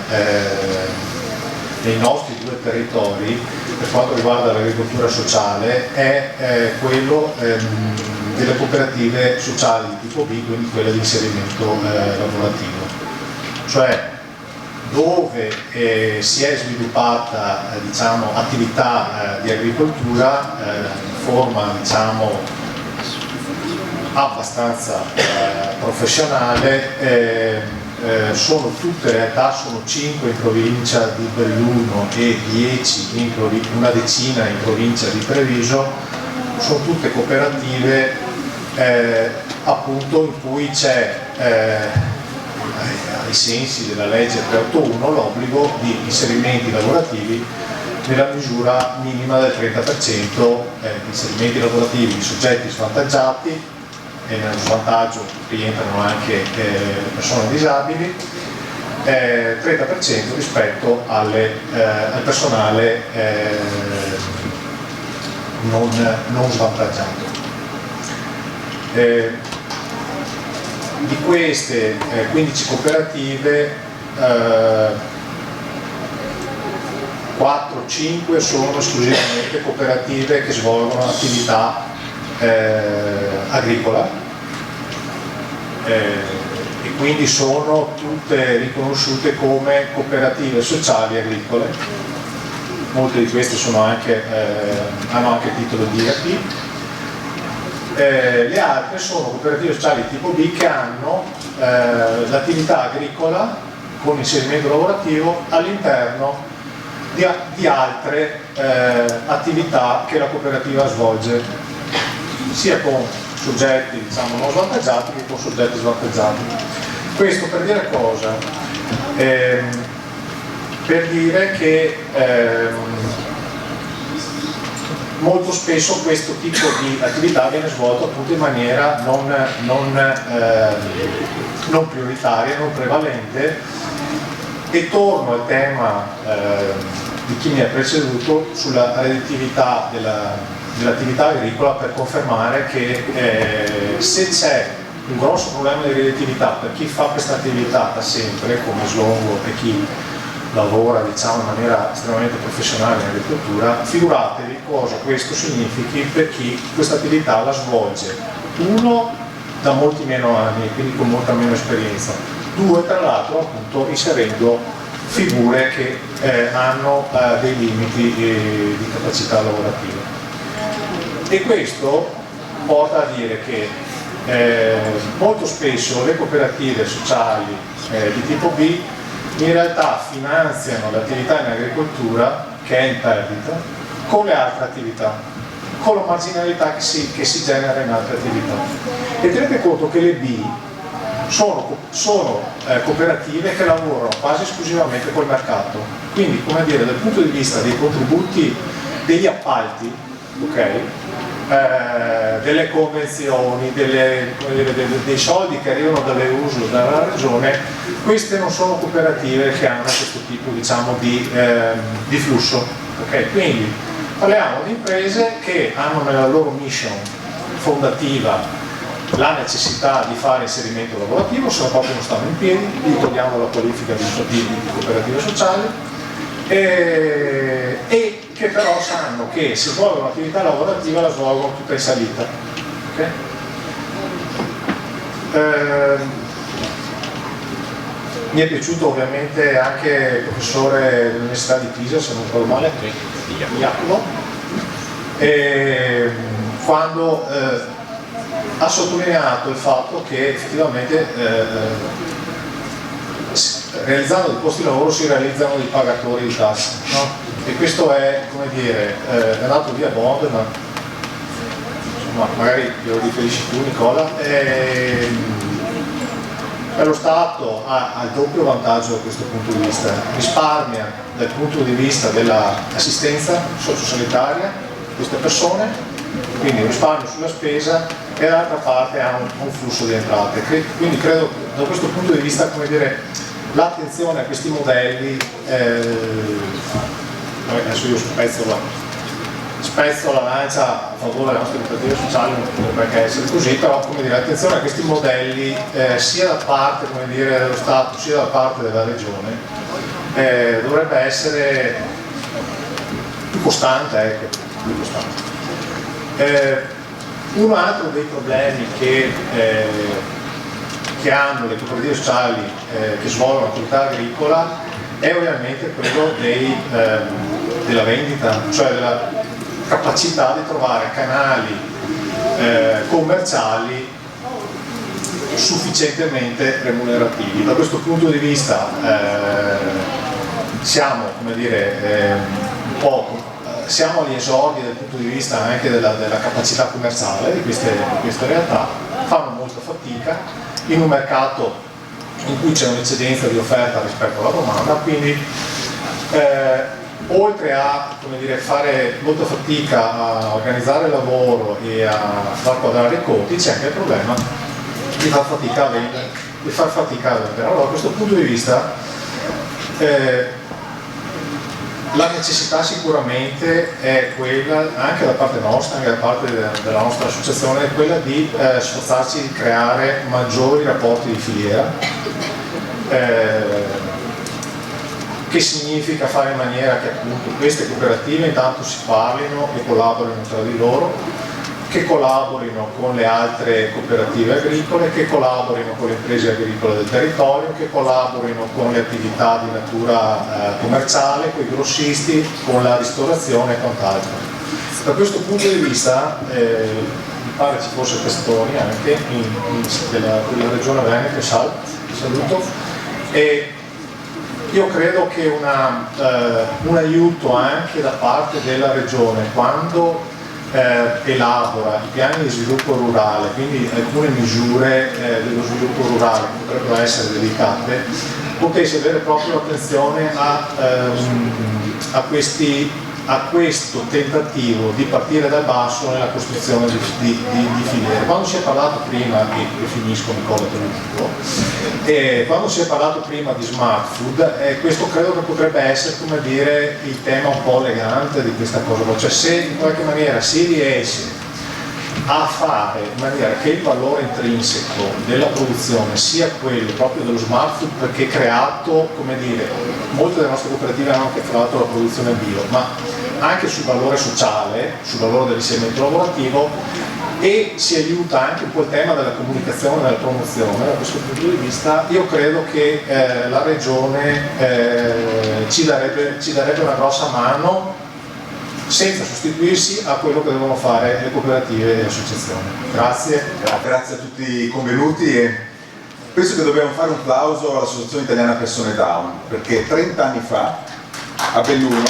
nei nostri 2 territori per quanto riguarda l'agricoltura sociale è quello delle cooperative sociali di tipo B, quindi quelle di inserimento lavorativo, cioè dove si è sviluppata attività di agricoltura in forma abbastanza professionale. Sono tutte realtà, sono 5 in provincia di Belluno e 10 una decina in provincia di Treviso, sono tutte cooperative appunto in cui c'è ai sensi della legge 381 l'obbligo di inserimenti lavorativi nella misura minima del 30%, inserimenti lavorativi di soggetti svantaggiati, e nello svantaggio rientrano anche le persone disabili, 30% rispetto al personale non svantaggiato. Di queste 15 cooperative 4-5 sono esclusivamente cooperative che svolgono attività agricola e quindi sono tutte riconosciute come cooperative sociali agricole. Molte di queste hanno anche titolo di IAP. Le altre sono cooperative sociali tipo B che hanno l'attività agricola con inserimento lavorativo all'interno di altre attività che la cooperativa svolge, sia con soggetti non svantaggiati che con soggetti svantaggiati. Questo per dire cosa? Per dire che molto spesso questo tipo di attività viene svolto appunto in maniera non prioritaria, non prevalente, e torno al tema di chi mi ha preceduto sulla redditività dell'attività agricola per confermare che se c'è un grosso problema di redditività per chi fa questa attività da sempre come Slongo e chi lavora in maniera estremamente professionale in agricoltura, figuratevi cosa questo significhi per chi questa attività la svolge, 1 da molti meno anni, quindi con molta meno esperienza, 2 tra l'altro appunto inserendo figure che hanno dei limiti di capacità lavorativa. E questo porta a dire che molto spesso le cooperative sociali di tipo B in realtà finanziano l'attività in agricoltura, che è in perdita, con le altre attività, con la marginalità che si genera in altre attività. E tenete conto che le B sono cooperative che lavorano quasi esclusivamente col mercato, quindi come dire dal punto di vista dei contributi, degli appalti, delle convenzioni, dei soldi che arrivano dalle USL, dalla regione, queste non sono cooperative che hanno questo tipo di flusso. Quindi parliamo di imprese che hanno nella loro mission fondativa la necessità di fare inserimento lavorativo, se no proprio non stanno in piedi, gli togliamo la qualifica di cooperative sociali e che però sanno che se svolgono un'attività lavorativa la svolgono tutta in salita. Okay? Mi è piaciuto ovviamente anche il professore dell'Università di Pisa, se non ricordo male, Jacopo, quando ha sottolineato il fatto che effettivamente realizzando dei posti di lavoro si realizzano dei pagatori di tasse, no? E questo è, come dire, è andato via Bond, ma insomma, magari lo riferisci tu Nicola. Lo Stato ha il doppio vantaggio da questo punto di vista, risparmia dal punto di vista dell'assistenza sociosanitaria queste persone, quindi risparmio sulla spesa, e dall'altra parte ha un flusso di entrate. Quindi credo da questo punto di vista, come dire, l'attenzione a questi modelli, adesso io spezzo la lancia a favore delle nostre cooperative sociali, non potrebbe essere così, però come dire, attenzione a questi modelli sia da parte, come dire, dello Stato sia da parte della Regione dovrebbe essere più costante, ecco, più costante. Un altro dei problemi che hanno le cooperative sociali che svolgono attività agricola è ovviamente quello della vendita, cioè della capacità di trovare canali commerciali sufficientemente remunerativi. Da questo punto di vista siamo, come dire, un po' siamo agli esordi dal punto di vista anche della capacità commerciale di queste realtà, fanno molta fatica in un mercato in cui c'è un'eccedenza di offerta rispetto alla domanda, quindi oltre a, come dire, fare molta fatica a organizzare il lavoro e a far quadrare i conti, c'è anche il problema di far fatica a vendere. Allora, da questo punto di vista la necessità sicuramente è quella, anche da parte nostra, anche da parte della nostra associazione, è quella di sforzarci di creare maggiori rapporti di filiera, che significa fare in maniera che appunto queste cooperative intanto si parlino e collaborino tra di loro, che collaborino con le altre cooperative agricole, che collaborino con le imprese agricole del territorio, che collaborino con le attività di natura commerciale, con i grossisti, con la ristorazione e quant'altro. Da questo punto di vista mi pare ci fosse Testoni anche della regione Veneto, saluto, e io credo che un aiuto anche da parte della regione quando elabora i piani di sviluppo rurale, quindi alcune misure dello sviluppo rurale che potrebbero essere dedicate, potesse avere proprio attenzione a questo tentativo di partire dal basso nella costruzione di filiere. Quando si è parlato prima, e finisco Nicola quando si è parlato prima di smart food, questo credo che potrebbe essere, come dire, il tema un po' elegante di questa cosa, cioè se in qualche maniera si riesce a fare in maniera che il valore intrinseco della produzione sia quello proprio dello smart food, perché è creato, come dire, molte delle nostre cooperative hanno anche fatto la produzione bio, ma anche sul valore sociale, sul valore dell'inserimento lavorativo, e si aiuta anche un po' il tema della comunicazione e della promozione. Da questo punto di vista io credo che la Regione ci darebbe una grossa mano senza sostituirsi a quello che devono fare le cooperative e le associazioni. Grazie. Grazie a tutti i convenuti e penso che dobbiamo fare un plauso all'Associazione Italiana Persone Down, perché 30 anni fa a Belluno ha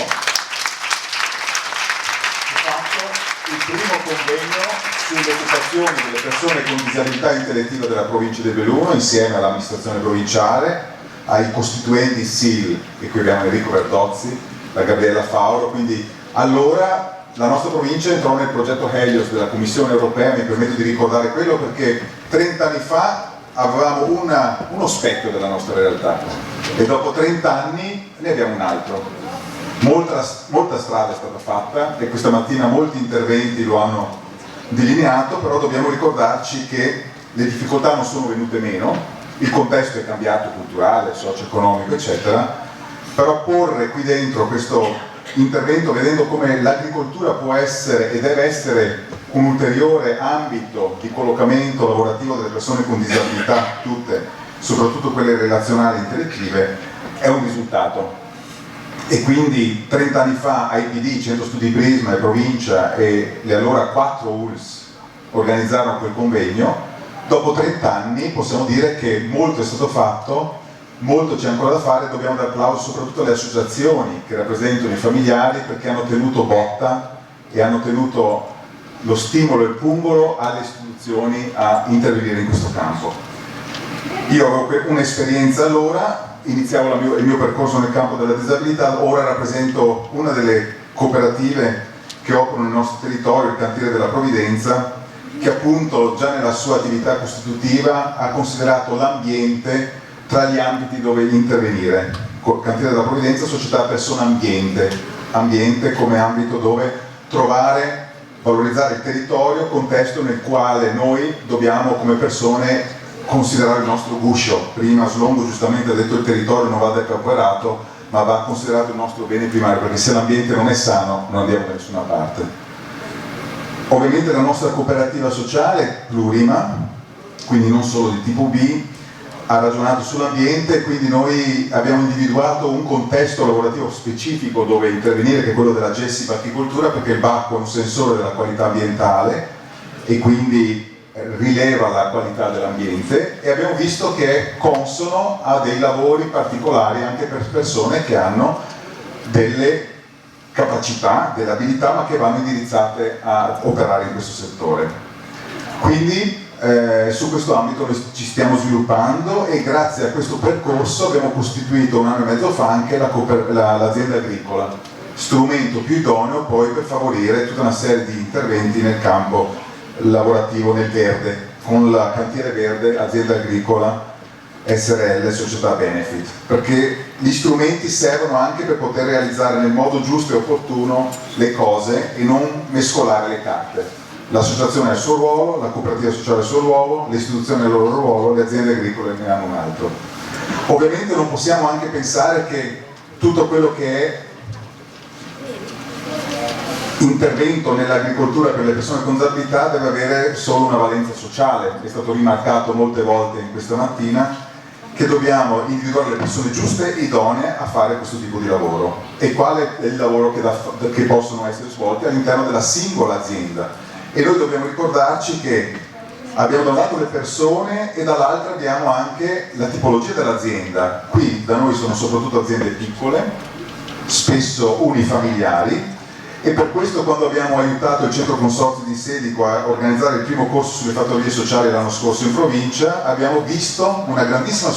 fatto il primo convegno sulle occupazioni delle persone con disabilità intellettiva della provincia di Belluno insieme all'amministrazione provinciale, ai costituenti SIL, e qui abbiamo Enrico Verdozzi, la Gabriella Fauro, quindi allora la nostra provincia entrò nel progetto Helios della Commissione Europea, mi permetto di ricordare quello perché 30 anni fa avevamo uno specchio della nostra realtà e dopo 30 anni ne abbiamo un altro. Molta strada è stata fatta e questa mattina molti interventi lo hanno delineato, però dobbiamo ricordarci che le difficoltà non sono venute meno, il contesto è cambiato, culturale, socio-economico, eccetera, però porre qui dentro questo intervento vedendo come l'agricoltura può essere e deve essere un ulteriore ambito di collocamento lavorativo delle persone con disabilità, tutte, soprattutto quelle relazionali e intellettive, è un risultato. E quindi 30 anni fa IPD, Centro Studi Prisma e Provincia e le allora 4 ULS organizzarono quel convegno. Dopo 30 anni possiamo dire che molto è stato fatto, molto c'è ancora da fare, dobbiamo dare applauso soprattutto alle associazioni che rappresentano i familiari perché hanno tenuto botta e hanno tenuto lo stimolo e il pungolo alle istituzioni a intervenire in questo campo. Io avevo un'esperienza allora, iniziavo il mio percorso nel campo della disabilità, ora rappresento una delle cooperative che operano nel nostro territorio, il Cantiere della Provvidenza, che appunto già nella sua attività costitutiva ha considerato l'ambiente tra gli ambiti dove intervenire. Cantiere della Provvidenza, società persona ambiente come ambito dove trovare, valorizzare il territorio, contesto nel quale noi dobbiamo come persone considerare il nostro guscio. Prima Slongo giustamente ha detto il territorio non va depauperato, ma va considerato il nostro bene primario, perché se l'ambiente non è sano non andiamo da nessuna parte. Ovviamente la nostra cooperativa sociale, Plurima, quindi non solo di tipo B, ha ragionato sull'ambiente, quindi noi abbiamo individuato un contesto lavorativo specifico dove intervenire, che è quello della GESIP Apicoltura, perché il bacco è un sensore della qualità ambientale e quindi rileva la qualità dell'ambiente, e abbiamo visto che è consono a dei lavori particolari anche per persone che hanno delle capacità, delle abilità, ma che vanno indirizzate a operare in questo settore. Quindi su questo ambito noi ci stiamo sviluppando e grazie a questo percorso abbiamo costituito 1 anno e mezzo fa anche l'azienda agricola, strumento più idoneo poi per favorire tutta una serie di interventi nel campo lavorativo nel verde, con la Cantiere Verde, azienda agricola SRL, società benefit, perché gli strumenti servono anche per poter realizzare nel modo giusto e opportuno le cose e non mescolare le carte. L'associazione ha il suo ruolo, la cooperativa sociale ha il suo ruolo, le istituzioni hanno il loro ruolo, le aziende agricole ne hanno un altro. Ovviamente non possiamo anche pensare che tutto quello che è intervento nell'agricoltura per le persone con disabilità deve avere solo una valenza sociale. È stato rimarcato molte volte in questa mattina che dobbiamo individuare le persone giuste e idonee a fare questo tipo di lavoro e quale è il lavoro che possono essere svolti all'interno della singola azienda. E noi dobbiamo ricordarci che abbiamo da un lato le persone e dall'altro abbiamo anche la tipologia dell'azienda. Qui da noi sono soprattutto aziende piccole, spesso unifamiliari, e per questo quando abbiamo aiutato il Centro Consorzi di Sedico a organizzare il primo corso sulle fattorie sociali l'anno scorso in provincia, abbiamo visto una grandissima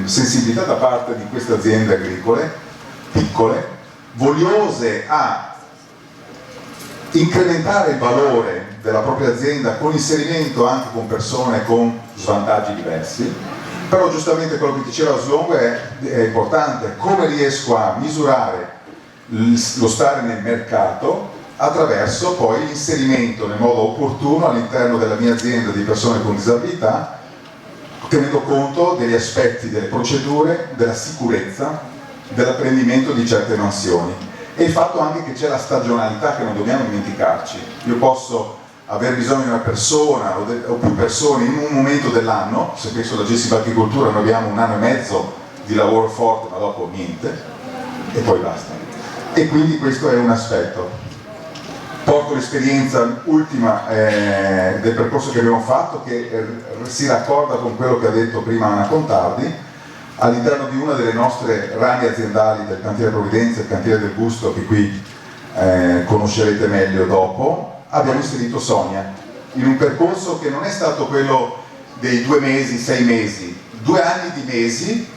sensibilità da parte di queste aziende agricole, piccole, vogliose a incrementare il valore della propria azienda con inserimento anche con persone con svantaggi diversi. Però giustamente quello che diceva Slongo è importante: come riesco a misurare lo stare nel mercato attraverso poi l'inserimento nel modo opportuno all'interno della mia azienda di persone con disabilità, tenendo conto degli aspetti delle procedure, della sicurezza, dell'apprendimento di certe mansioni. E il fatto anche che c'è la stagionalità che non dobbiamo dimenticarci. Io posso aver bisogno di una persona o più persone in un momento dell'anno, se penso alla GESIP Apicoltura noi abbiamo 1 anno e mezzo di lavoro forte ma dopo niente e poi basta. E quindi questo è un aspetto. Porto l'esperienza ultima del percorso che abbiamo fatto, che si raccorda con quello che ha detto prima Anna Contardi. All'interno di una delle nostre rami aziendali del Cantiere Provvidenza, il Cantiere del Busto, che qui conoscerete meglio dopo, abbiamo inserito Sonia in un percorso che non è stato quello dei 2 mesi, 6 mesi, 2 anni di mesi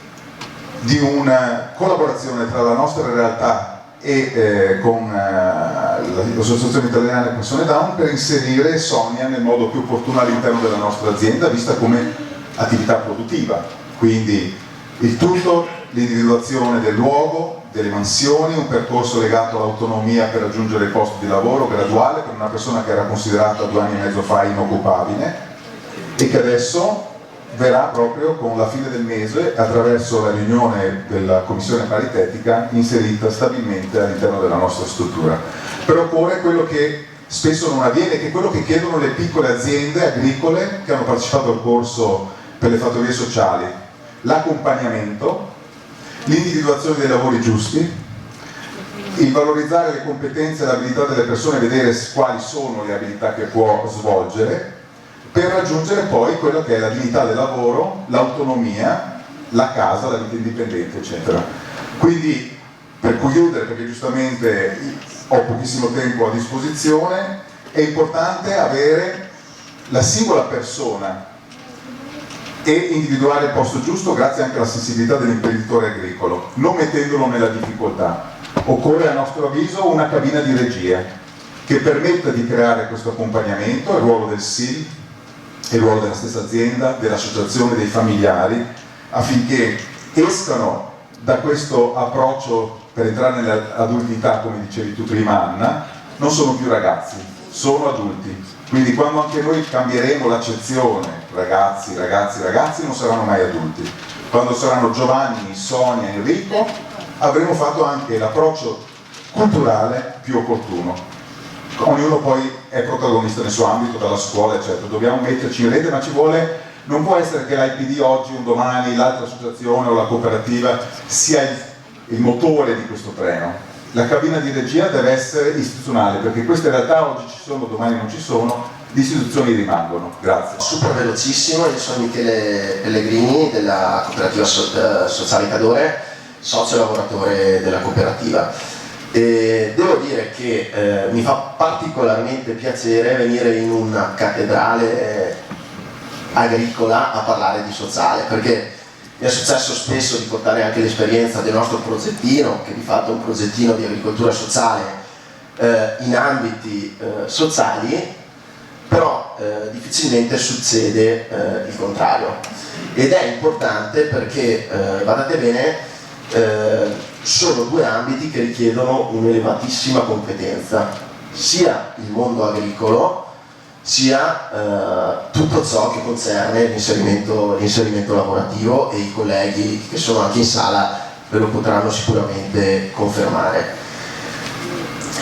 di una collaborazione tra la nostra realtà e con l'Associazione Italiana delle Persone Down per inserire Sonia nel modo più opportuno all'interno della nostra azienda, vista come attività produttiva. Quindi il tutto, l'individuazione del luogo, delle mansioni, un percorso legato all'autonomia per raggiungere il posto di lavoro graduale per una persona che era considerata 2 anni e mezzo fa inoccupabile e che adesso verrà proprio con la fine del mese, attraverso la riunione della commissione paritetica, inserita stabilmente all'interno della nostra struttura. Per opporre quello che spesso non avviene, che è quello che chiedono le piccole aziende agricole che hanno partecipato al corso per le fattorie sociali: l'accompagnamento, l'individuazione dei lavori giusti, il valorizzare le competenze e le abilità delle persone, vedere quali sono le abilità che può svolgere, per raggiungere poi quella che è la dignità del lavoro, l'autonomia, la casa, la vita indipendente, eccetera. Quindi, per chiudere, perché giustamente ho pochissimo tempo a disposizione, è importante avere la singola persona e individuare il posto giusto grazie anche alla sensibilità dell'imprenditore agricolo, non mettendolo nella difficoltà. Occorre a nostro avviso una cabina di regia che permetta di creare questo accompagnamento, il ruolo del SIL, il ruolo della stessa azienda, dell'associazione, dei familiari, affinché escano da questo approccio per entrare nell'adultità, come dicevi tu prima Anna, non sono più ragazzi, sono adulti. Quindi quando anche noi cambieremo l'accezione, ragazzi, ragazzi, ragazzi, non saranno mai adulti. Quando saranno Giovanni, Sonia, Enrico, avremo fatto anche l'approccio culturale più opportuno. Ognuno poi è protagonista nel suo ambito, dalla scuola, eccetera. Dobbiamo metterci in rete, ma ci vuole, non può essere che l'IPD oggi, un domani, l'altra associazione o la cooperativa sia il motore di questo treno. La cabina di regia deve essere istituzionale, perché queste realtà oggi ci sono, domani non ci sono, le istituzioni rimangono. Grazie. Super velocissimo, io sono Michele Pellegrini della cooperativa sociale Cadore, socio lavoratore della cooperativa. E devo dire che mi fa particolarmente piacere venire in una cattedrale agricola a parlare di sociale, perché mi è successo spesso di portare anche l'esperienza del nostro progettino, che di fatto è un progettino di agricoltura sociale in ambiti sociali, però difficilmente succede il contrario. Ed è importante perché, badate bene, sono 2 ambiti che richiedono un'elevatissima competenza, sia il mondo agricolo sia tutto ciò che concerne l'inserimento lavorativo, e i colleghi che sono anche in sala ve lo potranno sicuramente confermare.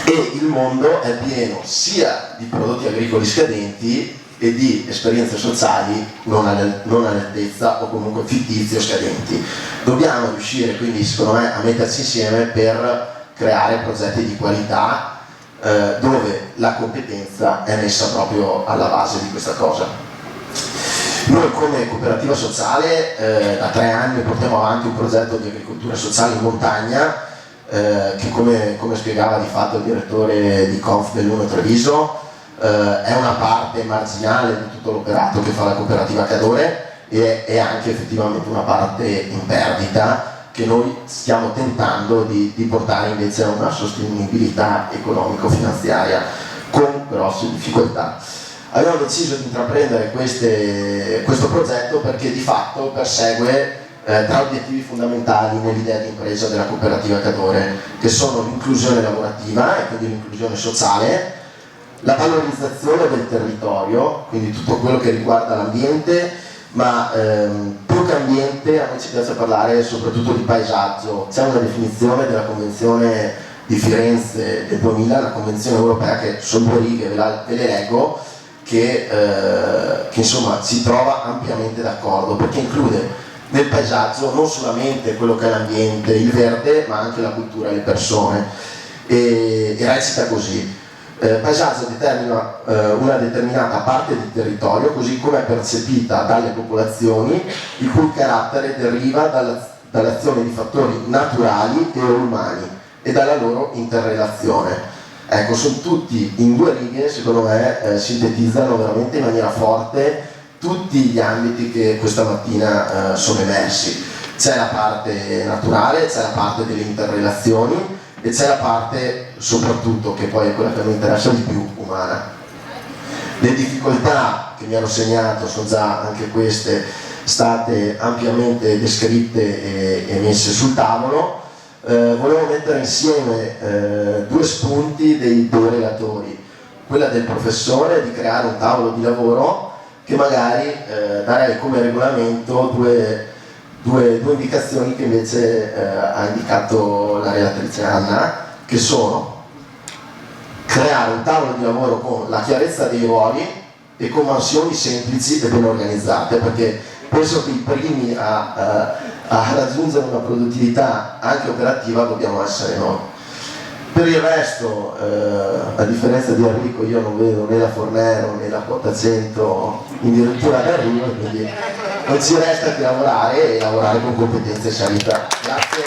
E il mondo è pieno sia di prodotti agricoli scadenti e di esperienze sociali non all'altezza o comunque fittizie o scadenti. Dobbiamo riuscire quindi, secondo me, a metterci insieme per creare progetti di qualità dove la competenza è messa proprio alla base di questa cosa. Noi come cooperativa sociale da 3 anni portiamo avanti un progetto di agricoltura sociale in montagna che come spiegava di fatto il direttore di Conf dell'Uno Treviso è una parte marginale di tutto l'operato che fa la cooperativa Cadore e è anche effettivamente una parte in perdita che noi stiamo tentando di portare invece a una sostenibilità economico-finanziaria con grosse difficoltà. Abbiamo deciso di intraprendere questo progetto perché di fatto persegue 3 obiettivi fondamentali nell'idea di impresa della cooperativa Cadore, che sono l'inclusione lavorativa e quindi l'inclusione sociale, la valorizzazione del territorio, quindi tutto quello che riguarda l'ambiente, ma più che ambiente a noi ci piace parlare soprattutto di paesaggio. C'è una definizione della Convenzione di Firenze del 2000, la Convenzione europea, che sono 2 righe, ve le leggo, che insomma si trova ampiamente d'accordo, perché include nel paesaggio non solamente quello che è l'ambiente, il verde, ma anche la cultura e le persone, e recita così: paesaggio determina una determinata parte di territorio così come è percepita dalle popolazioni, il cui carattere deriva dall'azione di fattori naturali e umani e dalla loro interrelazione. Ecco, sono tutti in 2 righe, secondo me sintetizzano veramente in maniera forte tutti gli ambiti che questa mattina sono emersi. C'è la parte naturale, c'è la parte delle interrelazioni e c'è la parte, soprattutto, che poi è quella che mi interessa di più, umana. Le difficoltà che mi hanno segnato sono già anche queste state ampiamente descritte e messe sul tavolo. volevo mettere insieme due spunti dei due relatori, quella del professore di creare un tavolo di lavoro che magari darei come regolamento due indicazioni che invece ha indicato la relatrice Anna, che sono creare un tavolo di lavoro con la chiarezza dei ruoli e con mansioni semplici e ben organizzate, perché penso che i primi a raggiungere una produttività anche operativa dobbiamo essere noi. Per il resto, a differenza di Enrico, io non vedo né la Fornero né la quota 100 addirittura d'arrivo, quindi non ci resta che lavorare e lavorare con competenza e sanità. Grazie.